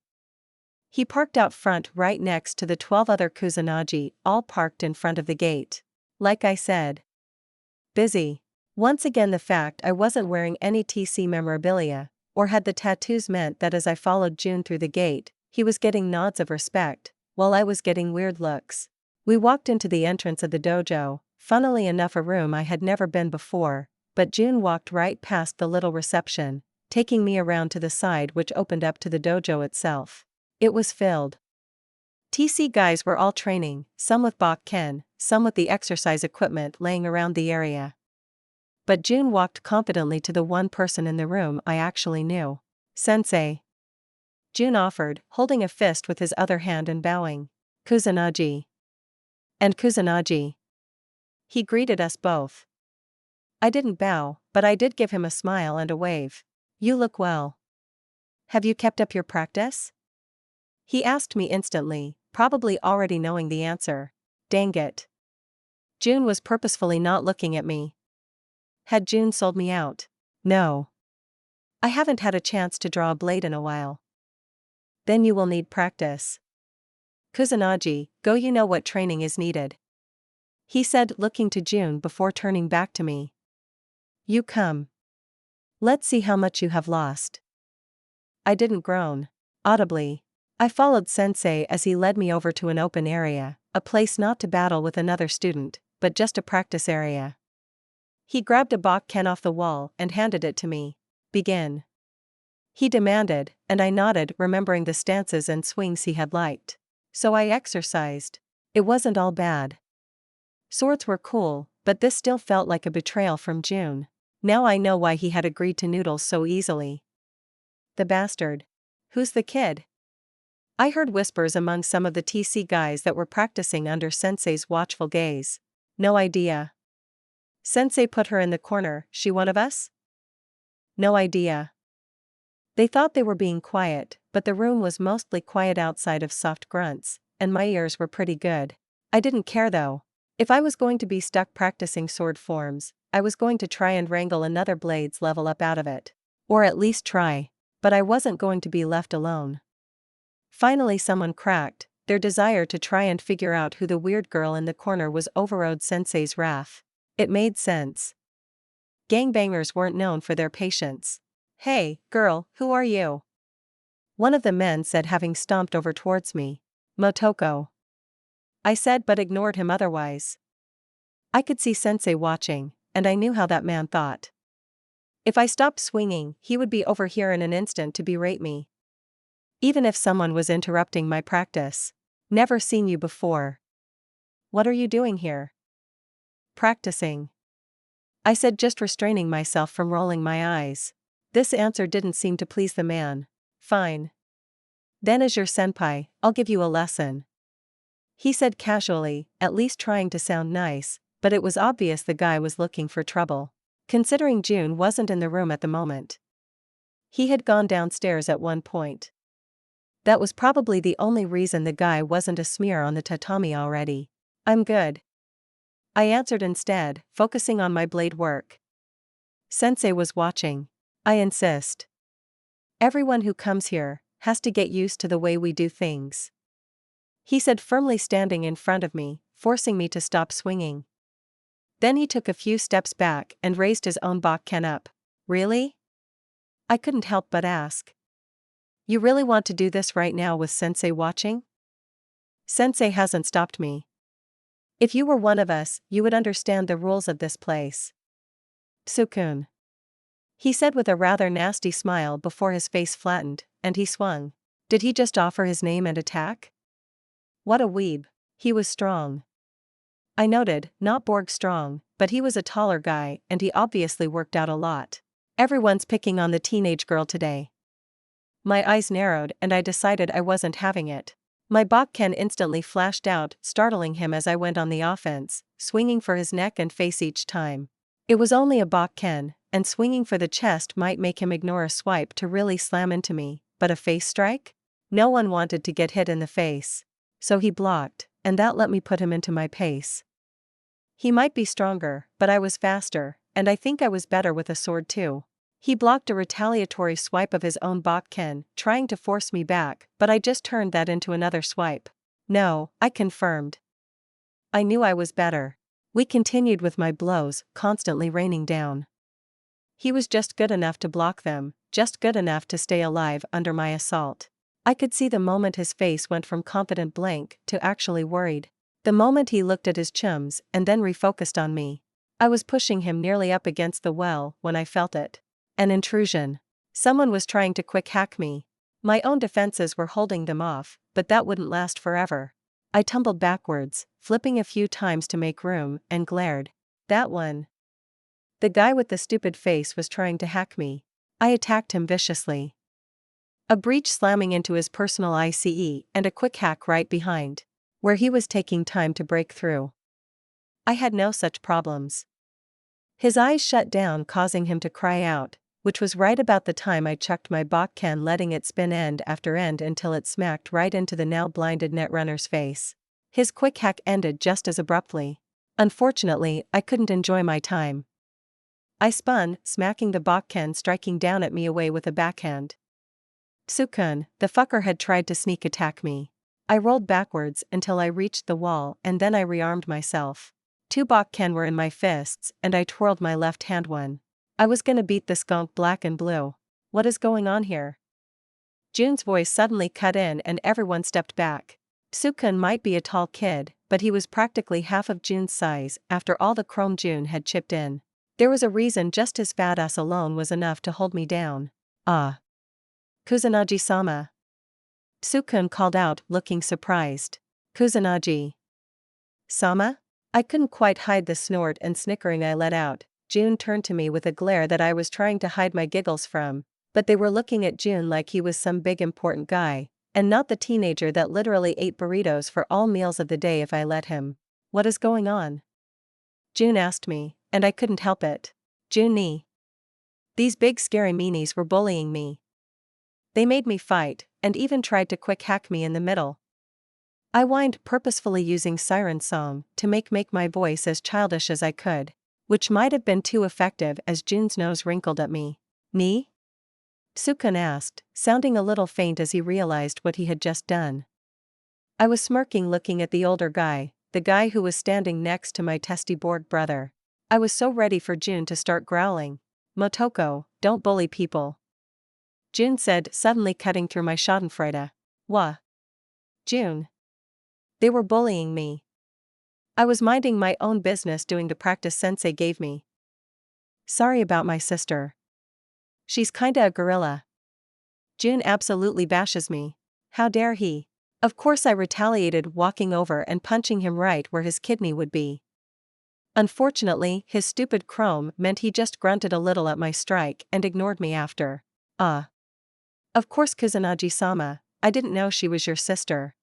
He parked out front right next to the 12 other Kusanagi, all parked in front of the gate. Like I said. Busy. Once again, the fact I wasn't wearing any TC memorabilia, or had the tattoos, meant that as I followed June through the gate, he was getting nods of respect, while I was getting weird looks. We walked into the entrance of the dojo, funnily enough a room I had never been before, but June walked right past the little reception, taking me around to the side which opened up to the dojo itself. It was filled. TC guys were all training, some with Bakken, some with the exercise equipment laying around the area. But June walked confidently to the one person in the room I actually knew. Sensei. June offered, holding a fist with his other hand and bowing. Kusanagi. And Kusanagi. He greeted us both. I didn't bow, but I did give him a smile and a wave. You look well. Have you kept up your practice? He asked me instantly, probably already knowing the answer. Dang it. June was purposefully not looking at me. Had June sold me out? No. I haven't had a chance to draw a blade in a while. Then you will need practice. Kusanagi, go, you know what training is needed. He said, looking to June before turning back to me. You come. Let's see how much you have lost. I didn't groan. Audibly. I followed Sensei as he led me over to an open area, a place not to battle with another student, but just a practice area. He grabbed a Bakken off the wall and handed it to me. Begin. He demanded, and I nodded, remembering the stances and swings he had liked. So I exercised. It wasn't all bad. Swords were cool, but this still felt like a betrayal from June. Now I know why he had agreed to noodles so easily. The bastard. Who's the kid? I heard whispers among some of the TC guys that were practicing under Sensei's watchful gaze. No idea. Sensei put her in the corner, she one of us? No idea. They thought they were being quiet, but the room was mostly quiet outside of soft grunts, and my ears were pretty good. I didn't care though. If I was going to be stuck practicing sword forms, I was going to try and wrangle another blades level up out of it. Or at least try. But I wasn't going to be left alone. Finally someone cracked, their desire to try and figure out who the weird girl in the corner was overrode Sensei's wrath. It made sense. Gangbangers weren't known for their patience. "Hey, girl, who are you?" one of the men said, having stomped over towards me. "Motoko," I said, but ignored him otherwise. I could see Sensei watching, and I knew how that man thought. If I stopped swinging, he would be over here in an instant to berate me. Even if someone was interrupting my practice. "Never seen you before." "What are you doing here?" "Practicing," I said, just restraining myself from rolling my eyes. This answer didn't seem to please the man. "Fine. Then as your senpai, I'll give you a lesson," he said casually, at least trying to sound nice, but it was obvious the guy was looking for trouble. Considering June wasn't in the room at the moment. He had gone downstairs at one point. That was probably the only reason the guy wasn't a smear on the tatami already. "I'm good," I answered instead, focusing on my blade work. "Sensei was watching. I insist. Everyone who comes here has to get used to the way we do things," he said, firmly standing in front of me, forcing me to stop swinging. Then he took a few steps back and raised his own bakken up. "Really?" I couldn't help but ask. "You really want to do this right now with Sensei watching?" "Sensei hasn't stopped me. If you were one of us, you would understand the rules of this place." "Sukun," he said with a rather nasty smile before his face flattened, and he swung. Did he just offer his name and attack? What a weeb. He was strong. I noted, not Borg strong, but he was a taller guy, and he obviously worked out a lot. Everyone's picking on the teenage girl today. My eyes narrowed and I decided I wasn't having it. My bakken instantly flashed out, startling him as I went on the offense, swinging for his neck and face each time. It was only a bakken, and swinging for the chest might make him ignore a swipe to really slam into me, but a face strike? No one wanted to get hit in the face. So he blocked, and that let me put him into my pace. He might be stronger, but I was faster, and I think I was better with a sword too. He blocked a retaliatory swipe of his own bakken, trying to force me back, but I just turned that into another swipe. "No," I confirmed. I knew I was better. We continued with my blows, constantly raining down. He was just good enough to block them, just good enough to stay alive under my assault. I could see the moment his face went from confident blank to actually worried. The moment he looked at his chums and then refocused on me. I was pushing him nearly up against the well when I felt it. An intrusion. Someone was trying to quick hack me. My own defenses were holding them off, but that wouldn't last forever. I tumbled backwards, flipping a few times to make room, and glared. That one. The guy with the stupid face was trying to hack me. I attacked him viciously. A breach slamming into his personal ICE and a quick hack right behind, where he was taking time to break through. I had no such problems. His eyes shut down, causing him to cry out, which was right about the time I chucked my bakken, letting it spin end after end until it smacked right into the now blinded netrunner's face. His quick hack ended just as abruptly. Unfortunately, I couldn't enjoy my time. I spun, smacking the bakken striking down at me away with a backhand. Sukun, the fucker had tried to sneak attack me. I rolled backwards until I reached the wall and then I rearmed myself. 2 bakken were in my fists and I twirled my left hand one. I was gonna beat the skunk black and blue. What is going on here? June's voice suddenly cut in and everyone stepped back. Sukun might be a tall kid, but he was practically half of June's size after all the chrome June had chipped in. There was a reason just his fat ass alone was enough to hold me down. "Ah. Kusanagi-sama." Sukun called out, looking surprised. "Kusanagi Sama?" I couldn't quite hide the snort and snickering I let out. June turned to me with a glare that I was trying to hide my giggles from, but they were looking at June like he was some big important guy, and not the teenager that literally ate burritos for all meals of the day if I let him. "What is going on?" June asked me, and I couldn't help it. June-ni. These big scary meanies were bullying me. They made me fight, and even tried to quick hack me in the middle. I whined, purposefully using siren song to make my voice as childish as I could, which might have been too effective as June's nose wrinkled at me. "Ni?" Sukun asked, sounding a little faint as he realized what he had just done. I was smirking looking at the older guy, the guy who was standing next to my testy Borg brother. I was so ready for June to start growling. Motoko, don't bully people. June said, suddenly cutting through my schadenfreude. Wha? June. They were bullying me. I was minding my own business doing the practice sensei gave me. Sorry about my sister. She's kinda a gorilla. June absolutely bashes me. How dare he? Of course I retaliated, walking over and punching him right where his kidney would be. Unfortunately, his stupid chrome meant he just grunted a little at my strike and ignored me after. Of course Kusanagi-sama, I didn't know she was your sister.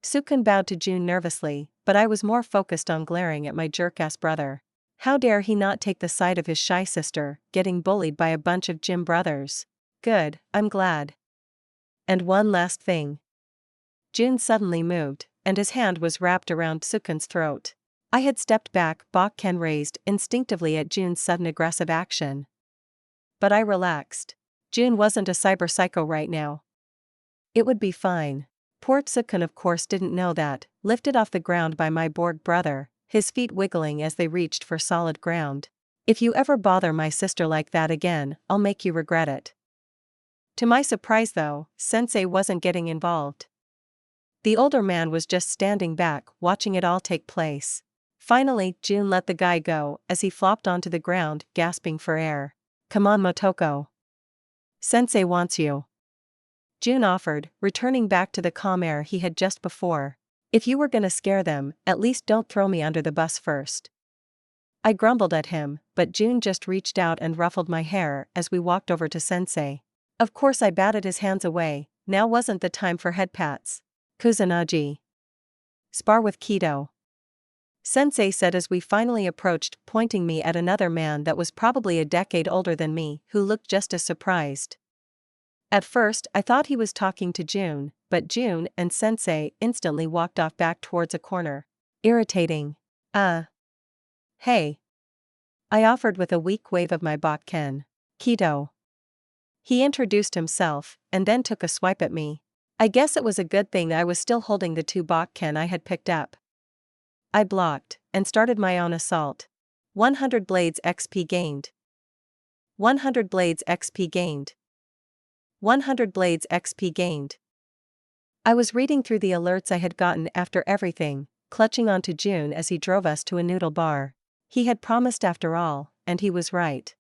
Sukun bowed to June nervously, but I was more focused on glaring at my jerk-ass brother. How dare he not take the side of his shy sister, getting bullied by a bunch of gym brothers. Good, I'm glad. And one last thing. June suddenly moved, and his hand was wrapped around Sukun's throat. I had stepped back, Bakken raised instinctively at June's sudden aggressive action. But I relaxed. June wasn't a cyber psycho right now. It would be fine. Poor Sukun of course didn't know that, lifted off the ground by my Borg brother, his feet wiggling as they reached for solid ground. If you ever bother my sister like that again, I'll make you regret it. To my surprise though, Sensei wasn't getting involved. The older man was just standing back, watching it all take place. Finally, June let the guy go as he flopped onto the ground, gasping for air. Come on Motoko. Sensei wants you. June offered, returning back to the calm air he had just before. If you were gonna scare them, at least don't throw me under the bus first. I grumbled at him, but June just reached out and ruffled my hair as we walked over to Sensei. Of course I batted his hands away, now wasn't the time for head pats. Kusanagi. Spar with Kido. Sensei said as we finally approached, pointing me at another man that was probably a decade older than me, who looked just as surprised. At first I thought he was talking to June, but June and Sensei instantly walked off back towards a corner. Irritating. Hey. I offered with a weak wave of my Bakken. Kido. He introduced himself, and then took a swipe at me. I guess it was a good thing I was still holding the 2 Bakken I had picked up. I blocked, and started my own assault. 100 blades XP gained. 100 blades XP gained. 100 blades XP gained. I was reading through the alerts I had gotten after everything, clutching onto June as he drove us to a noodle bar. He had promised after all, and he was right.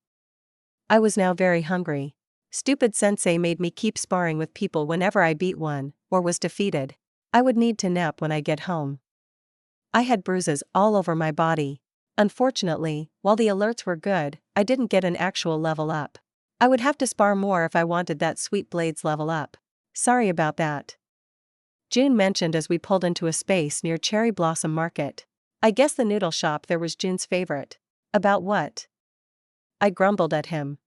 I was now very hungry. Stupid Sensei made me keep sparring with people whenever I beat one, or was defeated. I would need to nap when I get home. I had bruises all over my body. Unfortunately, while the alerts were good, I didn't get an actual level up. I would have to spar more if I wanted that sweet blades level up. Sorry about that. June mentioned as we pulled into a space near Cherry Blossom Market. I guess the noodle shop there was June's favorite. About what? I grumbled at him.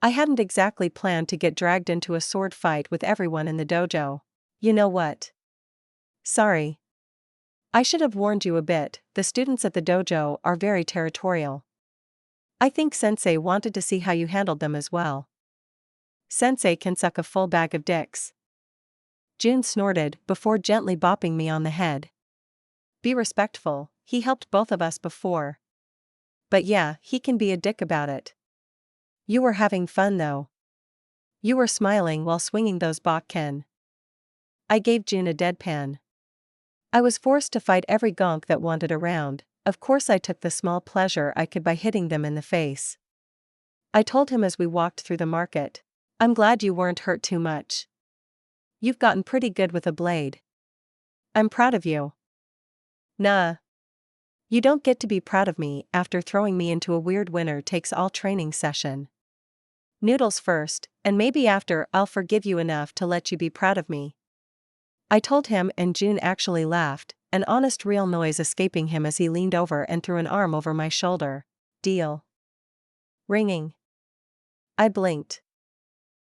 I hadn't exactly planned to get dragged into a sword fight with everyone in the dojo. You know what? Sorry. I should have warned you a bit, the students at the dojo are very territorial. I think Sensei wanted to see how you handled them as well. Sensei can suck a full bag of dicks. June snorted before gently bopping me on the head. Be respectful, he helped both of us before. But yeah, he can be a dick about it. You were having fun though. You were smiling while swinging those Bakken. I gave June a deadpan. I was forced to fight every gonk that wandered around. Of course I took the small pleasure I could by hitting them in the face. I told him as we walked through the market. I'm glad you weren't hurt too much. You've gotten pretty good with a blade. I'm proud of you. Nah. You don't get to be proud of me after throwing me into a weird winner takes all training session. Noodles first, and maybe after I'll forgive you enough to let you be proud of me. I told him, and June actually laughed, an honest real noise escaping him as he leaned over and threw an arm over my shoulder. Deal. Ringing. I blinked.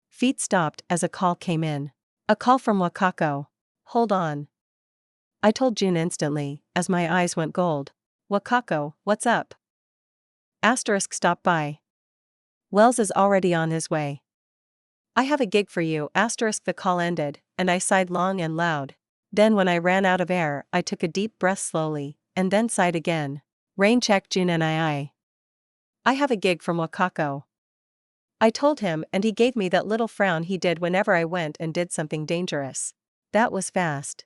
Feet stopped as a call came in. A call from Wakako. Hold on. I told June instantly, as my eyes went gold. Wakako, what's up? Asterisk stopped by. Wells is already on his way. I have a gig for you. Asterisk the call ended, and I sighed long and loud. Then when I ran out of air, I took a deep breath slowly, and then sighed again. Rain check June NII. I have a gig from Wakako. I told him, and he gave me that little frown he did whenever I went and did something dangerous. That was fast.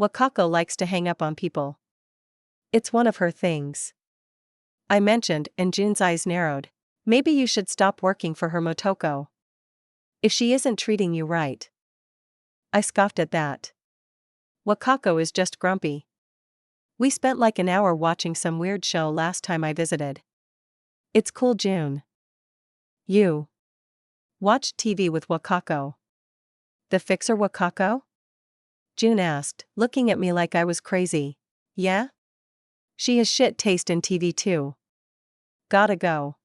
Wakako likes to hang up on people. It's one of her things. I mentioned, and June's eyes narrowed. Maybe you should stop working for her, Motoko. If she isn't treating you right. I scoffed at that. Wakako is just grumpy. We spent like an hour watching some weird show last time I visited. It's cool, June. You watched TV with Wakako. The fixer Wakako? June asked, looking at me like I was crazy. Yeah? She has shit taste in TV too. Gotta go.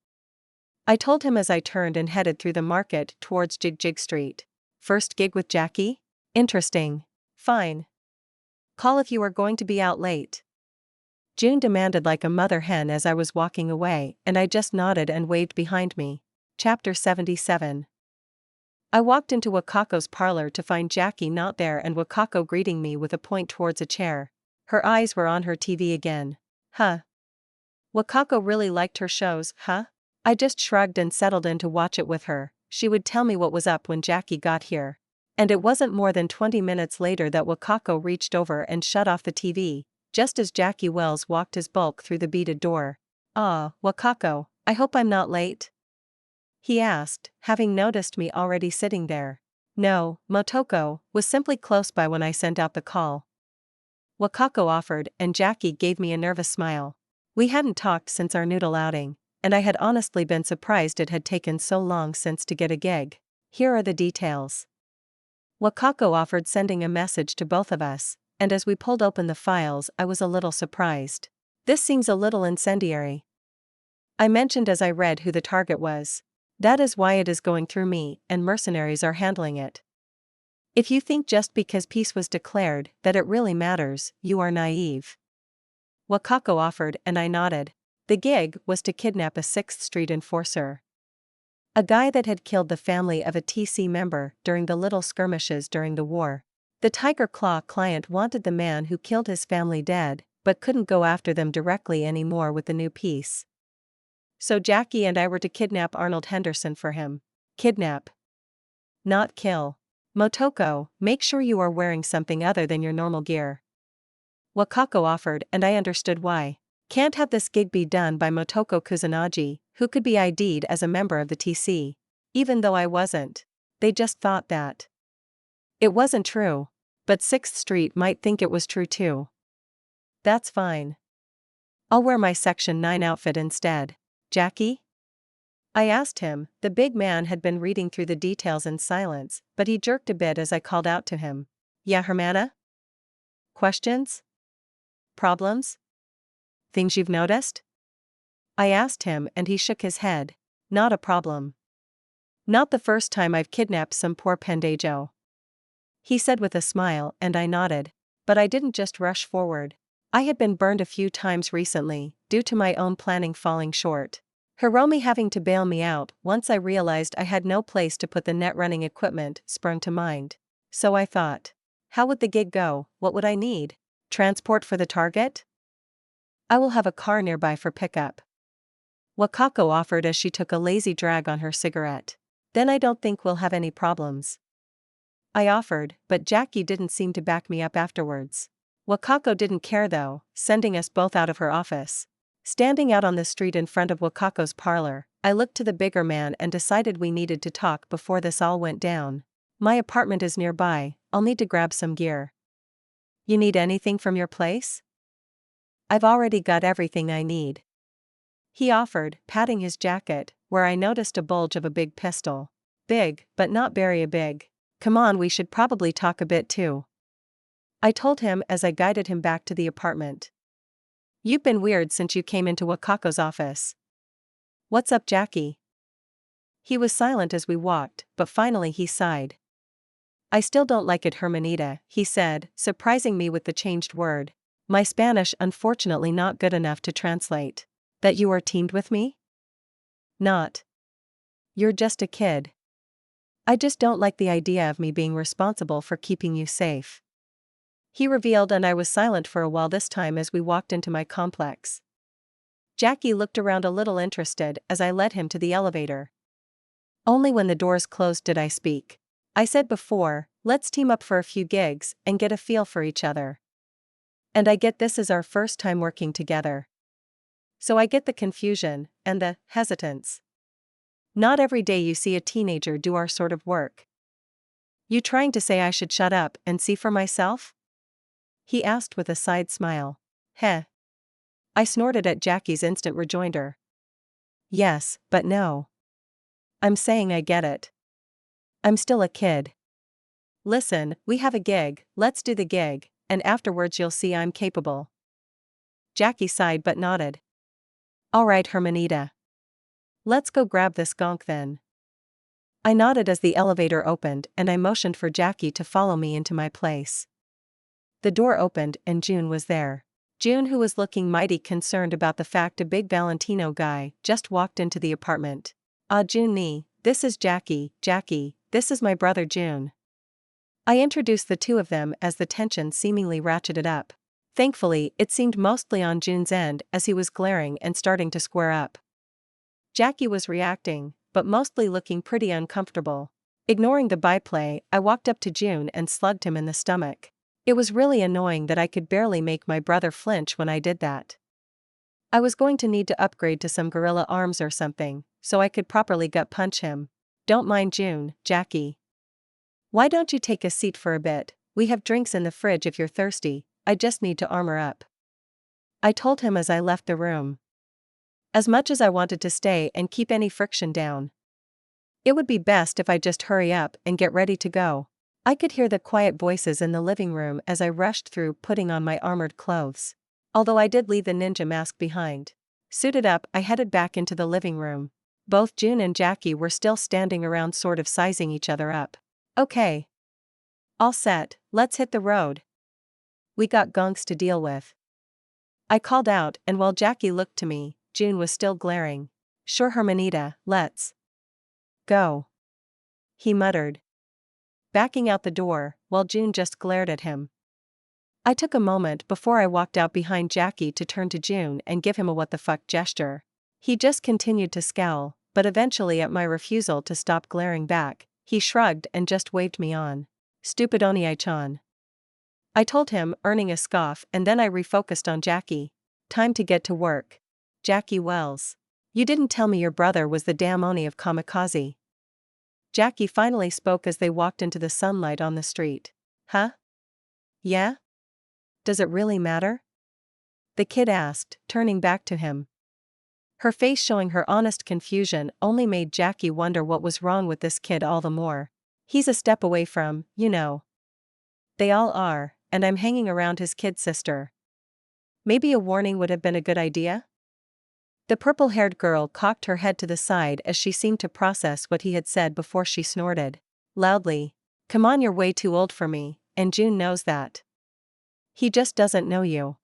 I told him as I turned and headed through the market towards Jig Street. First gig with Jackie? Interesting. Fine. Call if you are going to be out late. June demanded like a mother hen as I was walking away, and I just nodded and waved behind me. Chapter 77. I walked into Wakako's parlor to find Jackie not there and Wakako greeting me with a point towards a chair. Her eyes were on her TV again. Huh. Wakako really liked her shows, huh? I just shrugged and settled in to watch it with her. She would tell me what was up when Jackie got here. And it wasn't more than 20 minutes later that Wakako reached over and shut off the TV, just as Jackie Wells walked his bulk through the beaded door. "Ah, Wakako, I hope I'm not late?" he asked, having noticed me already sitting there. No, Motoko was simply close by when I sent out the call. Wakako offered, and Jackie gave me a nervous smile. We hadn't talked since our noodle outing, and I had honestly been surprised it had taken so long since to get a gig. Here are the details. Wakako offered sending a message to both of us, and as we pulled open the files I was a little surprised. This seems a little incendiary. I mentioned as I read who the target was. That is why it is going through me, and mercenaries are handling it. If you think just because peace was declared that it really matters, you are naive. Wakako offered, and I nodded. The gig was to kidnap a 6th Street enforcer. A guy that had killed the family of a TC member during the little skirmishes during the war. The Tiger Claw client wanted the man who killed his family dead, but couldn't go after them directly anymore with the new peace. So Jackie and I were to kidnap Arnold Henderson for him. Kidnap. Not kill. Motoko, make sure you are wearing something other than your normal gear. Wakako offered, and I understood why. Can't have this gig be done by Motoko Kusanagi, who could be ID'd as a member of the TC. Even though I wasn't. They just thought that. It wasn't true. But 6th Street might think it was true too. That's fine. I'll wear my Section 9 outfit instead. Jackie? I asked him. The big man had been reading through the details in silence, but he jerked a bit as I called out to him. Yeah, Hermana? Questions? Problems? Things you've noticed? I asked him, and he shook his head. Not a problem. Not the first time I've kidnapped some poor pendejo. He said with a smile, and I nodded. But I didn't just rush forward. I had been burned a few times recently, due to my own planning falling short. Hiromi having to bail me out once I realized I had no place to put the net-running equipment sprung to mind. So I thought. How would the gig go? What would I need? Transport for the target? I will have a car nearby for pickup. Wakako offered as she took a lazy drag on her cigarette. Then I don't think we'll have any problems. I offered, but Jackie didn't seem to back me up afterwards. Wakako didn't care though, sending us both out of her office. Standing out on the street in front of Wakako's parlor, I looked to the bigger man and decided we needed to talk before this all went down. My apartment is nearby, I'll need to grab some gear. You need anything from your place? I've already got everything I need. He offered, patting his jacket, where I noticed a bulge of a big pistol. Big, but not very big. Come on, we should probably talk a bit too. I told him as I guided him back to the apartment. You've been weird since you came into Wakako's office. What's up, Jackie? He was silent as we walked, but finally he sighed. I still don't like it, Hermanita, he said, surprising me with the changed word. My Spanish unfortunately not good enough to translate. That you are teamed with me? Not. You're just a kid. I just don't like the idea of me being responsible for keeping you safe. He revealed, and I was silent for a while this time as we walked into my complex. Jackie looked around a little interested as I led him to the elevator. Only when the doors closed did I speak. I said before, let's team up for a few gigs and get a feel for each other. And I get this is our first time working together. So I get the confusion and the hesitance. Not every day you see a teenager do our sort of work. You trying to say I should shut up and see for myself? He asked with a side smile. Heh. I snorted at Jackie's instant rejoinder. Yes, but no. I'm saying I get it. I'm still a kid. Listen, we have a gig, let's do the gig, and afterwards you'll see I'm capable. Jackie sighed but nodded. Alright, Hermanita. Let's go grab this gonk then. I nodded as the elevator opened and I motioned for Jackie to follow me into my place. The door opened and June was there. June, who was looking mighty concerned about the fact a big Valentino guy just walked into the apartment. June, this is Jackie, this is my brother June. I introduced the two of them as the tension seemingly ratcheted up. Thankfully, it seemed mostly on June's end as he was glaring and starting to square up. Jackie was reacting, but mostly looking pretty uncomfortable. Ignoring the byplay, I walked up to June and slugged him in the stomach. It was really annoying that I could barely make my brother flinch when I did that. I was going to need to upgrade to some gorilla arms or something, so I could properly gut punch him. Don't mind June, Jackie. Why don't you take a seat for a bit? We have drinks in the fridge if you're thirsty, I just need to armor up. I told him as I left the room. As much as I wanted to stay and keep any friction down, it would be best if I just hurry up and get ready to go. I could hear the quiet voices in the living room as I rushed through putting on my armored clothes. Although I did leave the ninja mask behind. Suited up, I headed back into the living room. Both June and Jackie were still standing around sort of sizing each other up. Okay. All set, let's hit the road. We got gonks to deal with. I called out, and while Jackie looked to me, June was still glaring. Sure, Hermanita, let's go. He muttered, backing out the door, while June just glared at him. I took a moment before I walked out behind Jackie to turn to June and give him a what the fuck gesture. He just continued to scowl, but eventually at my refusal to stop glaring back, he shrugged and just waved me on. Stupid Oniai-chan. I told him, earning a scoff, and then I refocused on Jackie. Time to get to work. Jackie Wells. You didn't tell me your brother was the damn Oni of Kamikaze. Jackie finally spoke as they walked into the sunlight on the street. Huh? Yeah? Does it really matter? The kid asked, turning back to him. Her face showing her honest confusion only made Jackie wonder what was wrong with this kid all the more. He's a step away from, you know. They all are, and I'm hanging around his kid sister. Maybe a warning would have been a good idea? The purple-haired girl cocked her head to the side as she seemed to process what he had said before she snorted loudly. Come on, you're way too old for me, and June knows that. He just doesn't know you.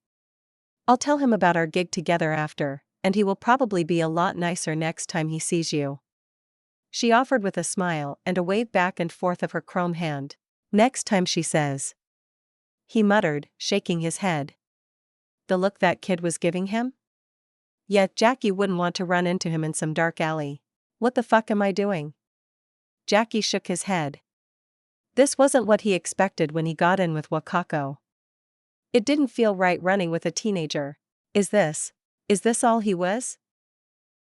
I'll tell him about our gig together after, and he will probably be a lot nicer next time he sees you. She offered with a smile and a wave back and forth of her chrome hand. Next time, she says. He muttered, shaking his head. The look that kid was giving him? Yet Jackie wouldn't want to run into him in some dark alley. What the fuck am I doing? Jackie shook his head. This wasn't what he expected when he got in with Wakako. It didn't feel right running with a teenager. Is this all he was?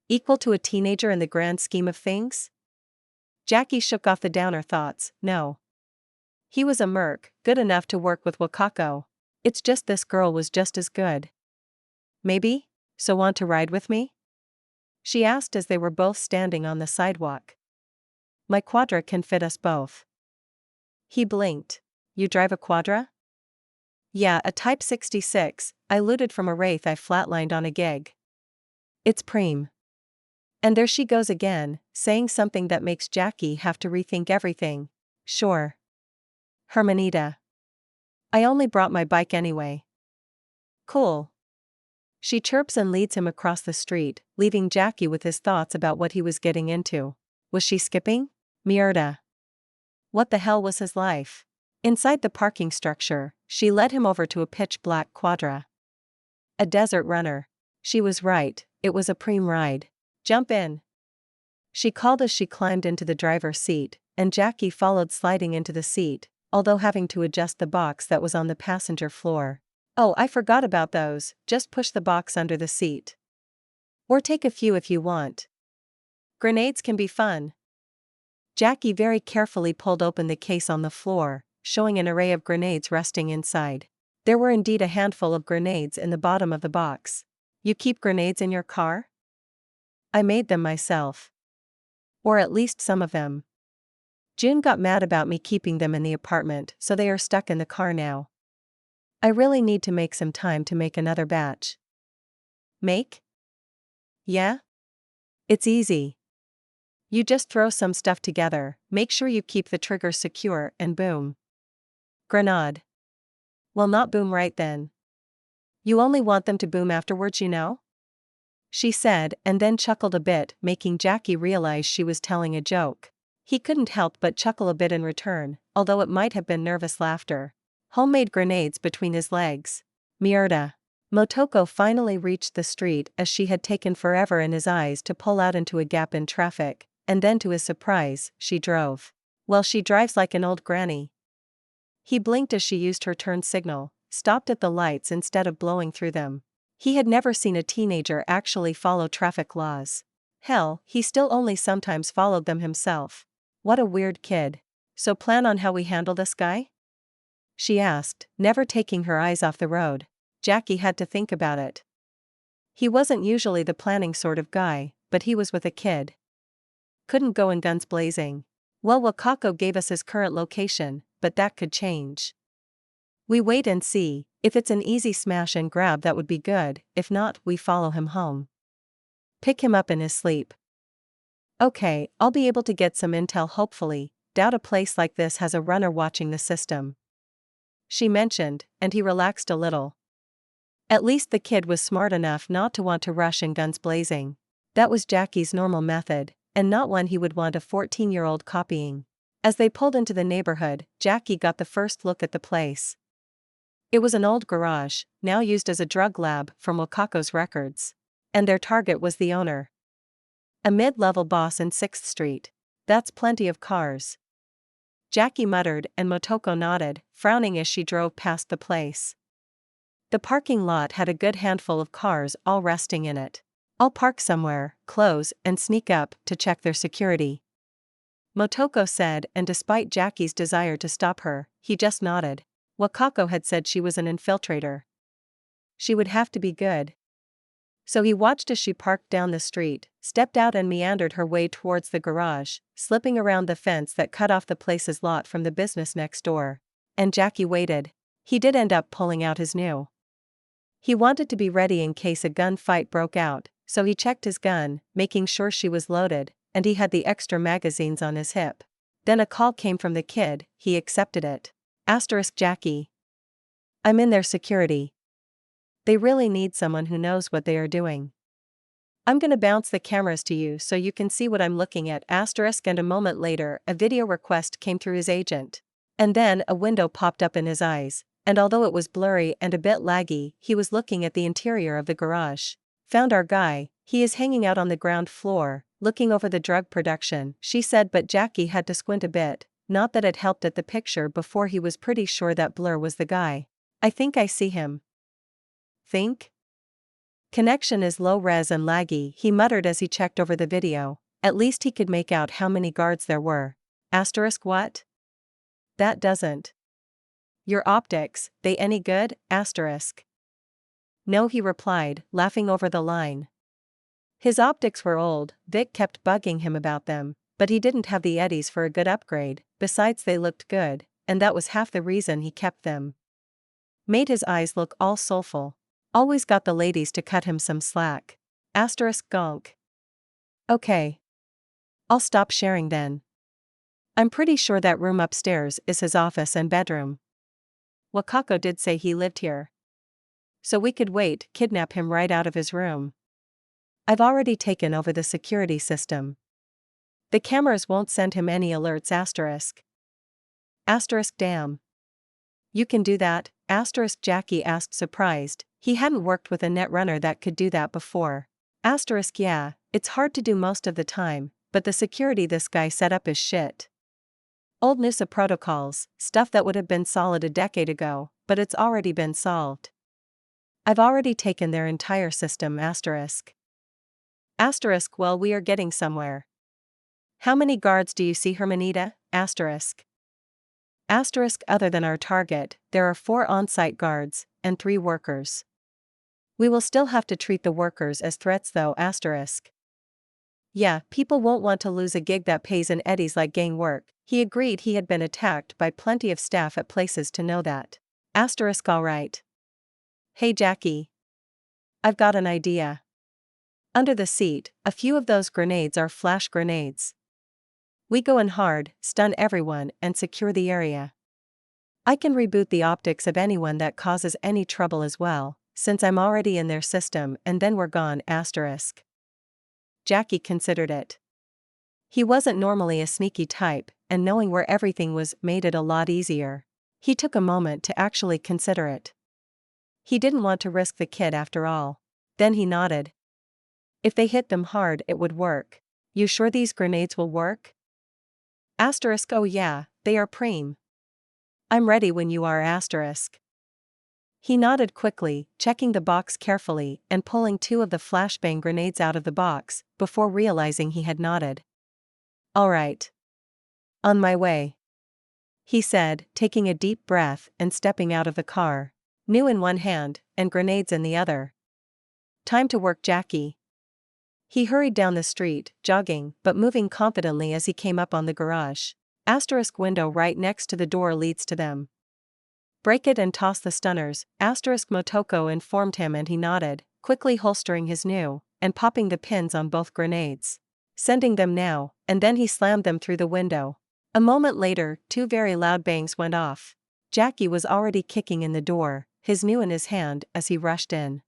Equal to a teenager in the grand scheme of things? Jackie shook off the downer thoughts. No. He was a merc, good enough to work with Wakako. It's just this girl was just as good. Maybe? So want to ride with me? She asked as they were both standing on the sidewalk. My quadra can fit us both. He blinked. You drive a quadra? Yeah, a Type 66, I looted from a Wraith I flatlined on a gig. It's preem. And there she goes again, saying something that makes Jackie have to rethink everything. Sure. Hermanita. I only brought my bike anyway. Cool. She chirps and leads him across the street, leaving Jackie with his thoughts about what he was getting into. Was she skipping? Mierda. What the hell was his life? Inside the parking structure, She led him over to a pitch-black quadra. A desert runner. She was right, it was a preem ride. Jump in. She called as she climbed into the driver's seat, and Jackie followed, sliding into the seat, although having to adjust the box that was on the passenger floor. Oh, I forgot about those, just push the box under the seat. Or take a few if you want. Grenades can be fun. Jackie very carefully pulled open the case on the floor, showing an array of grenades resting inside. There were indeed a handful of grenades in the bottom of the box. You keep grenades in your car? I made them myself. Or at least some of them. June got mad about me keeping them in the apartment, so they are stuck in the car now. I really need to make some time to make another batch. Make? Yeah? It's easy. You just throw some stuff together, make sure you keep the trigger secure, and boom. Grenade. Well, not boom right then. You only want them to boom afterwards, you know? She said, and then chuckled a bit, making Jackie realize she was telling a joke. He couldn't help but chuckle a bit in return, although it might have been nervous laughter. Homemade grenades between his legs. Mierda. Motoko finally reached the street, as she had taken forever in his eyes to pull out into a gap in traffic, and then to his surprise, she drove. Well, she drives like an old granny. He blinked as she used her turn signal, stopped at the lights instead of blowing through them. He had never seen a teenager actually follow traffic laws. Hell, he still only sometimes followed them himself. What a weird kid. So plan on how we handle this guy? She asked, never taking her eyes off the road. Jackie had to think about it. He wasn't usually the planning sort of guy, but he was with a kid. Couldn't go in guns blazing. Well, Wakako gave us his current location, but that could change. We wait and see. If it's an easy smash and grab, that would be good. If not, we follow him home. Pick him up in his sleep. Okay, I'll be able to get some intel hopefully. Doubt a place like this has a runner watching the system. She mentioned, and he relaxed a little. At least the kid was smart enough not to want to rush in guns blazing. That was Jackie's normal method, and not one he would want a 14-year-old copying. As they pulled into the neighborhood, Jackie got the first look at the place. It was an old garage, now used as a drug lab from Wakako's records. And their target was the owner. A mid-level boss in 6th Street. That's plenty of cars. Jackie muttered, and Motoko nodded, frowning as she drove past the place. The parking lot had a good handful of cars all resting in it. I'll park somewhere, close, and sneak up to check their security. Motoko said, and despite Jackie's desire to stop her, he just nodded. Wakako had said she was an infiltrator. She would have to be good. So he watched as she parked down the street, stepped out and meandered her way towards the garage, slipping around the fence that cut off the place's lot from the business next door. And Jackie waited. He did end up pulling out his new. He wanted to be ready in case a gunfight broke out, so he checked his gun, making sure she was loaded, and he had the extra magazines on his hip. Then a call came from the kid, he accepted it. Jackie. I'm in their security. They really need someone who knows what they are doing. I'm gonna bounce the cameras to you so you can see what I'm looking at. And a moment later, a video request came through his agent. And then a window popped up in his eyes, and although it was blurry and a bit laggy, he was looking at the interior of the garage. Found our guy, he is hanging out on the ground floor, looking over the drug production, she said, but Jackie had to squint a bit. Not that it helped at the picture before, he was pretty sure that blur was the guy. I think I see him. Think? Connection is low res and laggy, he muttered as he checked over the video. At least he could make out how many guards there were. What? That doesn't. Your optics, they any good? No, he replied, laughing over the line. His optics were old, Vic kept bugging him about them, but he didn't have the eddies for a good upgrade, besides they looked good, and that was half the reason he kept them. Made his eyes look all soulful. Always got the ladies to cut him some slack. Gonk. Okay. I'll stop sharing then. I'm pretty sure that room upstairs is his office and bedroom. Wakako did say he lived here. So we could kidnap him right out of his room. I've already taken over the security system. The cameras won't send him any alerts. Damn. You can do that? Jackie asked surprised. He hadn't worked with a netrunner that could do that before. Yeah, it's hard to do most of the time, but the security this guy set up is shit. Old NUSA protocols, stuff that would have been solid a decade ago, but it's already been solved. I've already taken their entire system. Well, we are getting somewhere. How many guards do you see, Hermanita? Other than our target, there are 4 on-site guards, and 3 workers. We will still have to treat the workers as threats though. Yeah, people won't want to lose a gig that pays in eddies like gang work. He agreed he had been attacked by plenty of staff at places to know that. Alright. Hey Jackie. I've got an idea. Under the seat, a few of those grenades are flash grenades. We go in hard, stun everyone, and secure the area. I can reboot the optics of anyone that causes any trouble as well, since I'm already in their system, and then we're gone. Jackie considered it. He wasn't normally a sneaky type, and knowing where everything was made it a lot easier. He took a moment to actually consider it. He didn't want to risk the kid after all. Then he nodded. If they hit them hard, it would work. You sure these grenades will work? Oh yeah, they are preem. I'm ready when you are. He nodded quickly, checking the box carefully and pulling 2 of the flashbang grenades out of the box, before realizing he had nodded. Alright. On my way. He said, taking a deep breath and stepping out of the car. New in one hand, and grenades in the other. Time to work, Jackie. He hurried down the street, jogging, but moving confidently as he came up on the garage. Window right next to the door leads to them. Break it and toss the stunners, Motoko informed him, and he nodded, quickly holstering his new, and popping the pins on both grenades. Sending them now, and then he slammed them through the window. A moment later, 2 very loud bangs went off. Jackie was already kicking in the door, his new in his hand, as he rushed in.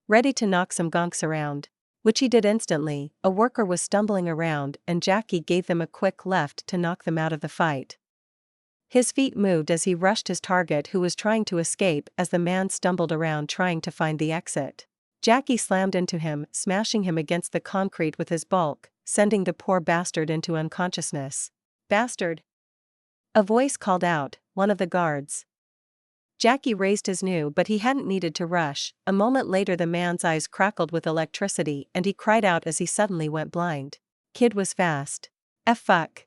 Ready to knock some gonks around. Which he did instantly. A worker was stumbling around, and Jackie gave them a quick left to knock them out of the fight. His feet moved as he rushed his target, who was trying to escape as the man stumbled around trying to find the exit. Jackie slammed into him, smashing him against the concrete with his bulk, sending the poor bastard into unconsciousness. Bastard! A voice called out, one of the guards. Jackie raised his new, but he hadn't needed to rush. A moment later the man's eyes crackled with electricity and he cried out as he suddenly went blind. Kid was fast. Fuck.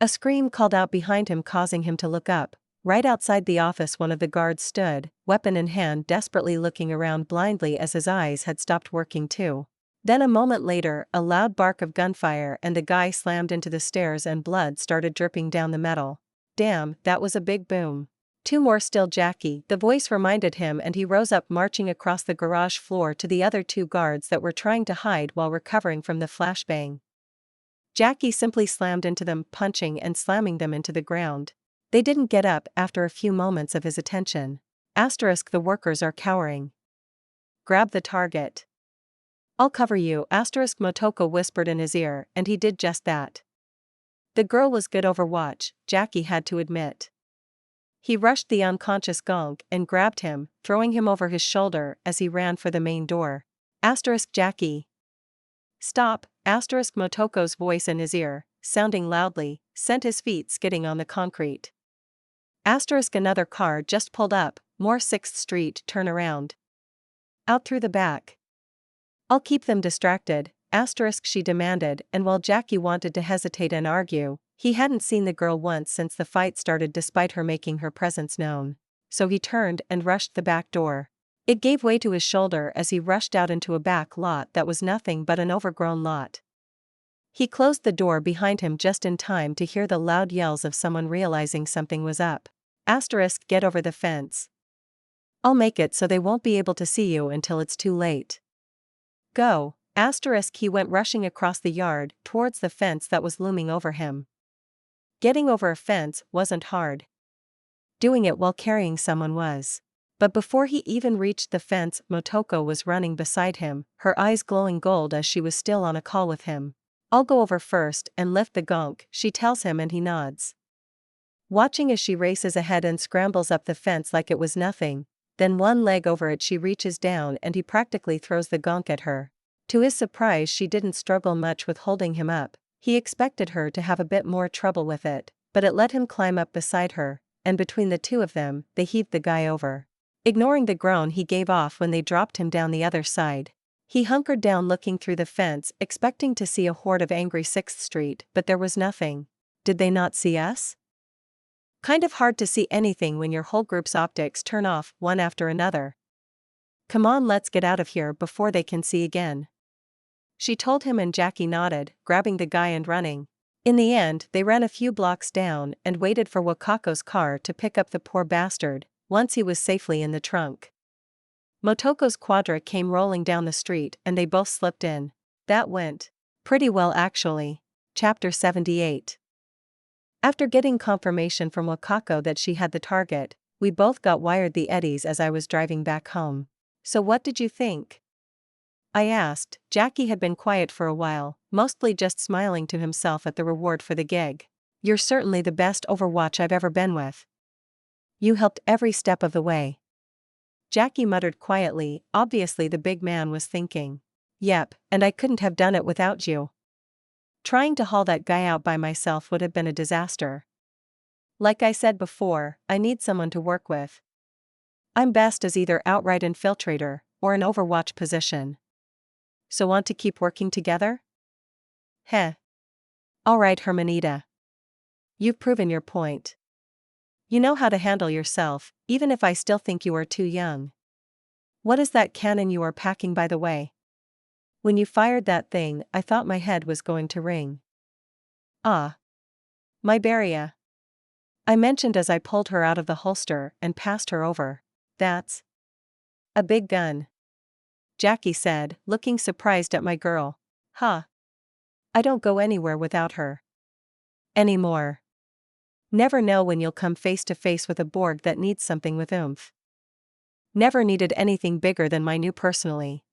A scream called out behind him, causing him to look up. Right outside the office one of the guards stood, weapon in hand, desperately looking around blindly as his eyes had stopped working too. Then a moment later, a loud bark of gunfire and the guy slammed into the stairs and blood started dripping down the metal. Damn, that was a big boom. 2 more still, Jackie, the voice reminded him, and he rose up, marching across the garage floor to the other 2 guards that were trying to hide while recovering from the flashbang. Jackie simply slammed into them, punching and slamming them into the ground. They didn't get up after a few moments of his attention. The workers are cowering. Grab the target. I'll cover you, Motoko whispered in his ear, and he did just that. The girl was good overwatch, Jackie had to admit. He rushed the unconscious gonk and grabbed him, throwing him over his shoulder as he ran for the main door. Jackie. Stop, Motoko's voice in his ear, sounding loudly, sent his feet skidding on the concrete. Another car just pulled up, more 6th Street, turn around. Out through the back. I'll keep them distracted, she demanded, and while Jackie wanted to hesitate and argue, he hadn't seen the girl once since the fight started despite her making her presence known. So he turned and rushed the back door. It gave way to his shoulder as he rushed out into a back lot that was nothing but an overgrown lot. He closed the door behind him just in time to hear the loud yells of someone realizing something was up. Get over the fence. I'll make it so they won't be able to see you until it's too late. Go. He went rushing across the yard towards the fence that was looming over him. Getting over a fence wasn't hard. Doing it while carrying someone was. But before he even reached the fence, Motoko was running beside him, her eyes glowing gold as she was still on a call with him. I'll go over first and lift the gonk, she tells him, and he nods. Watching as she races ahead and scrambles up the fence like it was nothing, then one leg over it she reaches down and he practically throws the gonk at her. To his surprise she didn't struggle much with holding him up. He expected her to have a bit more trouble with it, but it let him climb up beside her, and between the two of them, they heaved the guy over. Ignoring the groan he gave off when they dropped him down the other side. He hunkered down looking through the fence expecting to see a horde of angry 6th Street, but there was nothing. Did they not see us? Kind of hard to see anything when your whole group's optics turn off one after another. Come on, let's get out of here before they can see again. She told him and Jackie nodded, grabbing the guy and running. In the end, they ran a few blocks down and waited for Wakako's car to pick up the poor bastard, once he was safely in the trunk. Motoko's quadra came rolling down the street and they both slipped in. That went pretty well actually. Chapter 78. After getting confirmation from Wakako that she had the target, we both got wired the eddies as I was driving back home. So what did you think? I asked. Jackie had been quiet for a while, mostly just smiling to himself at the reward for the gig. You're certainly the best Overwatch I've ever been with. You helped every step of the way. Jackie muttered quietly, obviously the big man was thinking. Yep, and I couldn't have done it without you. Trying to haul that guy out by myself would have been a disaster. Like I said before, I need someone to work with. I'm best as either outright infiltrator, or an Overwatch position. So want to keep working together? Heh. Alright Hermanita. You've proven your point. You know how to handle yourself, even if I still think you are too young. What is that cannon you are packing by the way? When you fired that thing, I thought my head was going to ring. Ah. My Beria. I mentioned as I pulled her out of the holster and passed her over. That's a big gun. Jackie said, looking surprised at my girl. Huh. I don't go anywhere without her. Anymore. Never know when you'll come face to face with a Borg that needs something with oomph. Never needed anything bigger than my new personally.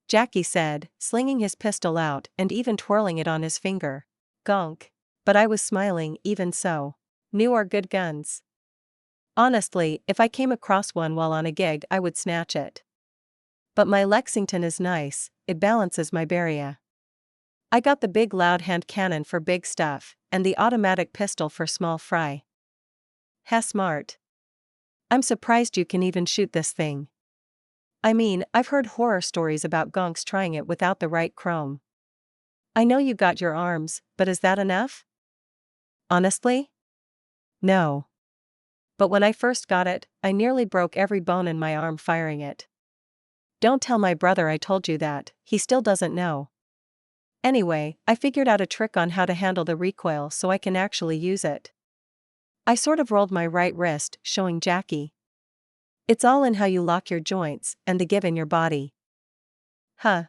Jackie said, slinging his pistol out and even twirling it on his finger. Gonk. But I was smiling even so. New are good guns. Honestly, if I came across one while on a gig I would snatch it. But my Lexington is nice, it balances my Beria. I got the big loud hand cannon for big stuff, and the automatic pistol for small fry. Heh, smart. I'm surprised you can even shoot this thing. I mean, I've heard horror stories about gonks trying it without the right chrome. I know you got your arms, but is that enough? Honestly? No. But when I first got it, I nearly broke every bone in my arm firing it. Don't tell my brother I told you that, he still doesn't know. Anyway, I figured out a trick on how to handle the recoil so I can actually use it. I sort of rolled my right wrist, showing Jackie. It's all in how you lock your joints, and the give in your body. Huh.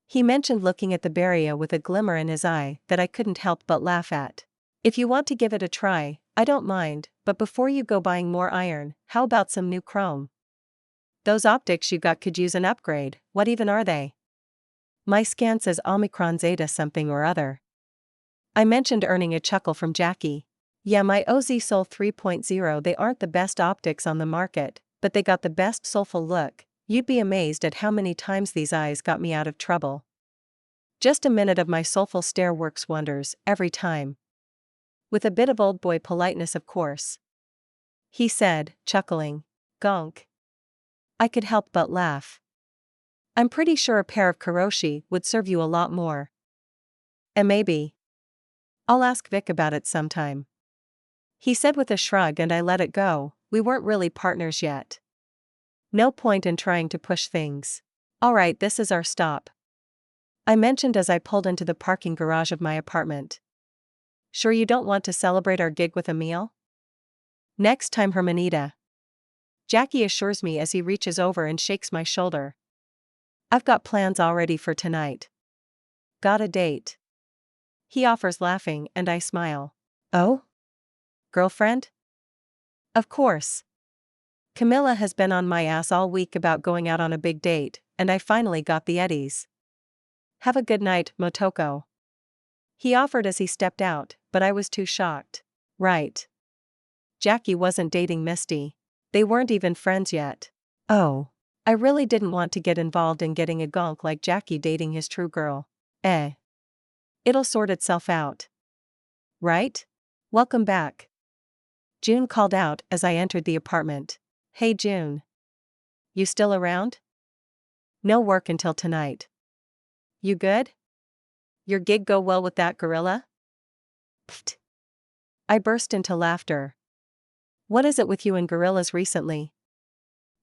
He mentioned looking at the Beria with a glimmer in his eye that I couldn't help but laugh at. If you want to give it a try, I don't mind, but before you go buying more iron, how about some new chrome? Those optics you got could use an upgrade, what even are they? My scan says Omicron Zeta something or other. I mentioned earning a chuckle from Jackie. Yeah, my OZ Soul 3.0 they aren't the best optics on the market, but they got the best soulful look. You'd be amazed at how many times these eyes got me out of trouble. Just a minute of my soulful stare works wonders, every time. With a bit of old boy politeness of course. He said, chuckling. Gonk. I could help but laugh. I'm pretty sure a pair of karoshi would serve you a lot more. And maybe. I'll ask Vic about it sometime. He said with a shrug and I let it go, we weren't really partners yet. No point in trying to push things. Alright, this is our stop. I mentioned as I pulled into the parking garage of my apartment. Sure you don't want to celebrate our gig with a meal? Next time Hermanita. Jackie assures me as he reaches over and shakes my shoulder. I've got plans already for tonight. Got a date. He offers laughing and I smile. Oh? Girlfriend? Of course. Camilla has been on my ass all week about going out on a big date, and I finally got the eddies. Have a good night, Motoko. He offered as he stepped out, but I was too shocked. Right. Jackie wasn't dating Misty. They weren't even friends yet. Oh. I really didn't want to get involved in getting a gonk like Jackie dating his true girl. It'll sort itself out. Right? Welcome back. June called out as I entered the apartment. Hey June. You still around? No work until tonight. You good? Your gig go well with that gorilla? Pfft. I burst into laughter. What is it with you and gorillas recently?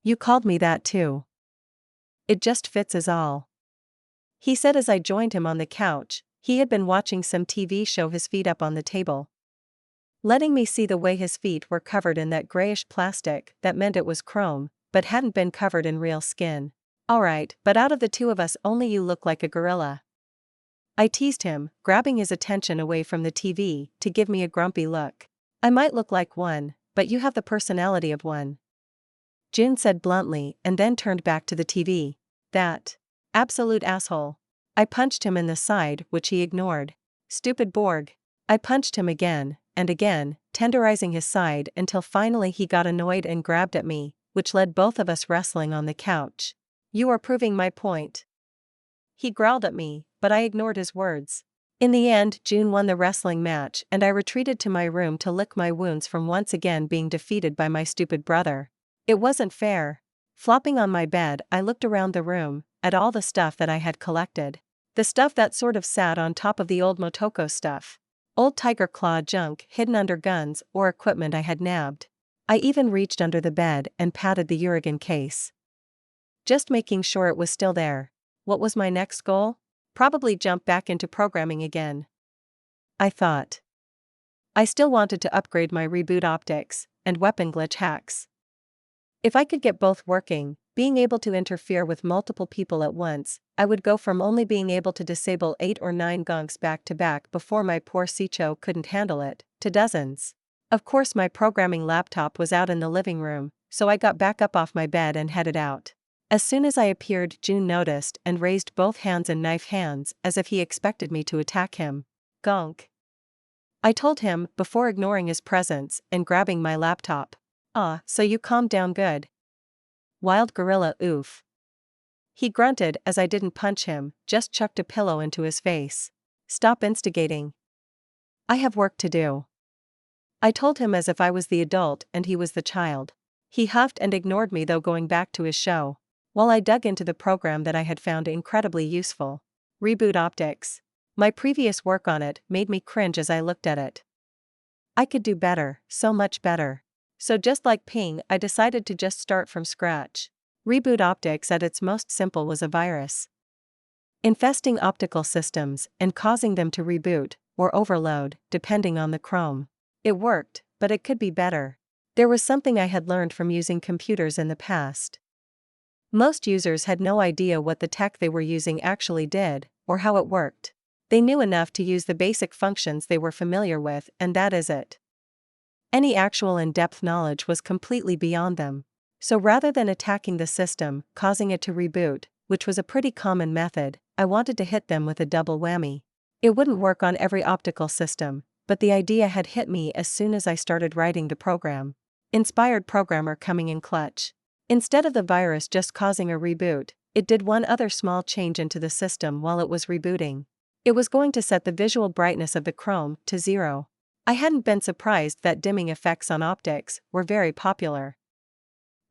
You called me that too. It just fits as all. He said as I joined him on the couch. He had been watching some TV show, his feet up on the table, letting me see the way his feet were covered in that grayish plastic that meant it was chrome, but hadn't been covered in real skin. Alright, but out of the two of us only you look like a gorilla. I teased him, grabbing his attention away from the TV to give me a grumpy look. I might look like one, but you have the personality of one. June said bluntly and then turned back to the TV. That absolute asshole. I punched him in the side, which he ignored. Stupid Borg. I punched him again, and again, tenderizing his side until finally he got annoyed and grabbed at me, which led both of us wrestling on the couch. You are proving my point. He growled at me, but I ignored his words. In the end, June won the wrestling match and I retreated to my room to lick my wounds from once again being defeated by my stupid brother. It wasn't fair. Flopping on my bed, I looked around the room, at all the stuff that I had collected. The stuff that sort of sat on top of the old Motoko stuff. Old tiger claw junk hidden under guns or equipment I had nabbed. I even reached under the bed and patted the Urigan case, just making sure it was still there. What was my next goal? Probably jump back into programming again, I thought. I still wanted to upgrade my reboot optics and weapon glitch hacks. If I could get both working, being able to interfere with multiple people at once, I would go from only being able to disable 8 or 9 gonks back to back before my poor Sicho couldn't handle it, to dozens. Of course my programming laptop was out in the living room, so I got back up off my bed and headed out. As soon as I appeared, June noticed and raised both hands in knife hands as if he expected me to attack him. Gonk. I told him before ignoring his presence and grabbing my laptop. Ah, so you calmed down good. Wild gorilla oof. He grunted as I didn't punch him, just chucked a pillow into his face. Stop instigating. I have work to do. I told him as if I was the adult and he was the child. He huffed and ignored me though, going back to his show, while I dug into the program that I had found incredibly useful. Reboot optics. My previous work on it made me cringe as I looked at it. I could do better, so much better. So just like Ping, I decided to just start from scratch. Reboot optics at its most simple was a virus, infesting optical systems and causing them to reboot, or overload, depending on the chrome. It worked, but it could be better. There was something I had learned from using computers in the past. Most users had no idea what the tech they were using actually did, or how it worked. They knew enough to use the basic functions they were familiar with, and that is it. Any actual in-depth knowledge was completely beyond them. So rather than attacking the system, causing it to reboot, which was a pretty common method, I wanted to hit them with a double whammy. It wouldn't work on every optical system, but the idea had hit me as soon as I started writing the program. Inspired programmer coming in clutch. Instead of the virus just causing a reboot, it did one other small change into the system while it was rebooting. It was going to set the visual brightness of the chrome to 0. I hadn't been surprised that dimming effects on optics were very popular.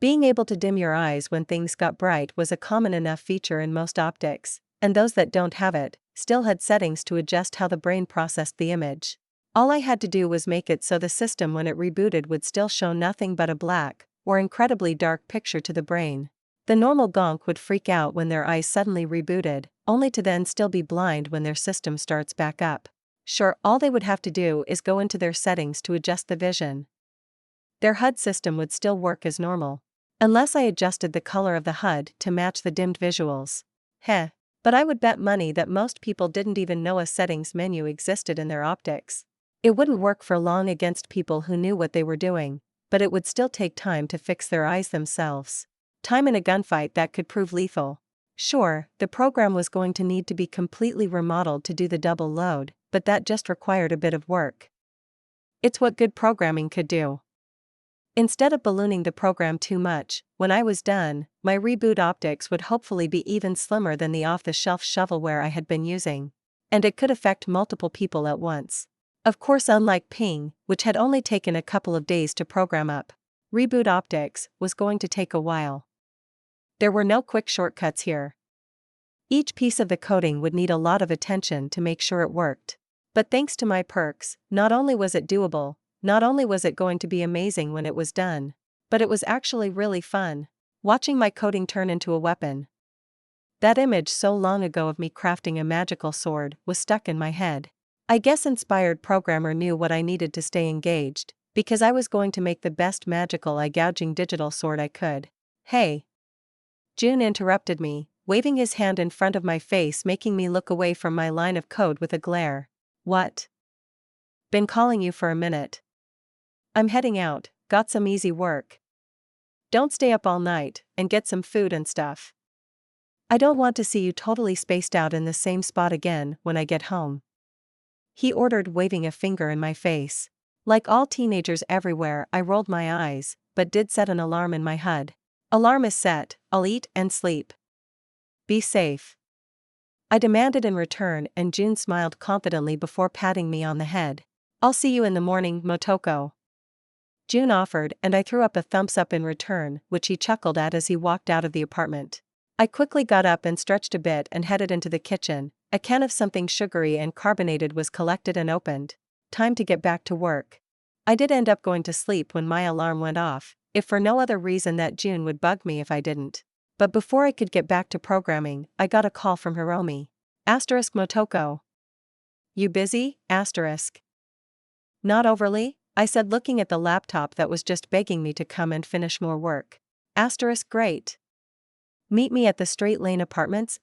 Being able to dim your eyes when things got bright was a common enough feature in most optics, and those that don't have it still had settings to adjust how the brain processed the image. All I had to do was make it so the system when it rebooted would still show nothing but a black or incredibly dark picture to the brain. The normal gonk would freak out when their eyes suddenly rebooted, only to then still be blind when their system starts back up. Sure, all they would have to do is go into their settings to adjust the vision. Their HUD system would still work as normal, unless I adjusted the color of the HUD to match the dimmed visuals. Heh. But I would bet money that most people didn't even know a settings menu existed in their optics. It wouldn't work for long against people who knew what they were doing, but it would still take time to fix their eyes themselves. Time in a gunfight that could prove lethal. Sure, the program was going to need to be completely remodeled to do the double load, but that just required a bit of work. It's what good programming could do. Instead of ballooning the program too much, when I was done, my reboot optics would hopefully be even slimmer than the off-the-shelf shovelware I had been using. And it could affect multiple people at once. Of course, unlike Ping, which had only taken a couple of days to program up, reboot optics was going to take a while. There were no quick shortcuts here. Each piece of the coding would need a lot of attention to make sure it worked. But thanks to my perks, not only was it doable, not only was it going to be amazing when it was done, but it was actually really fun, watching my coding turn into a weapon. That image so long ago of me crafting a magical sword was stuck in my head. I guess inspired programmer knew what I needed to stay engaged, because I was going to make the best magical eye-gouging digital sword I could. Hey! Jun interrupted me, waving his hand in front of my face, making me look away from my line of code with a glare. What? Been calling you for a minute. I'm heading out, got some easy work. Don't stay up all night, and get some food and stuff. I don't want to see you totally spaced out in the same spot again when I get home. He ordered, waving a finger in my face. Like all teenagers everywhere, I rolled my eyes, but did set an alarm in my HUD. Alarm is set, I'll eat and sleep. Be safe. I demanded in return, and Jun smiled confidently before patting me on the head. I'll see you in the morning, Motoko. Jun offered, and I threw up a thumbs up in return, which he chuckled at as he walked out of the apartment. I quickly got up and stretched a bit and headed into the kitchen. A can of something sugary and carbonated was collected and opened. Time to get back to work. I did end up going to sleep when my alarm went off, if for no other reason that Jun would bug me if I didn't. But before I could get back to programming, I got a call from Hiromi. Motoko. You busy? Not overly, I said, looking at the laptop that was just begging me to come and finish more work. Great. Meet me at the Straight Lane Apartments?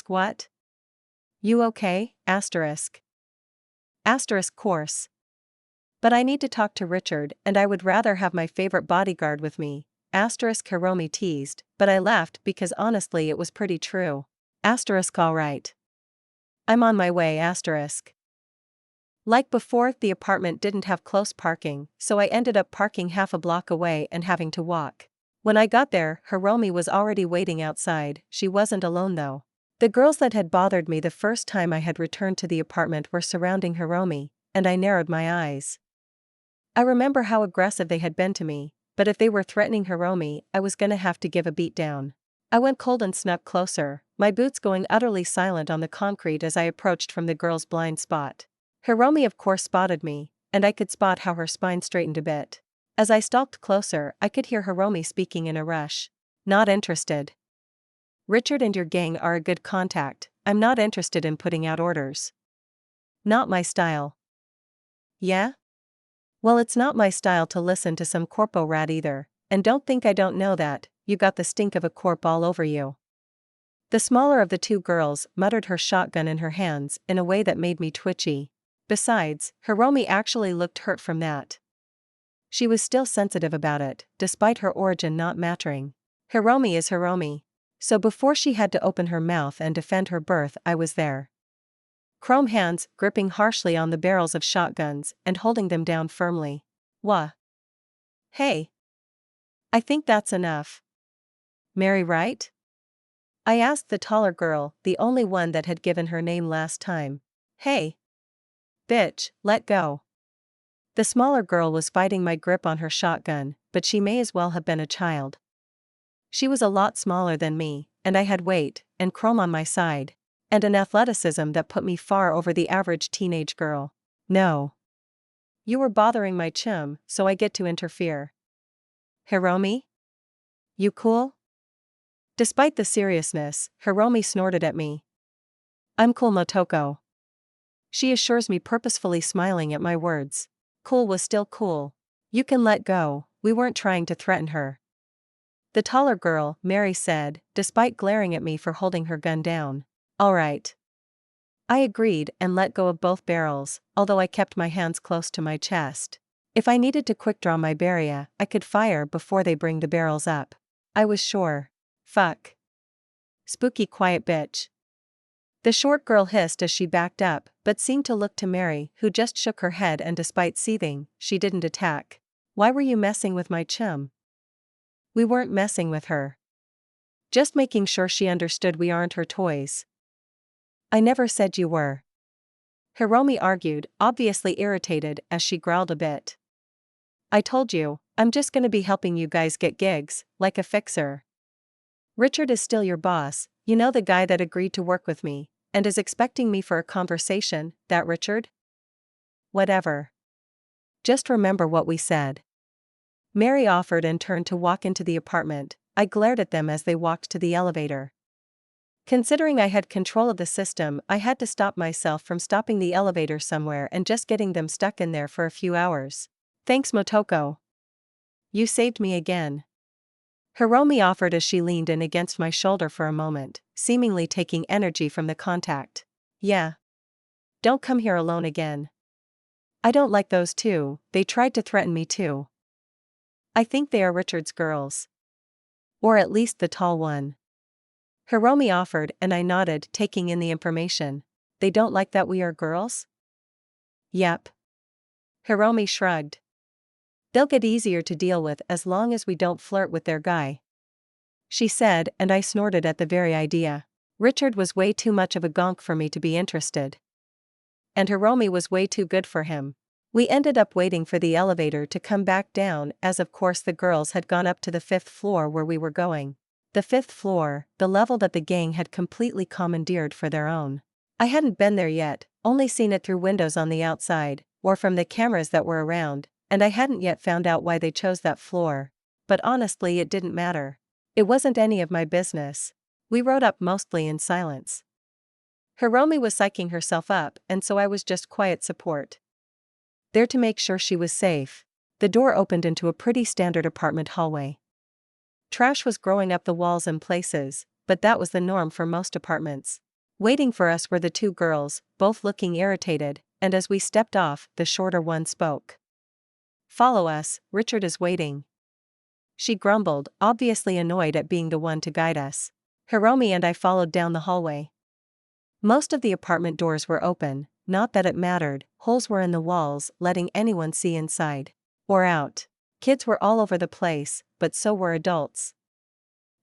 What? You okay? Course. But I need to talk to Richard, and I would rather have my favorite bodyguard with me. Hiromi teased, but I laughed because honestly it was pretty true. Alright. I'm on my way. Like before, the apartment didn't have close parking, so I ended up parking half a block away and having to walk. When I got there, Hiromi was already waiting outside. She wasn't alone though. The girls that had bothered me the first time I had returned to the apartment were surrounding Hiromi, and I narrowed my eyes. I remember how aggressive they had been to me, but if they were threatening Hiromi, I was gonna have to give a beatdown. I went cold and snuck closer, my boots going utterly silent on the concrete as I approached from the girl's blind spot. Hiromi of course spotted me, and I could spot how her spine straightened a bit. As I stalked closer, I could hear Hiromi speaking in a rush. Not interested. Richard and your gang are a good contact. I'm not interested in putting out orders. Not my style. Yeah? Well, it's not my style to listen to some corpo rat either, and don't think I don't know that. You got the stink of a corp all over you. The smaller of the two girls muttered, her shotgun in her hands, in a way that made me twitchy. Besides, Hiromi actually looked hurt from that. She was still sensitive about it, despite her origin not mattering. Hiromi is Hiromi. So before she had to open her mouth and defend her birth, I was there. Chrome hands gripping harshly on the barrels of shotguns and holding them down firmly. Wha? Hey. I think that's enough. Mary, right? I asked the taller girl, the only one that had given her name last time. Hey. Bitch, let go. The smaller girl was fighting my grip on her shotgun, but she may as well have been a child. She was a lot smaller than me, and I had weight and chrome on my side, and an athleticism that put me far over the average teenage girl. No. You were bothering my chum, so I get to interfere. Hiromi? You cool? Despite the seriousness, Hiromi snorted at me. I'm cool, Motoko. She assures me, purposefully smiling at my words. Cool was still cool. You can let go, we weren't trying to threaten her. The taller girl, Mary, said, despite glaring at me for holding her gun down. All right. I agreed and let go of both barrels, although I kept my hands close to my chest. If I needed to quick draw my barrier, I could fire before they bring the barrels up. I was sure. Fuck. Spooky quiet bitch. The short girl hissed as she backed up, but seemed to look to Mary, who just shook her head, and despite seething, she didn't attack. Why were you messing with my chum? We weren't messing with her. Just making sure she understood we aren't her toys. I never said you were. Hiromi argued, obviously irritated as she growled a bit. I told you, I'm just gonna be helping you guys get gigs, like a fixer. Richard is still your boss, you know, the guy that agreed to work with me, and is expecting me for a conversation, that Richard? Whatever. Just remember what we said. Mary offered and turned to walk into the apartment. I glared at them as they walked to the elevator. Considering I had control of the system, I had to stop myself from stopping the elevator somewhere and just getting them stuck in there for a few hours. Thanks, Motoko. You saved me again. Hiromi offered as she leaned in against my shoulder for a moment, seemingly taking energy from the contact. Yeah. Don't come here alone again. I don't like those two, they tried to threaten me too. I think they are Richard's girls. Or at least the tall one. Hiromi offered and I nodded, taking in the information. They don't like that we are girls? Yep. Hiromi shrugged. They'll get easier to deal with as long as we don't flirt with their guy. She said, and I snorted at the very idea. Richard was way too much of a gonk for me to be interested. And Hiromi was way too good for him. We ended up waiting for the elevator to come back down, as of course the girls had gone up to the 5th floor where we were going. The 5th floor, the level that the gang had completely commandeered for their own. I hadn't been there yet, only seen it through windows on the outside, or from the cameras that were around, and I hadn't yet found out why they chose that floor. But honestly, it didn't matter. It wasn't any of my business. We rode up mostly in silence. Hiromi was psyching herself up, and so I was just quiet support. There to make sure she was safe. The door opened into a pretty standard apartment hallway. Trash was growing up the walls in places, but that was the norm for most apartments. Waiting for us were the two girls, both looking irritated, and as we stepped off, the shorter one spoke. Follow us, Richard is waiting. She grumbled, obviously annoyed at being the one to guide us. Hiromi and I followed down the hallway. Most of the apartment doors were open, not that it mattered, holes were in the walls, letting anyone see inside. Or out. Kids were all over the place, but so were adults.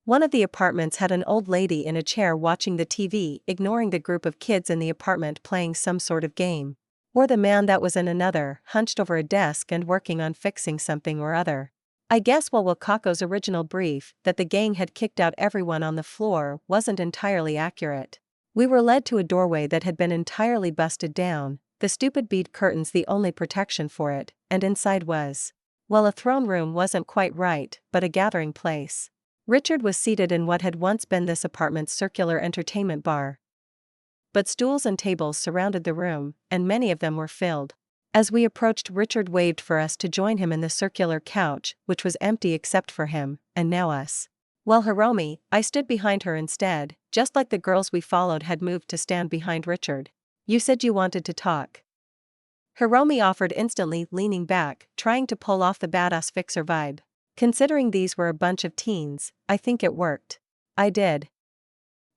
One of the apartments had an old lady in a chair watching the TV, ignoring the group of kids in the apartment playing some sort of game. Or the man that was in another, hunched over a desk and working on fixing something or other. I guess while Wakako's original brief, that the gang had kicked out everyone on the floor, wasn't entirely accurate. We were led to a doorway that had been entirely busted down, the stupid bead curtains the only protection for it, and inside was, well, a throne room wasn't quite right, but a gathering place. Richard was seated in what had once been this apartment's circular entertainment bar. But stools and tables surrounded the room, and many of them were filled. As we approached, Richard waved for us to join him in the circular couch, which was empty except for him, and now us. Well, Hiromi, I stood behind her instead, just like the girls we followed had moved to stand behind Richard. You said you wanted to talk. Hiromi offered instantly, leaning back, trying to pull off the badass fixer vibe. Considering these were a bunch of teens, I think it worked. I did.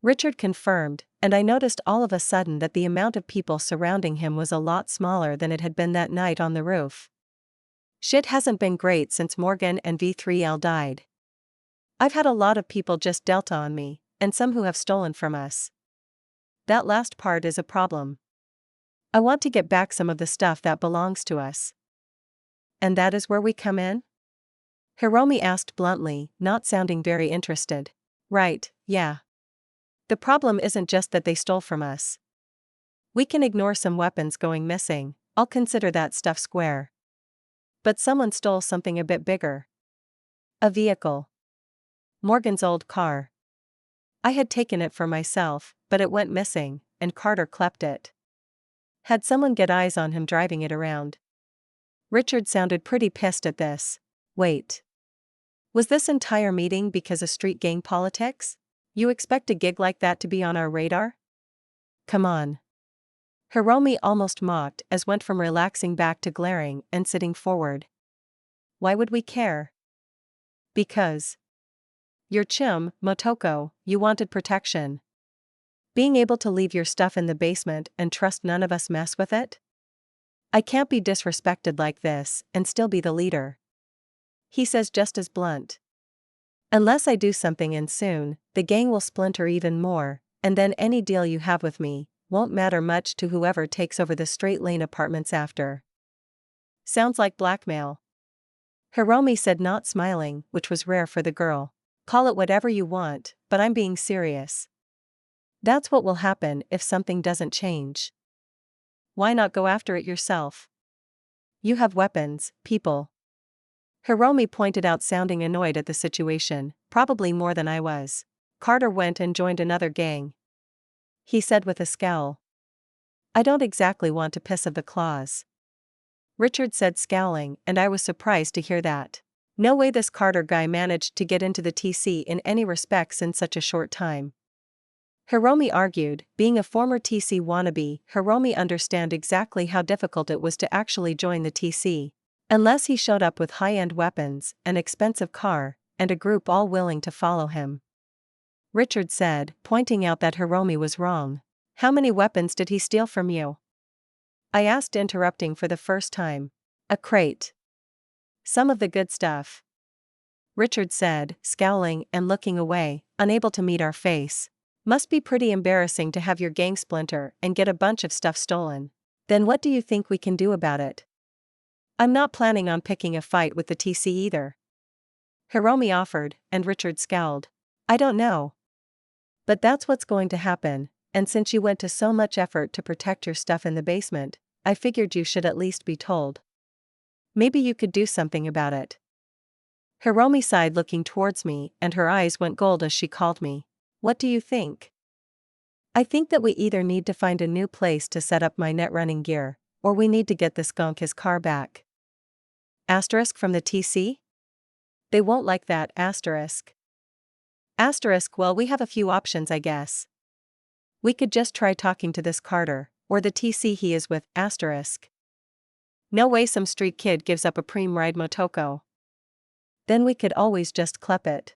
Richard confirmed, and I noticed all of a sudden that the amount of people surrounding him was a lot smaller than it had been that night on the roof. Shit hasn't been great since Morgan and V3L died. I've had a lot of people just delta on me, and some who have stolen from us. That last part is a problem. I want to get back some of the stuff that belongs to us. And that is where we come in? Hiromi asked bluntly, not sounding very interested. Right, yeah. The problem isn't just that they stole from us. We can ignore some weapons going missing, I'll consider that stuff square. But someone stole something a bit bigger. A vehicle. Morgan's old car. I had taken it for myself, but it went missing, and Carter clept it. Had someone get eyes on him driving it around. Richard sounded pretty pissed at this. Wait. Was this entire meeting because of street gang politics? You expect a gig like that to be on our radar? Come on. Hiromi almost mocked as went from relaxing back to glaring and sitting forward. Why would we care? Because. Your chum, Motoko, you wanted protection. Being able to leave your stuff in the basement and trust none of us mess with it? I can't be disrespected like this and still be the leader. He says just as blunt. Unless I do something and soon, the gang will splinter even more, and then any deal you have with me won't matter much to whoever takes over the straight lane apartments after. Sounds like blackmail. Hiromi said, not smiling, which was rare for the girl. Call it whatever you want, but I'm being serious. That's what will happen if something doesn't change. Why not go after it yourself? You have weapons, people. Hiromi pointed out, sounding annoyed at the situation, probably more than I was. Carter went and joined another gang. He said with a scowl. I don't exactly want to piss of the claws. Richard said, scowling, and I was surprised to hear that. No way this Carter guy managed to get into the TC in any respects in such a short time. Hiromi argued, being a former TC wannabe, Hiromi understood exactly how difficult it was to actually join the TC. Unless he showed up with high-end weapons, an expensive car, and a group all willing to follow him. Richard said, pointing out that Hiromi was wrong. How many weapons did he steal from you? I asked, interrupting for the first time. A crate. Some of the good stuff. Richard said, scowling and looking away, unable to meet our face. Must be pretty embarrassing to have your gang splinter and get a bunch of stuff stolen. Then what do you think we can do about it? I'm not planning on picking a fight with the TC either. Hiromi offered, and Richard scowled. I don't know. But that's what's going to happen, and since you went to so much effort to protect your stuff in the basement, I figured you should at least be told. Maybe you could do something about it. Hiromi sighed, looking towards me, and her eyes went gold as she called me. What do you think? I think that we either need to find a new place to set up my net running gear, or we need to get this skunk his car back. Asterisk from the TC? They won't like that, asterisk. Asterisk, well, we have a few options, I guess. We could just try talking to this Carter, or the TC he is with, asterisk. No way some street kid gives up a preem ride Motoko. Then we could always just clep it.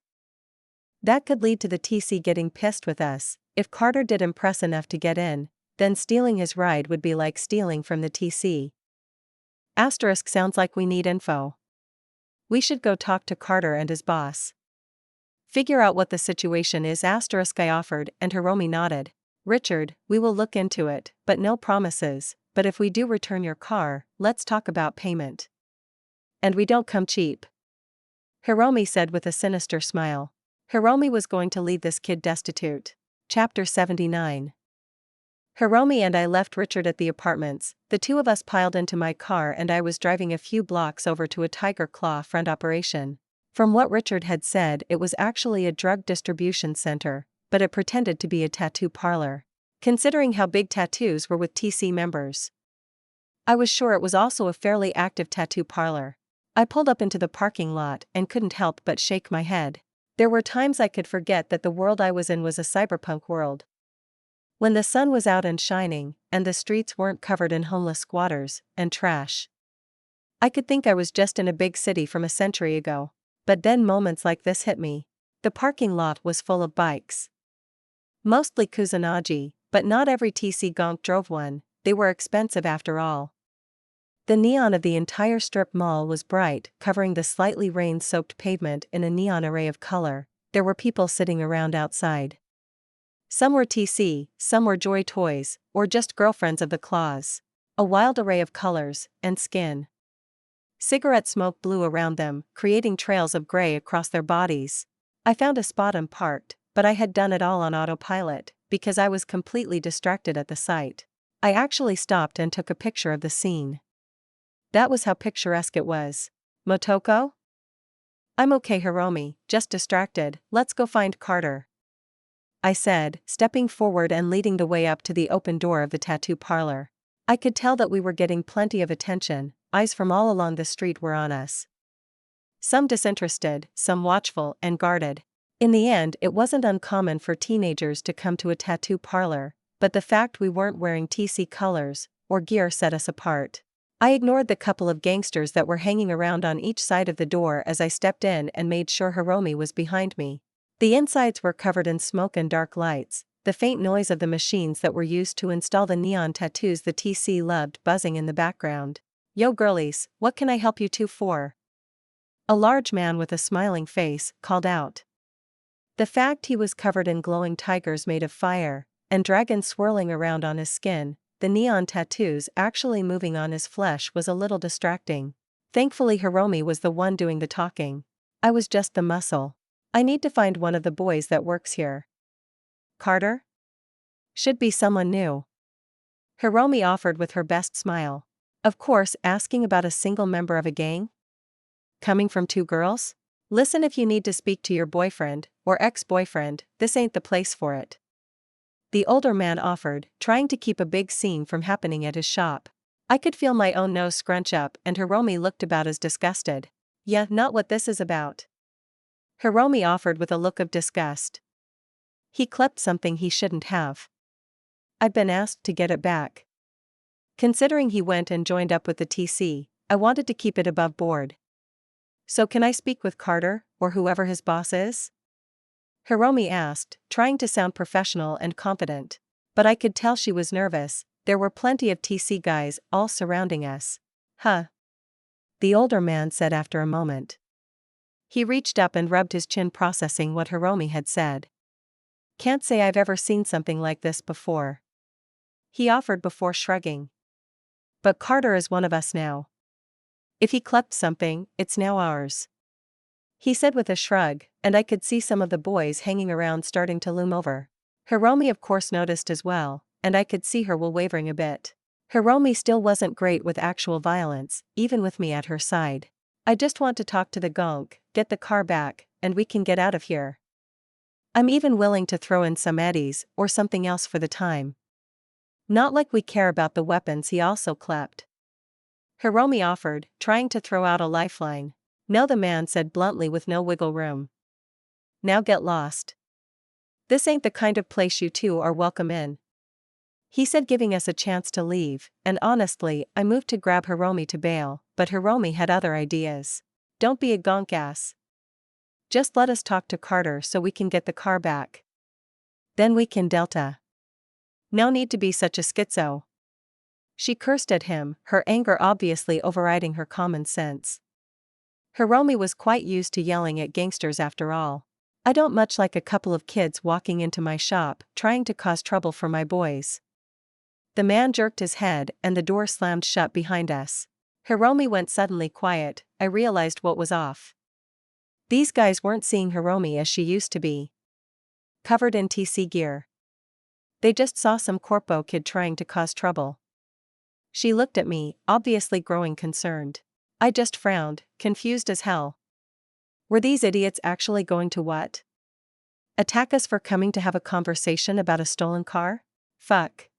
That could lead to the TC getting pissed with us. If Carter did impress enough to get in, then stealing his ride would be like stealing from the TC. Asterisk, sounds like we need info. We should go talk to Carter and his boss. Figure out what the situation is, asterisk, I offered, and Hiromi nodded. Richard, we will look into it, but no promises, but if we do return your car, let's talk about payment. And we don't come cheap. Hiromi said with a sinister smile. Hiromi was going to leave this kid destitute. Chapter 79. Hiromi and I left Richard at the apartments. The two of us piled into my car and I was driving a few blocks over to a Tiger Claw front operation. From what Richard had said, it was actually a drug distribution center, but it pretended to be a tattoo parlor. Considering how big tattoos were with TC members, I was sure it was also a fairly active tattoo parlor. I pulled up into the parking lot and couldn't help but shake my head. There were times I could forget that the world I was in was a cyberpunk world. When the sun was out and shining, and the streets weren't covered in homeless squatters and trash, I could think I was just in a big city from a century ago. But then moments like this hit me. The parking lot was full of bikes. Mostly Kusanagi, but not every TC gonk drove one. They were expensive after all. The neon of the entire strip mall was bright, covering the slightly rain-soaked pavement in a neon array of color. There were people sitting around outside. Some were TC, some were Joy Toys, or just girlfriends of the Claws. A wild array of colors and skin. Cigarette smoke blew around them, creating trails of gray across their bodies. I found a spot and parked, but I had done it all on autopilot, because I was completely distracted at the sight. I actually stopped and took a picture of the scene. That was how picturesque it was. Motoko? I'm okay, Hiromi, just distracted. Let's go find Carter, I said, stepping forward and leading the way up to the open door of the tattoo parlor. I could tell that we were getting plenty of attention. Eyes from all along the street were on us. Some disinterested, some watchful and guarded. In the end, it wasn't uncommon for teenagers to come to a tattoo parlor, but the fact we weren't wearing TC colors or gear set us apart. I ignored the couple of gangsters that were hanging around on each side of the door as I stepped in and made sure Hiromi was behind me. The insides were covered in smoke and dark lights, the faint noise of the machines that were used to install the neon tattoos the TC loved buzzing in the background. "Yo girlies, what can I help you two for?" A large man with a smiling face called out. The fact he was covered in glowing tigers made of fire, and dragons swirling around on his skin, the neon tattoos actually moving on his flesh was a little distracting. Thankfully Hiromi was the one doing the talking. I was just the muscle. "I need to find one of the boys that works here." "Carter? Should be someone new." Hiromi offered with her best smile. "Of course, asking about a single member of a gang? Coming from two girls? Listen, if you need to speak to your boyfriend, or ex-boyfriend, this ain't the place for it." The older man offered, trying to keep a big scene from happening at his shop. I could feel my own nose scrunch up and Hiromi looked about as disgusted. "Yeah, not what this is about." Hiromi offered with a look of disgust. He klept something he shouldn't have. I'd been asked to get it back. Considering he went and joined up with the TC, I wanted to keep it above board. "So can I speak with Carter, or whoever his boss is?" Hiromi asked, trying to sound professional and confident. But I could tell she was nervous. There were plenty of TC guys all surrounding us. "Huh," the older man said after a moment. He reached up and rubbed his chin, processing what Hiromi had said. "Can't say I've ever seen something like this before," he offered before shrugging. "But Carter is one of us now. If he klept something, it's now ours," he said with a shrug, and I could see some of the boys hanging around starting to loom over. Hiromi of course noticed as well, and I could see her wavering a bit. Hiromi still wasn't great with actual violence, even with me at her side. "I just want to talk to the gonk, get the car back, and we can get out of here. I'm even willing to throw in some eddies or something else for the time. Not like we care about the weapons he also klept," Hiromi offered, trying to throw out a lifeline. "No," the man said bluntly with no wiggle room. "Now get lost. This ain't the kind of place you two are welcome in," he said, giving us a chance to leave, and honestly, I moved to grab Hiromi to bail, but Hiromi had other ideas. "Don't be a gonk ass. Just let us talk to Carter so we can get the car back. Then we can delta. No need to be such a schizo." She cursed at him, her anger obviously overriding her common sense. Hiromi was quite used to yelling at gangsters after all. I don't much like a couple of kids walking into my shop, trying to cause trouble for my boys. The man jerked his head and the door slammed shut behind us. Hiromi went suddenly quiet. I realized what was off. These guys weren't seeing Hiromi as she used to be, covered in TC gear. They just saw some corpo kid trying to cause trouble. She looked at me, obviously growing concerned. I just frowned, confused as hell. Were these idiots actually going to what? Attack us for coming to have a conversation about a stolen car? Fuck.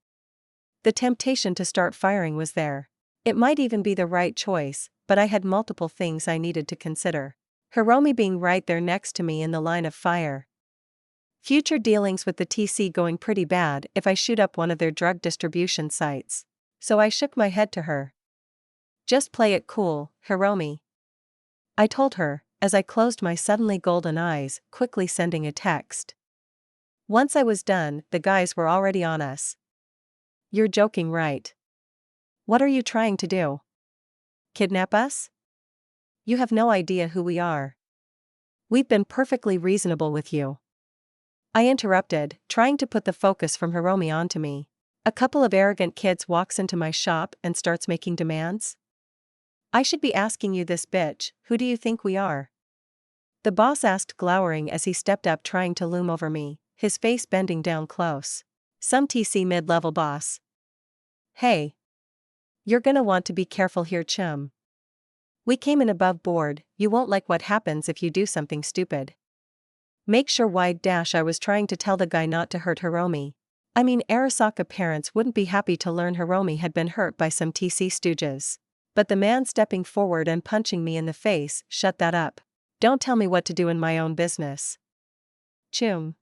The temptation to start firing was there. It might even be the right choice, but I had multiple things I needed to consider. Hiromi being right there next to me in the line of fire. Future dealings with the TC going pretty bad if I shoot up one of their drug distribution sites. So I shook my head to her. "Just play it cool, Hiromi," I told her, as I closed my suddenly golden eyes, quickly sending a text. Once I was done, the guys were already on us. "You're joking, right? What are you trying to do? Kidnap us? You have no idea who we are. We've been perfectly reasonable with you," I interrupted, trying to put the focus from Hiromi onto me. "A couple of arrogant kids walks into my shop and starts making demands? I should be asking you this, bitch, who do you think we are?" The boss asked, glowering as he stepped up, trying to loom over me, his face bending down close. "Some TC mid-level boss. Hey. You're gonna want to be careful here, chum. We came in above board, you won't like what happens if you do something stupid." Make sure wide dash I was trying to tell the guy not to hurt Hiromi. I mean, Arasaka parents wouldn't be happy to learn Hiromi had been hurt by some TC stooges. But the man stepping forward and punching me in the face shut that up. "Don't tell me what to do in my own business. Chum,"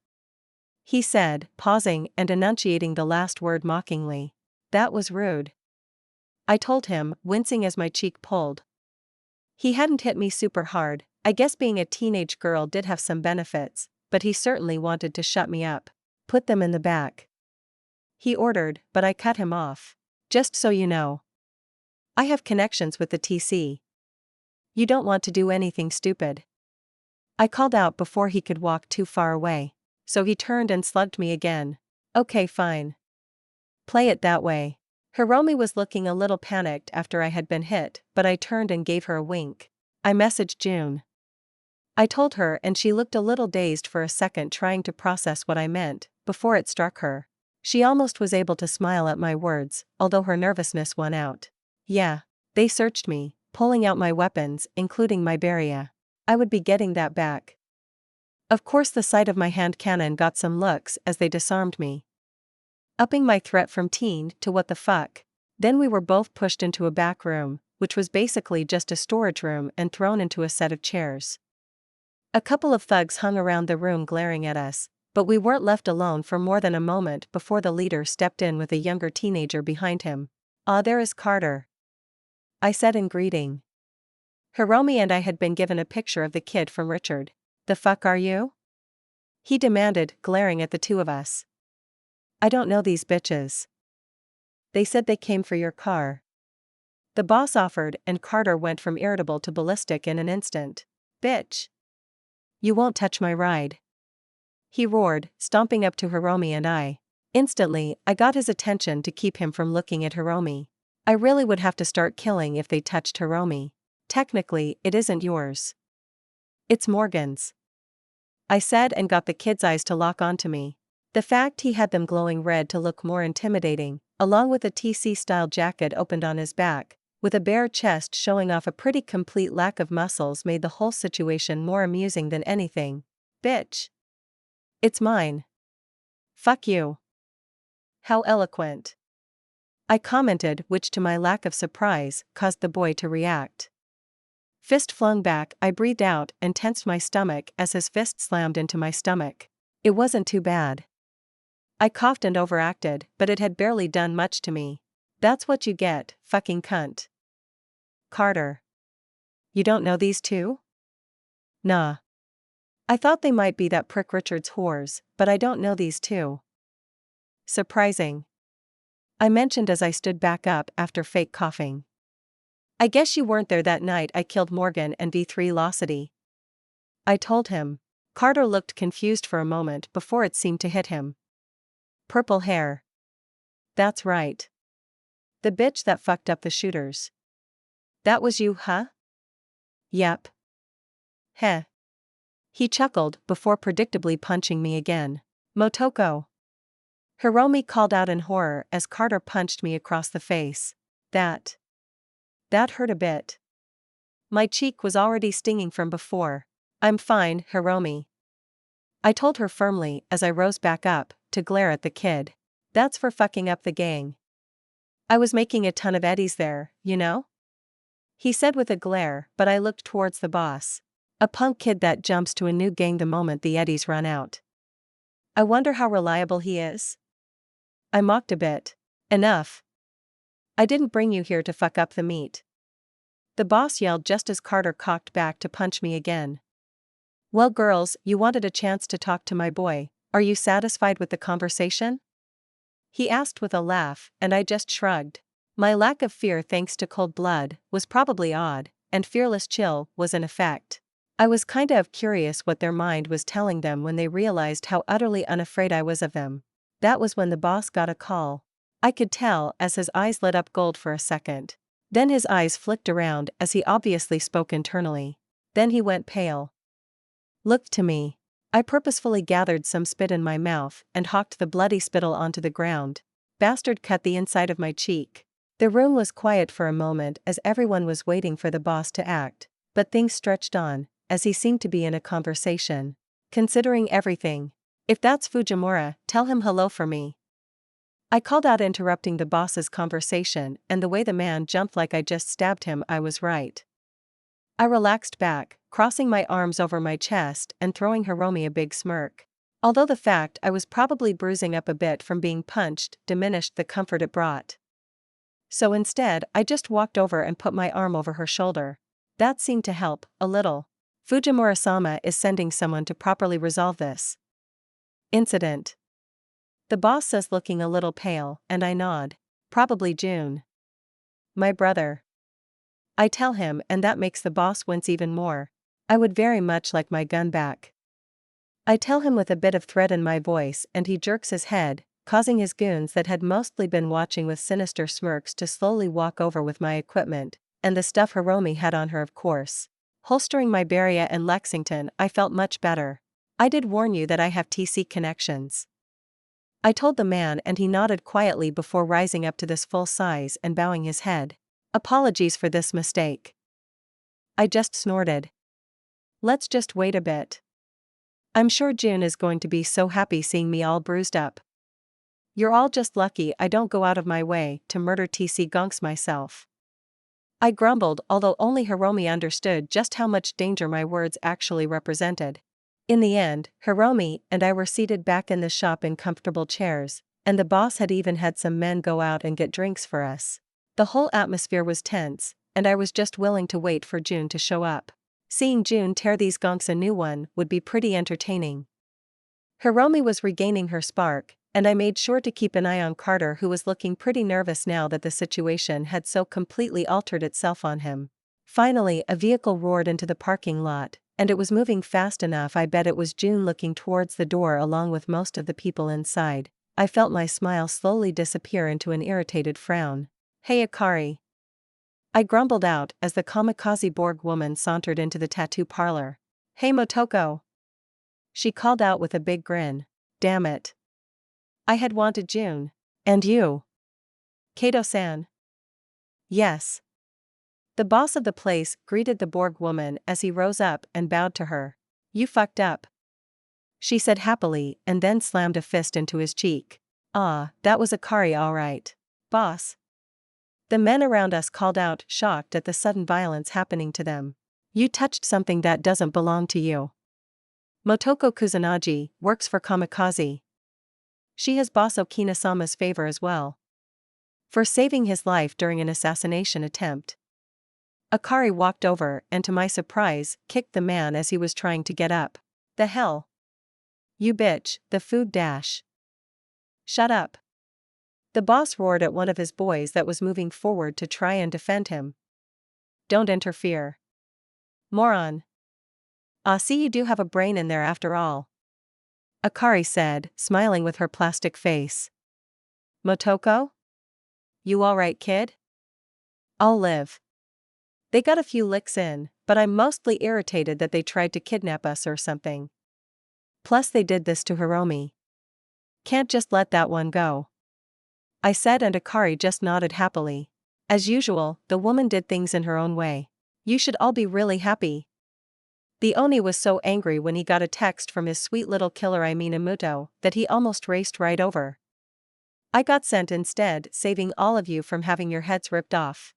he said, pausing and enunciating the last word mockingly. "That was rude," I told him, wincing as my cheek pulled. He hadn't hit me super hard. I guess being a teenage girl did have some benefits, but he certainly wanted to shut me up. Put them in the back, he ordered, but I cut him off. Just so you know, I have connections with the TC. You don't want to do anything stupid. I called out before he could walk too far away. So he turned and slugged me again. Okay, fine. Play it that way. Hiromi was looking a little panicked after I had been hit, but I turned and gave her a wink. I messaged June. I told her, and she looked a little dazed for a second, trying to process what I meant, before it struck her. She almost was able to smile at my words, although her nervousness won out. Yeah. They searched me, pulling out my weapons, including my barrier. I would be getting that back. Of course, the sight of my hand cannon got some looks as they disarmed me, upping my threat from teen to what the fuck. Then we were both pushed into a back room, which was basically just a storage room, and thrown into a set of chairs. A couple of thugs hung around the room glaring at us, but we weren't left alone for more than a moment before the leader stepped in with a younger teenager behind him. "Ah, there is Carter," I said in greeting. Hiromi and I had been given a picture of the kid from Richard. "The fuck are you?" he demanded, glaring at the two of us. "I don't know these bitches. They said they came for your car," the boss offered, and Carter went from irritable to ballistic in an instant. "Bitch. You won't touch my ride," he roared, stomping up to Hiromi and I. Instantly, I got his attention to keep him from looking at Hiromi. I really would have to start killing if they touched Hiromi. Technically, it isn't yours. It's Morgan's, I said, and got the kid's eyes to lock onto me. The fact he had them glowing red to look more intimidating, along with a TC-style jacket opened on his back, with a bare chest showing off a pretty complete lack of muscles, made the whole situation more amusing than anything. "Bitch. It's mine. Fuck you." How eloquent, I commented, which to my lack of surprise, caused the boy to react. Fist flung back, I breathed out and tensed my stomach as his fist slammed into my stomach. It wasn't too bad. I coughed and overacted, but it had barely done much to me. "That's what you get, fucking cunt." "Carter. You don't know these two?" "Nah. I thought they might be that prick Richard's whores, but I don't know these two." "Surprising," I mentioned as I stood back up after fake coughing. "I guess you weren't there that night I killed Morgan and V3 Locity," I told him. Carter looked confused for a moment before it seemed to hit him. "Purple hair. That's right. The bitch that fucked up the shooters. That was you, huh?" "Yep." "Heh." He chuckled before predictably punching me again. "Motoko." Hiromi called out in horror as Carter punched me across the face. That hurt a bit. My cheek was already stinging from before. "I'm fine, Hiromi," I told her firmly as I rose back up to glare at the kid. "That's for fucking up the gang. I was making a ton of eddies there, you know?" he said with a glare, but I looked towards the boss. "A punk kid that jumps to a new gang the moment the eddies run out. I wonder how reliable he is?" I mocked a bit. "Enough. I didn't bring you here to fuck up the meat," the boss yelled just as Carter cocked back to punch me again. "Well, girls, you wanted a chance to talk to my boy. Are you satisfied with the conversation?" he asked with a laugh, and I just shrugged. My lack of fear, thanks to cold blood, was probably odd, and fearless chill was in effect. I was kinda curious what their mind was telling them when they realized how utterly unafraid I was of them. That was when the boss got a call. I could tell as his eyes lit up gold for a second. Then his eyes flicked around as he obviously spoke internally. Then he went pale. Looked to me. I purposefully gathered some spit in my mouth and hawked the bloody spittle onto the ground. Bastard cut the inside of my cheek. The room was quiet for a moment as everyone was waiting for the boss to act, but things stretched on, as he seemed to be in a conversation. "Considering everything, if that's Fujimura, tell him hello for me," I called out, interrupting the boss's conversation, and the way the man jumped like I just stabbed him, I was right. I relaxed back, crossing my arms over my chest and throwing Hiromi a big smirk. Although the fact I was probably bruising up a bit from being punched diminished the comfort it brought. So instead, I just walked over and put my arm over her shoulder. That seemed to help, a little. "Fujimura-sama is sending someone to properly resolve this incident. The boss says, looking a little pale, and I nod. Probably June. My brother. I tell him, and that makes the boss wince even more. I would very much like my gun back. I tell him with a bit of threat in my voice, and he jerks his head, causing his goons that had mostly been watching with sinister smirks to slowly walk over with my equipment, and the stuff Hiromi had on her, of course. Holstering my Beria and Lexington, I felt much better. I did warn you that I have TC connections. I told the man, and he nodded quietly before rising up to this full size and bowing his head. Apologies for this mistake. I just snorted. Let's just wait a bit. I'm sure June is going to be so happy seeing me all bruised up. You're all just lucky I don't go out of my way to murder TC gonks myself. I grumbled, although only Hiromi understood just how much danger my words actually represented. In the end, Hiromi and I were seated back in the shop in comfortable chairs, and the boss had even had some men go out and get drinks for us. The whole atmosphere was tense, and I was just willing to wait for June to show up. Seeing June tear these gonks a new one would be pretty entertaining. Hiromi was regaining her spark, and I made sure to keep an eye on Carter, who was looking pretty nervous now that the situation had so completely altered itself on him. Finally, a vehicle roared into the parking lot, and it was moving fast enough I bet it was June looking towards the door along with most of the people inside. I felt my smile slowly disappear into an irritated frown. Hey Akari. I grumbled out as the kamikaze Borg woman sauntered into the tattoo parlor. Hey Motoko. She called out with a big grin. Damn it. I had wanted June. And you? Kato-san. Yes. The boss of the place greeted the Borg woman as he rose up and bowed to her. You fucked up, she said happily, and then slammed a fist into his cheek. Ah, that was Akari all right. Boss. The men around us called out, shocked at the sudden violence happening to them. You touched something that doesn't belong to you. Motoko Kusanagi works for Kamikaze. She has boss Okina-sama's favor as well. For saving his life during an assassination attempt. Akari walked over and, to my surprise, kicked the man as he was trying to get up. The hell? You bitch, the food dash. Shut up. The boss roared at one of his boys that was moving forward to try and defend him. Don't interfere. Moron. Ah, see, you do have a brain in there after all. Akari said, smiling with her plastic face. Motoko? You alright, kid? I'll live. They got a few licks in, but I'm mostly irritated that they tried to kidnap us or something. Plus they did this to Hiromi. Can't just let that one go. I said, and Akari just nodded happily. As usual, the woman did things in her own way. You should all be really happy. The Oni was so angry when he got a text from his sweet little killer Imuto that he almost raced right over. I got sent instead, saving all of you from having your heads ripped off.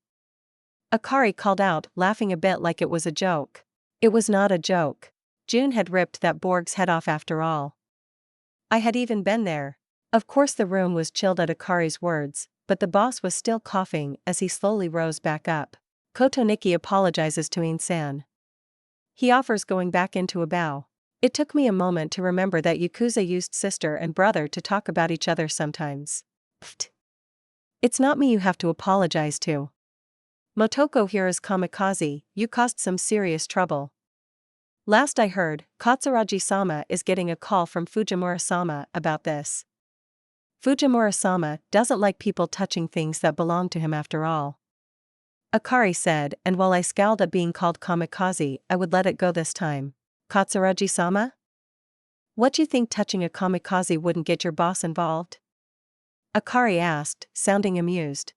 Akari called out, laughing a bit like it was a joke. It was not a joke. June had ripped that Borg's head off after all. I had even been there. Of course the room was chilled at Akari's words, but the boss was still coughing as he slowly rose back up. Kotoniki apologizes to In-san. He offers going back into a bow. It took me a moment to remember that Yakuza used sister and brother to talk about each other sometimes. Pfft. It's not me you have to apologize to. Motoko here is Kamikaze, you caused some serious trouble. Last I heard, Katsuragi-sama is getting a call from Fujimura-sama about this. Fujimura-sama doesn't like people touching things that belong to him after all. Akari said, and while I scowled at being called Kamikaze, I would let it go this time. Katsuragi-sama? What you think touching a kamikaze wouldn't get your boss involved? Akari asked, sounding amused.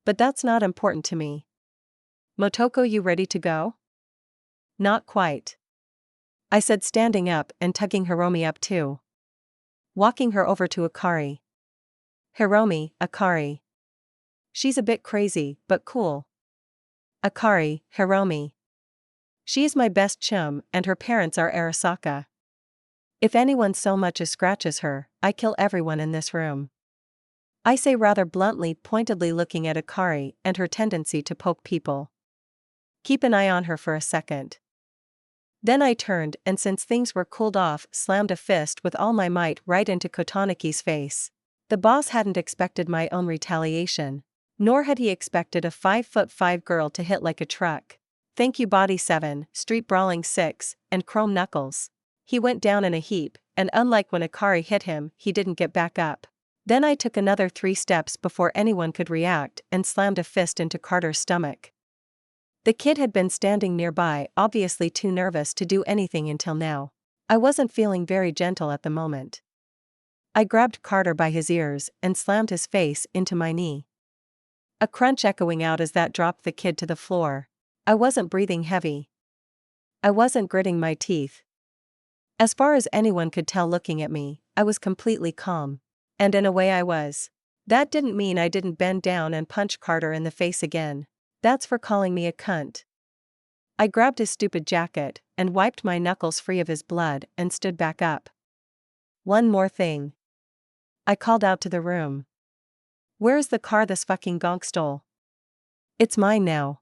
But that's not important to me. Motoko, you ready to go? Not quite. I said, standing up and tugging Hiromi up too. Walking her over to Akari. Hiromi, Akari. She's a bit crazy, but cool. Akari, Hiromi. She is my best chum, and her parents are Arasaka. If anyone so much as scratches her, I kill everyone in this room. I say rather bluntly, pointedly looking at Akari and her tendency to poke people. Keep an eye on her for a second. Then I turned and since things were cooled off, slammed a fist with all my might right into Kotanaki's face. The boss hadn't expected my own retaliation. Nor had he expected a 5'5" girl to hit like a truck. Thank you Body 7, Street Brawling 6, and Chrome Knuckles. He went down in a heap, and unlike when Akari hit him, he didn't get back up. Then I took another 3 steps before anyone could react and slammed a fist into Carter's stomach. The kid had been standing nearby, obviously too nervous to do anything until now. I wasn't feeling very gentle at the moment. I grabbed Carter by his ears and slammed his face into my knee. A crunch echoing out as that dropped the kid to the floor. I wasn't breathing heavy. I wasn't gritting my teeth. As far as anyone could tell looking at me, I was completely calm. And in a way I was. That didn't mean I didn't bend down and punch Carter in the face again. That's for calling me a cunt. I grabbed his stupid jacket and wiped my knuckles free of his blood and stood back up. One more thing. I called out to the room. Where's the car this fucking gonk stole? It's mine now.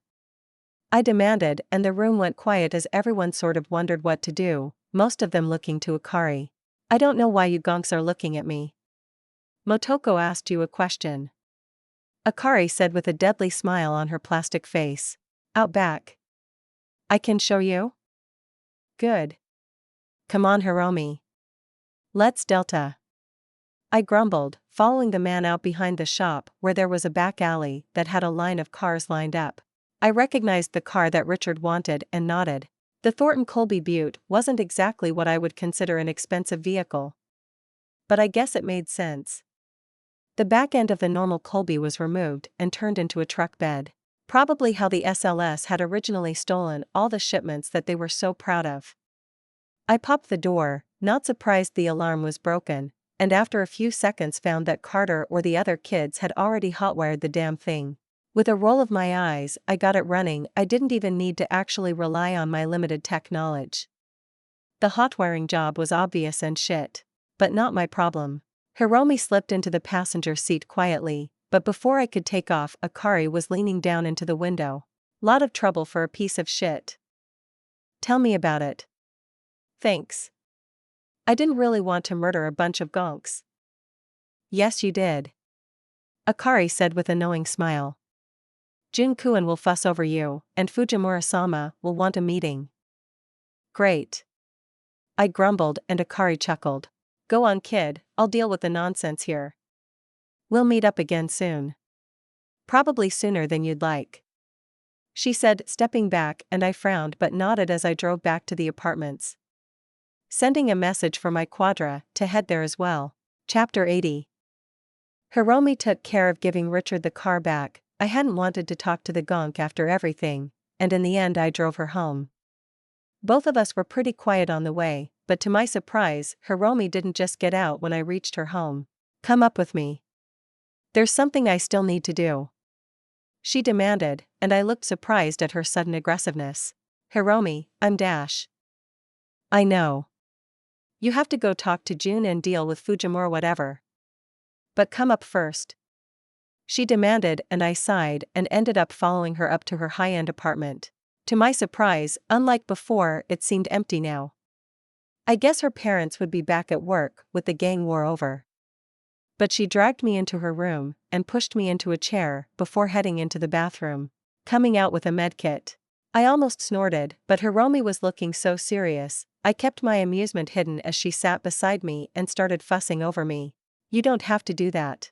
I demanded, and the room went quiet as everyone sort of wondered what to do, most of them looking to Akari. I don't know why you gonks are looking at me. Motoko asked you a question. Akari said with a deadly smile on her plastic face. Out back. I can show you? Good. Come on Hiromi. Let's Delta. I grumbled, following the man out behind the shop where there was a back alley that had a line of cars lined up. I recognized the car that Richard wanted and nodded. The Thornton Colby Butte wasn't exactly what I would consider an expensive vehicle. But I guess it made sense. The back end of the normal Colby was removed and turned into a truck bed. Probably how the SLS had originally stolen all the shipments that they were so proud of. I popped the door, not surprised the alarm was broken, and after a few seconds found that Carter or the other kids had already hotwired the damn thing. With a roll of my eyes, I got it running. I didn't even need to actually rely on my limited tech knowledge. The hotwiring job was obvious and shit. But not my problem. Hiromi slipped into the passenger seat quietly, but before I could take off, Akari was leaning down into the window. Lot of trouble for a piece of shit. Tell me about it. Thanks. I didn't really want to murder a bunch of gonks. Yes you did. Akari said with a knowing smile. Jun-kun will fuss over you, and Fujimura-sama will want a meeting. Great. I grumbled and Akari chuckled. Go on kid, I'll deal with the nonsense here. We'll meet up again soon. Probably sooner than you'd like. She said, stepping back, and I frowned but nodded as I drove back to the apartments. Sending a message for my quadra to head there as well. Chapter 80. Hiromi took care of giving Richard the car back. I hadn't wanted to talk to the gonk after everything, and in the end I drove her home. Both of us were pretty quiet on the way, but to my surprise, Hiromi didn't just get out when I reached her home. Come up with me. There's something I still need to do. She demanded, and I looked surprised at her sudden aggressiveness. Hiromi, I'm Dash. I know. You have to go talk to June and deal with Fujimura whatever. But come up first. She demanded, and I sighed and ended up following her up to her high-end apartment. To my surprise, unlike before, it seemed empty now. I guess her parents would be back at work with the gang war over. But she dragged me into her room and pushed me into a chair before heading into the bathroom, coming out with a medkit. I almost snorted, but Hiromi was looking so serious, I kept my amusement hidden as she sat beside me and started fussing over me. You don't have to do that.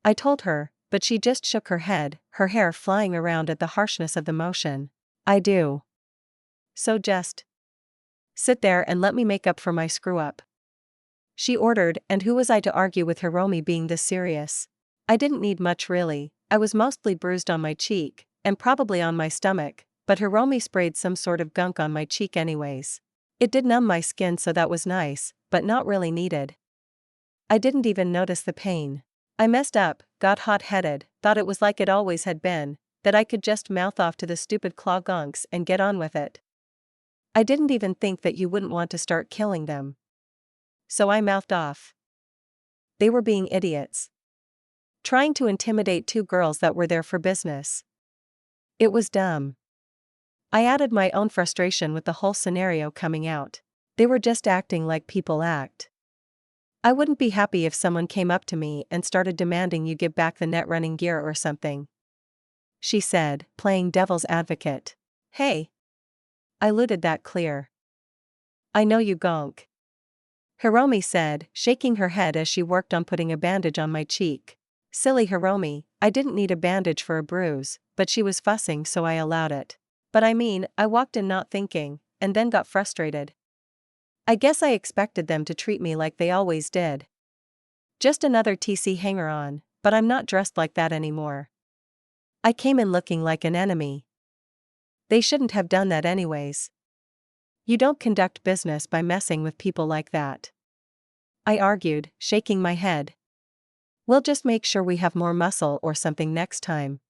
I told her, but she just shook her head, her hair flying around at the harshness of the motion. I do. So just sit there and let me make up for my screw-up. She ordered, and who was I to argue with Hiromi being this serious? I didn't need much really. I was mostly bruised on my cheek, and probably on my stomach, but Hiromi sprayed some sort of gunk on my cheek anyways. It did numb my skin, so that was nice, but not really needed. I didn't even notice the pain. I messed up, got hot-headed, thought it was like it always had been, that I could just mouth off to the stupid claw gonks and get on with it. I didn't even think that you wouldn't want to start killing them. So I mouthed off. They were being idiots. Trying to intimidate two girls that were there for business. It was dumb. I added my own frustration with the whole scenario coming out. They were just acting like people act. I wouldn't be happy if someone came up to me and started demanding you give back the netrunning gear or something, she said, playing devil's advocate. Hey. I looted that clear. I know you gonk. Hiromi said, shaking her head as she worked on putting a bandage on my cheek. Silly Hiromi, I didn't need a bandage for a bruise, but she was fussing so I allowed it. But I mean, I walked in not thinking, and then got frustrated. I guess I expected them to treat me like they always did. Just another TC hanger-on, but I'm not dressed like that anymore. I came in looking like an enemy. They shouldn't have done that anyways. You don't conduct business by messing with people like that, I argued, shaking my head. We'll just make sure we have more muscle or something next time.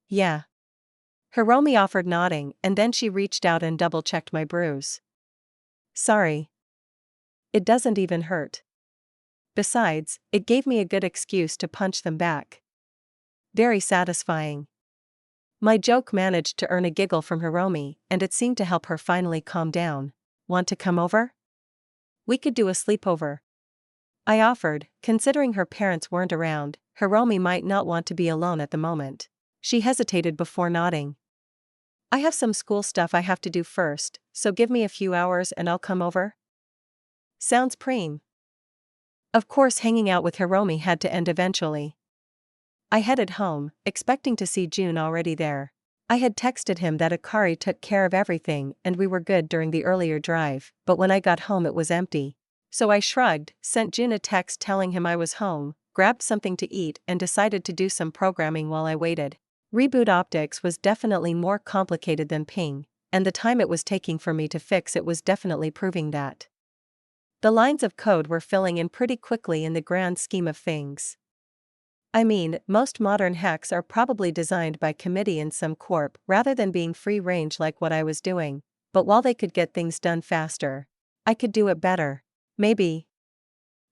Yeah. Hiromi offered, nodding, and then she reached out and double-checked my bruise. Sorry. It doesn't even hurt. Besides, it gave me a good excuse to punch them back. Very satisfying. My joke managed to earn a giggle from Hiromi, and it seemed to help her finally calm down. Want to come over? We could do a sleepover, I offered, considering her parents weren't around. Hiromi might not want to be alone at the moment. She hesitated before nodding. I have some school stuff I have to do first, so give me a few hours and I'll come over. Sounds preem. Of course, hanging out with Hiromi had to end eventually. I headed home, expecting to see Jun already there. I had texted him that Akari took care of everything and we were good during the earlier drive, but when I got home it was empty. So I shrugged, sent Jun a text telling him I was home, grabbed something to eat and decided to do some programming while I waited. Reboot optics was definitely more complicated than ping, and the time it was taking for me to fix it was definitely proving that. The lines of code were filling in pretty quickly in the grand scheme of things. I mean, most modern hacks are probably designed by committee in some corp rather than being free range like what I was doing, but while they could get things done faster, I could do it better. Maybe.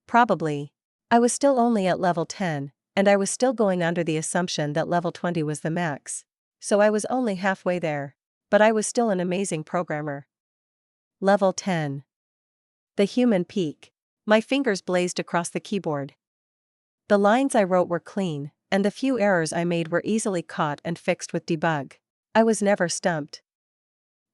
Probably. I was still only at level 10, and I was still going under the assumption that level 20 was the max. So I was only halfway there. But I was still an amazing programmer. Level 10. The human peak. My fingers blazed across the keyboard. The lines I wrote were clean, and the few errors I made were easily caught and fixed with debug. I was never stumped.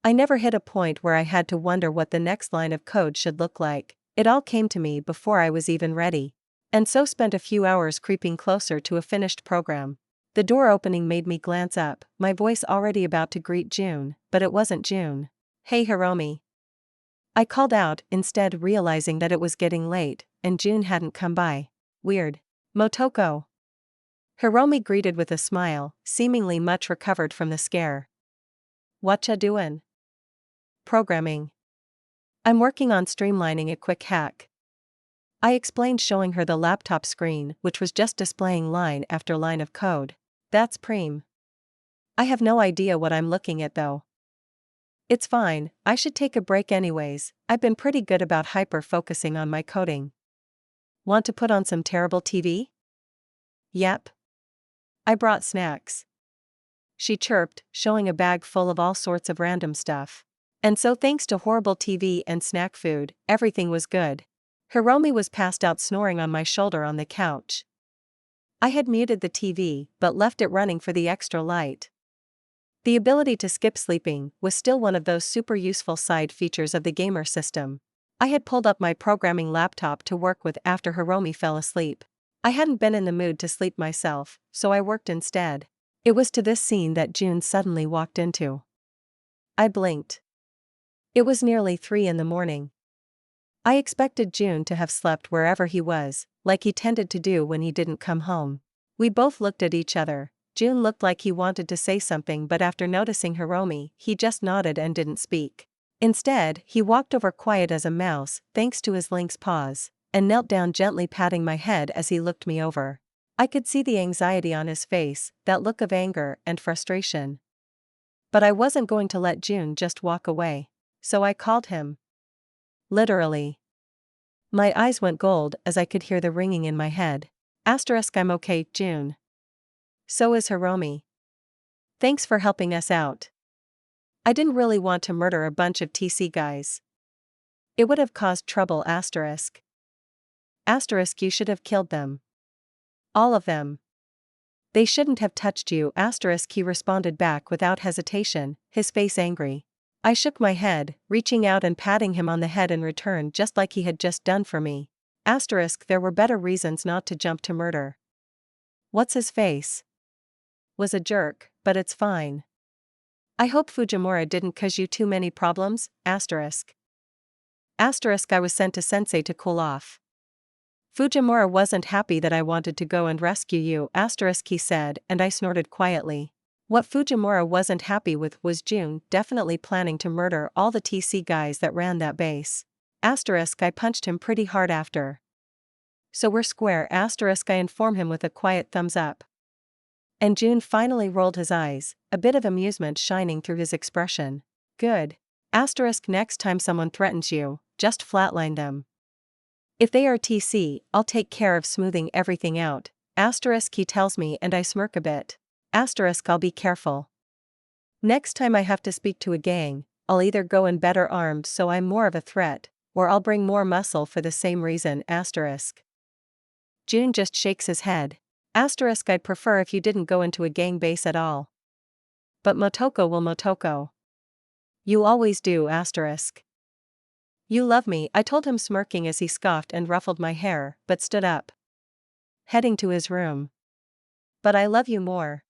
I never hit a point where I had to wonder what the next line of code should look like. It all came to me before I was even ready. And so spent a few hours creeping closer to a finished program. The door opening made me glance up, my voice already about to greet Jun, but it wasn't Jun. Hey Hiromi. I called out, instead realizing that it was getting late, and Jun hadn't come by. Weird. Motoko. Hiromi greeted with a smile, seemingly much recovered from the scare. Whatcha doin'? Programming. I'm working on streamlining a quick hack. I explained, showing her the laptop screen, which was just displaying line after line of code. That's preem. I have no idea what I'm looking at though. It's fine, I should take a break anyways. I've been pretty good about hyper-focusing on my coding. Want to put on some terrible TV? Yep. I brought snacks. She chirped, showing a bag full of all sorts of random stuff. And so thanks to horrible TV and snack food, everything was good. Hiromi was passed out snoring on my shoulder on the couch. I had muted the TV, but left it running for the extra light. The ability to skip sleeping was still one of those super useful side features of the gamer system. I had pulled up my programming laptop to work with after Hiromi fell asleep. I hadn't been in the mood to sleep myself, so I worked instead. It was to this scene that Jun suddenly walked into. I blinked. It was nearly 3 in the morning. I expected Jun to have slept wherever he was, like he tended to do when he didn't come home. We both looked at each other. Jun looked like he wanted to say something, but after noticing Hiromi, he just nodded and didn't speak. Instead, he walked over quiet as a mouse, thanks to his lynx paws, and knelt down, gently patting my head as he looked me over. I could see the anxiety on his face, that look of anger and frustration. But I wasn't going to let Jun just walk away. So I called him. Literally. My eyes went gold as I could hear the ringing in my head. Asterisk, I'm okay, Jun. So is Hiromi. Thanks for helping us out. I didn't really want to murder a bunch of TC guys. It would have caused trouble asterisk. Asterisk you should have killed them. All of them. They shouldn't have touched you asterisk he responded back without hesitation, his face angry. I shook my head, reaching out and patting him on the head in return just like he had just done for me. Asterisk there were better reasons not to jump to murder. What's his face? Was a jerk, but it's fine. I hope Fujimura didn't cause you too many problems, asterisk. Asterisk I was sent to Sensei to cool off. Fujimura wasn't happy that I wanted to go and rescue you asterisk he said and I snorted quietly. What Fujimura wasn't happy with was June definitely planning to murder all the TC guys that ran that base. Asterisk I punched him pretty hard after. So we're square asterisk I inform him with a quiet thumbs up. And June finally rolled his eyes, a bit of amusement shining through his expression. Good. Asterisk next time someone threatens you, just flatline them. If they are TC, I'll take care of smoothing everything out. Asterisk he tells me and I smirk a bit. Asterisk I'll be careful. Next time I have to speak to a gang, I'll either go in better armed so I'm more of a threat, or I'll bring more muscle for the same reason asterisk. June just shakes his head. Asterisk I'd prefer if you didn't go into a gang base at all. But Motoko will Motoko. You always do asterisk. You love me I told him smirking as he scoffed and ruffled my hair but stood up. Heading to his room. But I love you more.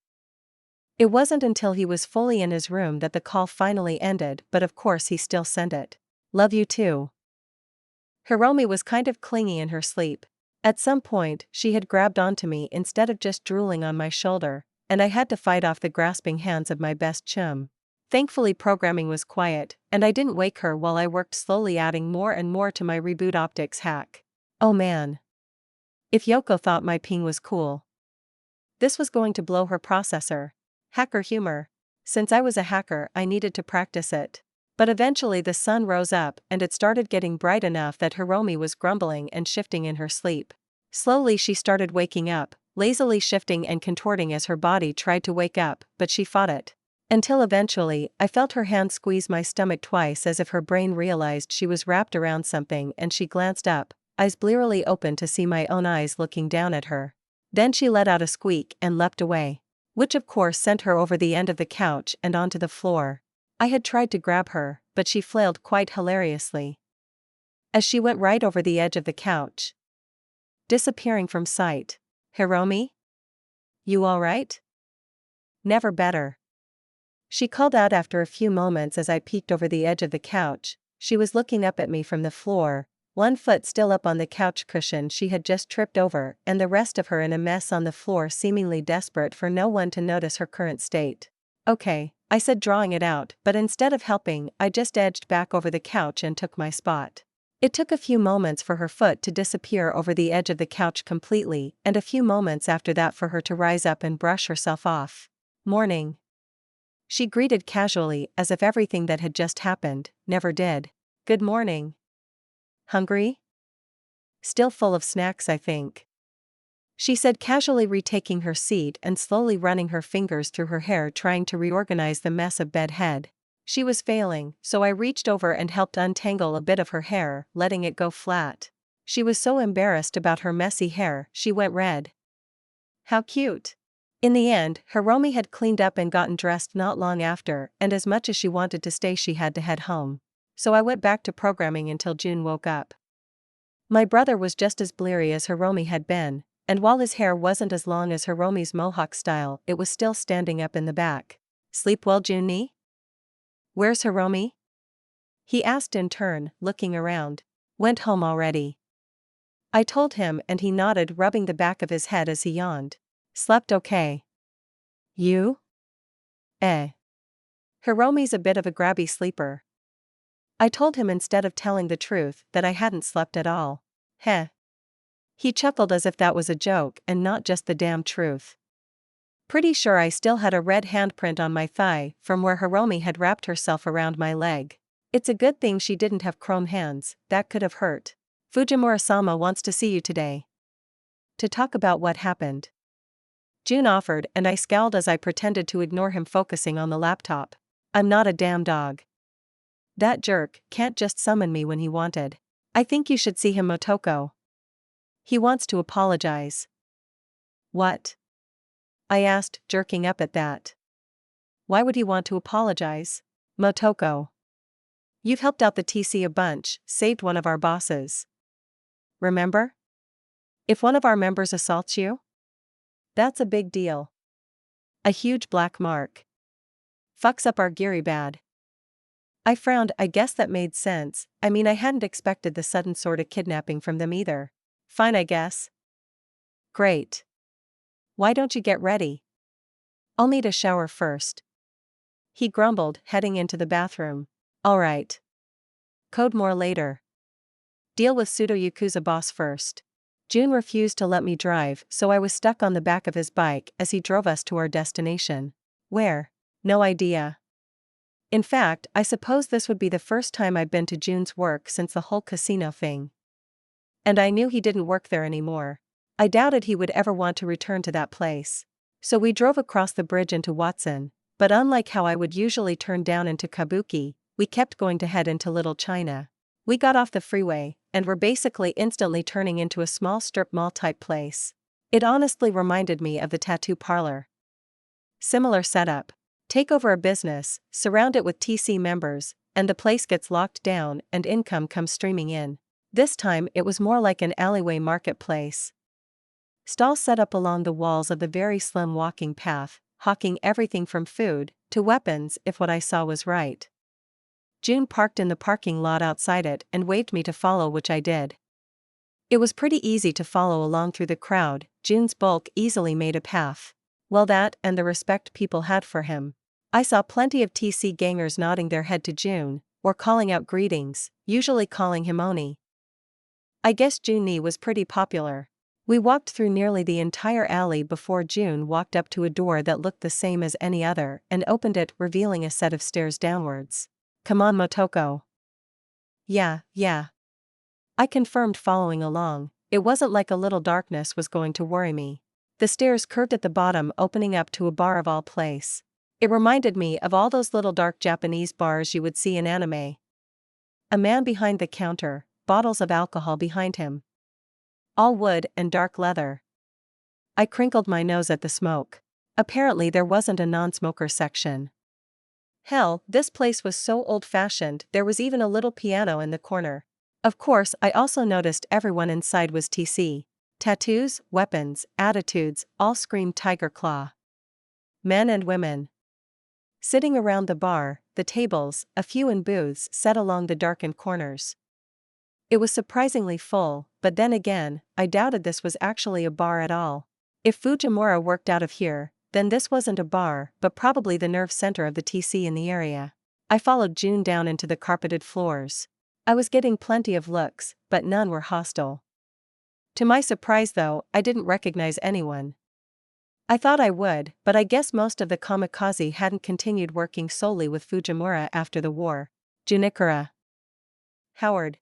It wasn't until he was fully in his room that the call finally ended but of course he still sent it. Love you too. Hiromi was kind of clingy in her sleep. At some point, she had grabbed onto me instead of just drooling on my shoulder, and I had to fight off the grasping hands of my best chum. Thankfully programming was quiet, and I didn't wake her while I worked slowly adding more and more to my reboot optics hack. Oh man. If Yoko thought my ping was cool. This was going to blow her processor. Hacker humor. Since I was a hacker I needed to practice it. But eventually the sun rose up and it started getting bright enough that Hiromi was grumbling and shifting in her sleep. Slowly she started waking up, lazily shifting and contorting as her body tried to wake up, but she fought it. Until eventually, I felt her hand squeeze my stomach twice as if her brain realized she was wrapped around something and she glanced up, eyes blearily open to see my own eyes looking down at her. Then she let out a squeak and leapt away. Which of course sent her over the end of the couch and onto the floor. I had tried to grab her, but she flailed quite hilariously. As she went right over the edge of the couch. Disappearing from sight. Hiromi? You alright? Never better. She called out after a few moments as I peeked over the edge of the couch. She was looking up at me from the floor, one foot still up on the couch cushion she had just tripped over and the rest of her in a mess on the floor seemingly desperate for no one to notice her current state. Okay, I said drawing it out, but instead of helping, I just edged back over the couch and took my spot. It took a few moments for her foot to disappear over the edge of the couch completely, and a few moments after that for her to rise up and brush herself off. Morning. She greeted casually as if everything that had just happened never did. Good morning. Hungry? Still full of snacks I think. She said casually retaking her seat and slowly running her fingers through her hair trying to reorganize the mess of bed head. She was failing, so I reached over and helped untangle a bit of her hair, letting it go flat. She was so embarrassed about her messy hair, she went red. How cute. In the end, Hiromi had cleaned up and gotten dressed not long after, and as much as she wanted to stay she had to head home. So I went back to programming until June woke up. My brother was just as bleary as Hiromi had been, and while his hair wasn't as long as Hiromi's mohawk style, it was still standing up in the back. Sleep well, Juni? Where's Hiromi? He asked in turn, looking around. Went home already. I told him and he nodded, rubbing the back of his head as he yawned. Slept okay. You? Hiromi's a bit of a grabby sleeper. I told him instead of telling the truth that I hadn't slept at all. Heh. He chuckled as if that was a joke and not just the damn truth. Pretty sure I still had a red handprint on my thigh from where Hiromi had wrapped herself around my leg. It's a good thing she didn't have chrome hands, that could have hurt. Fujimura-sama wants to see you today. To talk about what happened. June offered and I scowled as I pretended to ignore him focusing on the laptop. I'm not a damn dog. That jerk can't just summon me when he wanted. I think you should see him, Motoko. He wants to apologize. What? I asked, jerking up at that. Why would he want to apologize? Motoko. You've helped out the TC a bunch, saved one of our bosses. Remember? If one of our members assaults you? That's a big deal. A huge black mark. Fucks up our geary bad. I frowned. I guess that made sense. I mean, I hadn't expected the sudden sort of kidnapping from them either. Fine, I guess. Great. Why don't you get ready? I'll need a shower first. He grumbled, heading into the bathroom. Alright. Code more later. Deal with pseudo Yakuza boss first. June refused to let me drive, so I was stuck on the back of his bike as he drove us to our destination. Where? No idea. In fact, I suppose this would be the first time I'd been to June's work since the whole casino thing. And I knew he didn't work there anymore. I doubted he would ever want to return to that place. So we drove across the bridge into Watson, but unlike how I would usually turn down into Kabuki, we kept going to head into Little China. We got off the freeway, and were basically instantly turning into a small strip mall type place. It honestly reminded me of the tattoo parlor. Similar setup. Take over a business, surround it with TC members, and the place gets locked down and income comes streaming in. This time it was more like an alleyway marketplace. Stalls set up along the walls of the very slim walking path, hawking everything from food to weapons if what I saw was right. June parked in the parking lot outside it and waved me to follow, which I did. It was pretty easy to follow along through the crowd. June's bulk easily made a path. Well, that and the respect people had for him. I saw plenty of TC gangers nodding their head to June, or calling out greetings, usually calling him Oni. I guess June-ni was pretty popular. We walked through nearly the entire alley before June walked up to a door that looked the same as any other and opened it, revealing a set of stairs downwards. Come on, Motoko. Yeah. I confirmed, following along. It wasn't like a little darkness was going to worry me. The stairs curved at the bottom, opening up to a bar of all place. It reminded me of all those little dark Japanese bars you would see in anime. A man behind the counter, bottles of alcohol behind him. All wood and dark leather. I crinkled my nose at the smoke. Apparently there wasn't a non-smoker section. Hell, this place was so old-fashioned, there was even a little piano in the corner. Of course, I also noticed everyone inside was TC. Tattoos, weapons, attitudes, all screamed Tiger Claw. Men and women. Sitting around the bar, the tables, a few in booths set along the darkened corners. It was surprisingly full, but then again, I doubted this was actually a bar at all. If Fujimura worked out of here, then this wasn't a bar, but probably the nerve center of the TC in the area. I followed June down into the carpeted floors. I was getting plenty of looks, but none were hostile. To my surprise though, I didn't recognize anyone. I thought I would, but I guess most of the kamikaze hadn't continued working solely with Fujimura after the war. Junikura. Howard.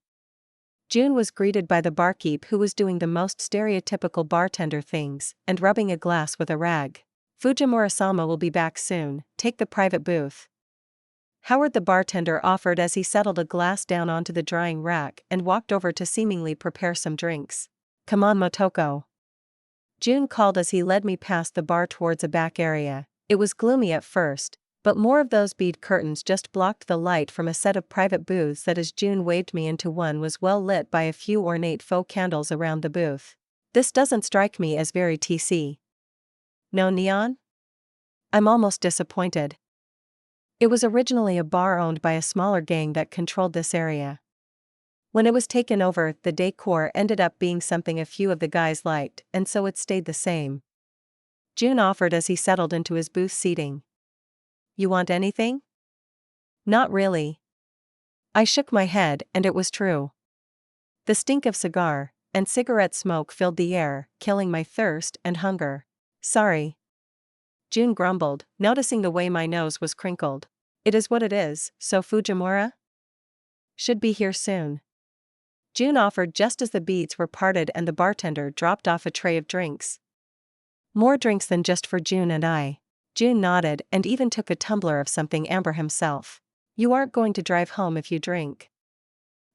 June was greeted by the barkeep, who was doing the most stereotypical bartender things and rubbing a glass with a rag. Fujimura-sama will be back soon, take the private booth. Howard the bartender offered as he settled a glass down onto the drying rack and walked over to seemingly prepare some drinks. Come on, Motoko. June called as he led me past the bar towards a back area. It was gloomy at first, but more of those bead curtains just blocked the light from a set of private booths that, as June waved me into one, was well lit by a few ornate faux candles around the booth. This doesn't strike me as very TC. No neon? I'm almost disappointed. It was originally a bar owned by a smaller gang that controlled this area. When it was taken over, the decor ended up being something a few of the guys liked, and so it stayed the same. June offered as he settled into his booth seating. You want anything? Not really. I shook my head, and it was true. The stink of cigar and cigarette smoke filled the air, killing my thirst and hunger. Sorry. June grumbled, noticing the way my nose was crinkled. It is what it is, so Fujimura? Should be here soon. June offered just as the beads were parted and the bartender dropped off a tray of drinks. More drinks than just for June and I. June nodded and even took a tumbler of something amber himself. You aren't going to drive home if you drink.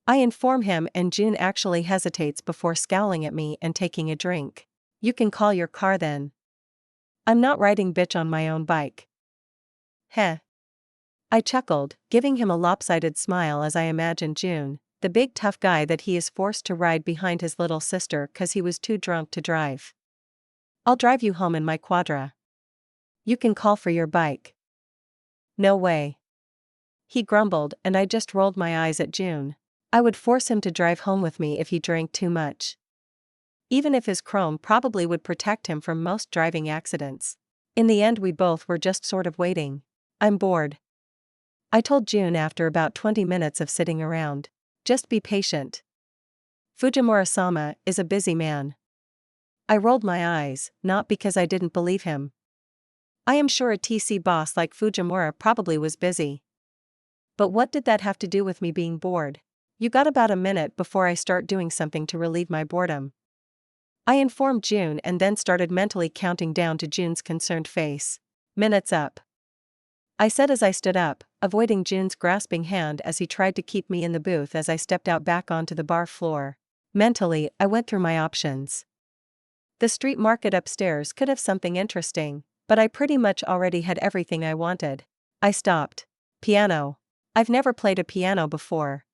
I inform him, and June actually hesitates before scowling at me and taking a drink. You can call your car then. I'm not riding bitch on my own bike. Heh. I chuckled, giving him a lopsided smile as I imagined June, the big tough guy that he is forced to ride behind his little sister cause he was too drunk to drive. I'll drive you home in my quadra. You can call for your bike. No way. He grumbled, and I just rolled my eyes at June. I would force him to drive home with me if he drank too much. Even if his chrome probably would protect him from most driving accidents. In the end, we both were just sort of waiting. I'm bored. I told June after about 20 minutes of sitting around. Just be patient. Fujimura-sama is a busy man. I rolled my eyes, not because I didn't believe him. I am sure a TC boss like Fujimura probably was busy. But what did that have to do with me being bored? You got about a minute before I start doing something to relieve my boredom. I informed June and then started mentally counting down to June's concerned face. Minutes up. I said as I stood up, avoiding June's grasping hand as he tried to keep me in the booth as I stepped out back onto the bar floor. Mentally, I went through my options. The street market upstairs could have something interesting, but I pretty much already had everything I wanted. I stopped. Piano. I've never played a piano before,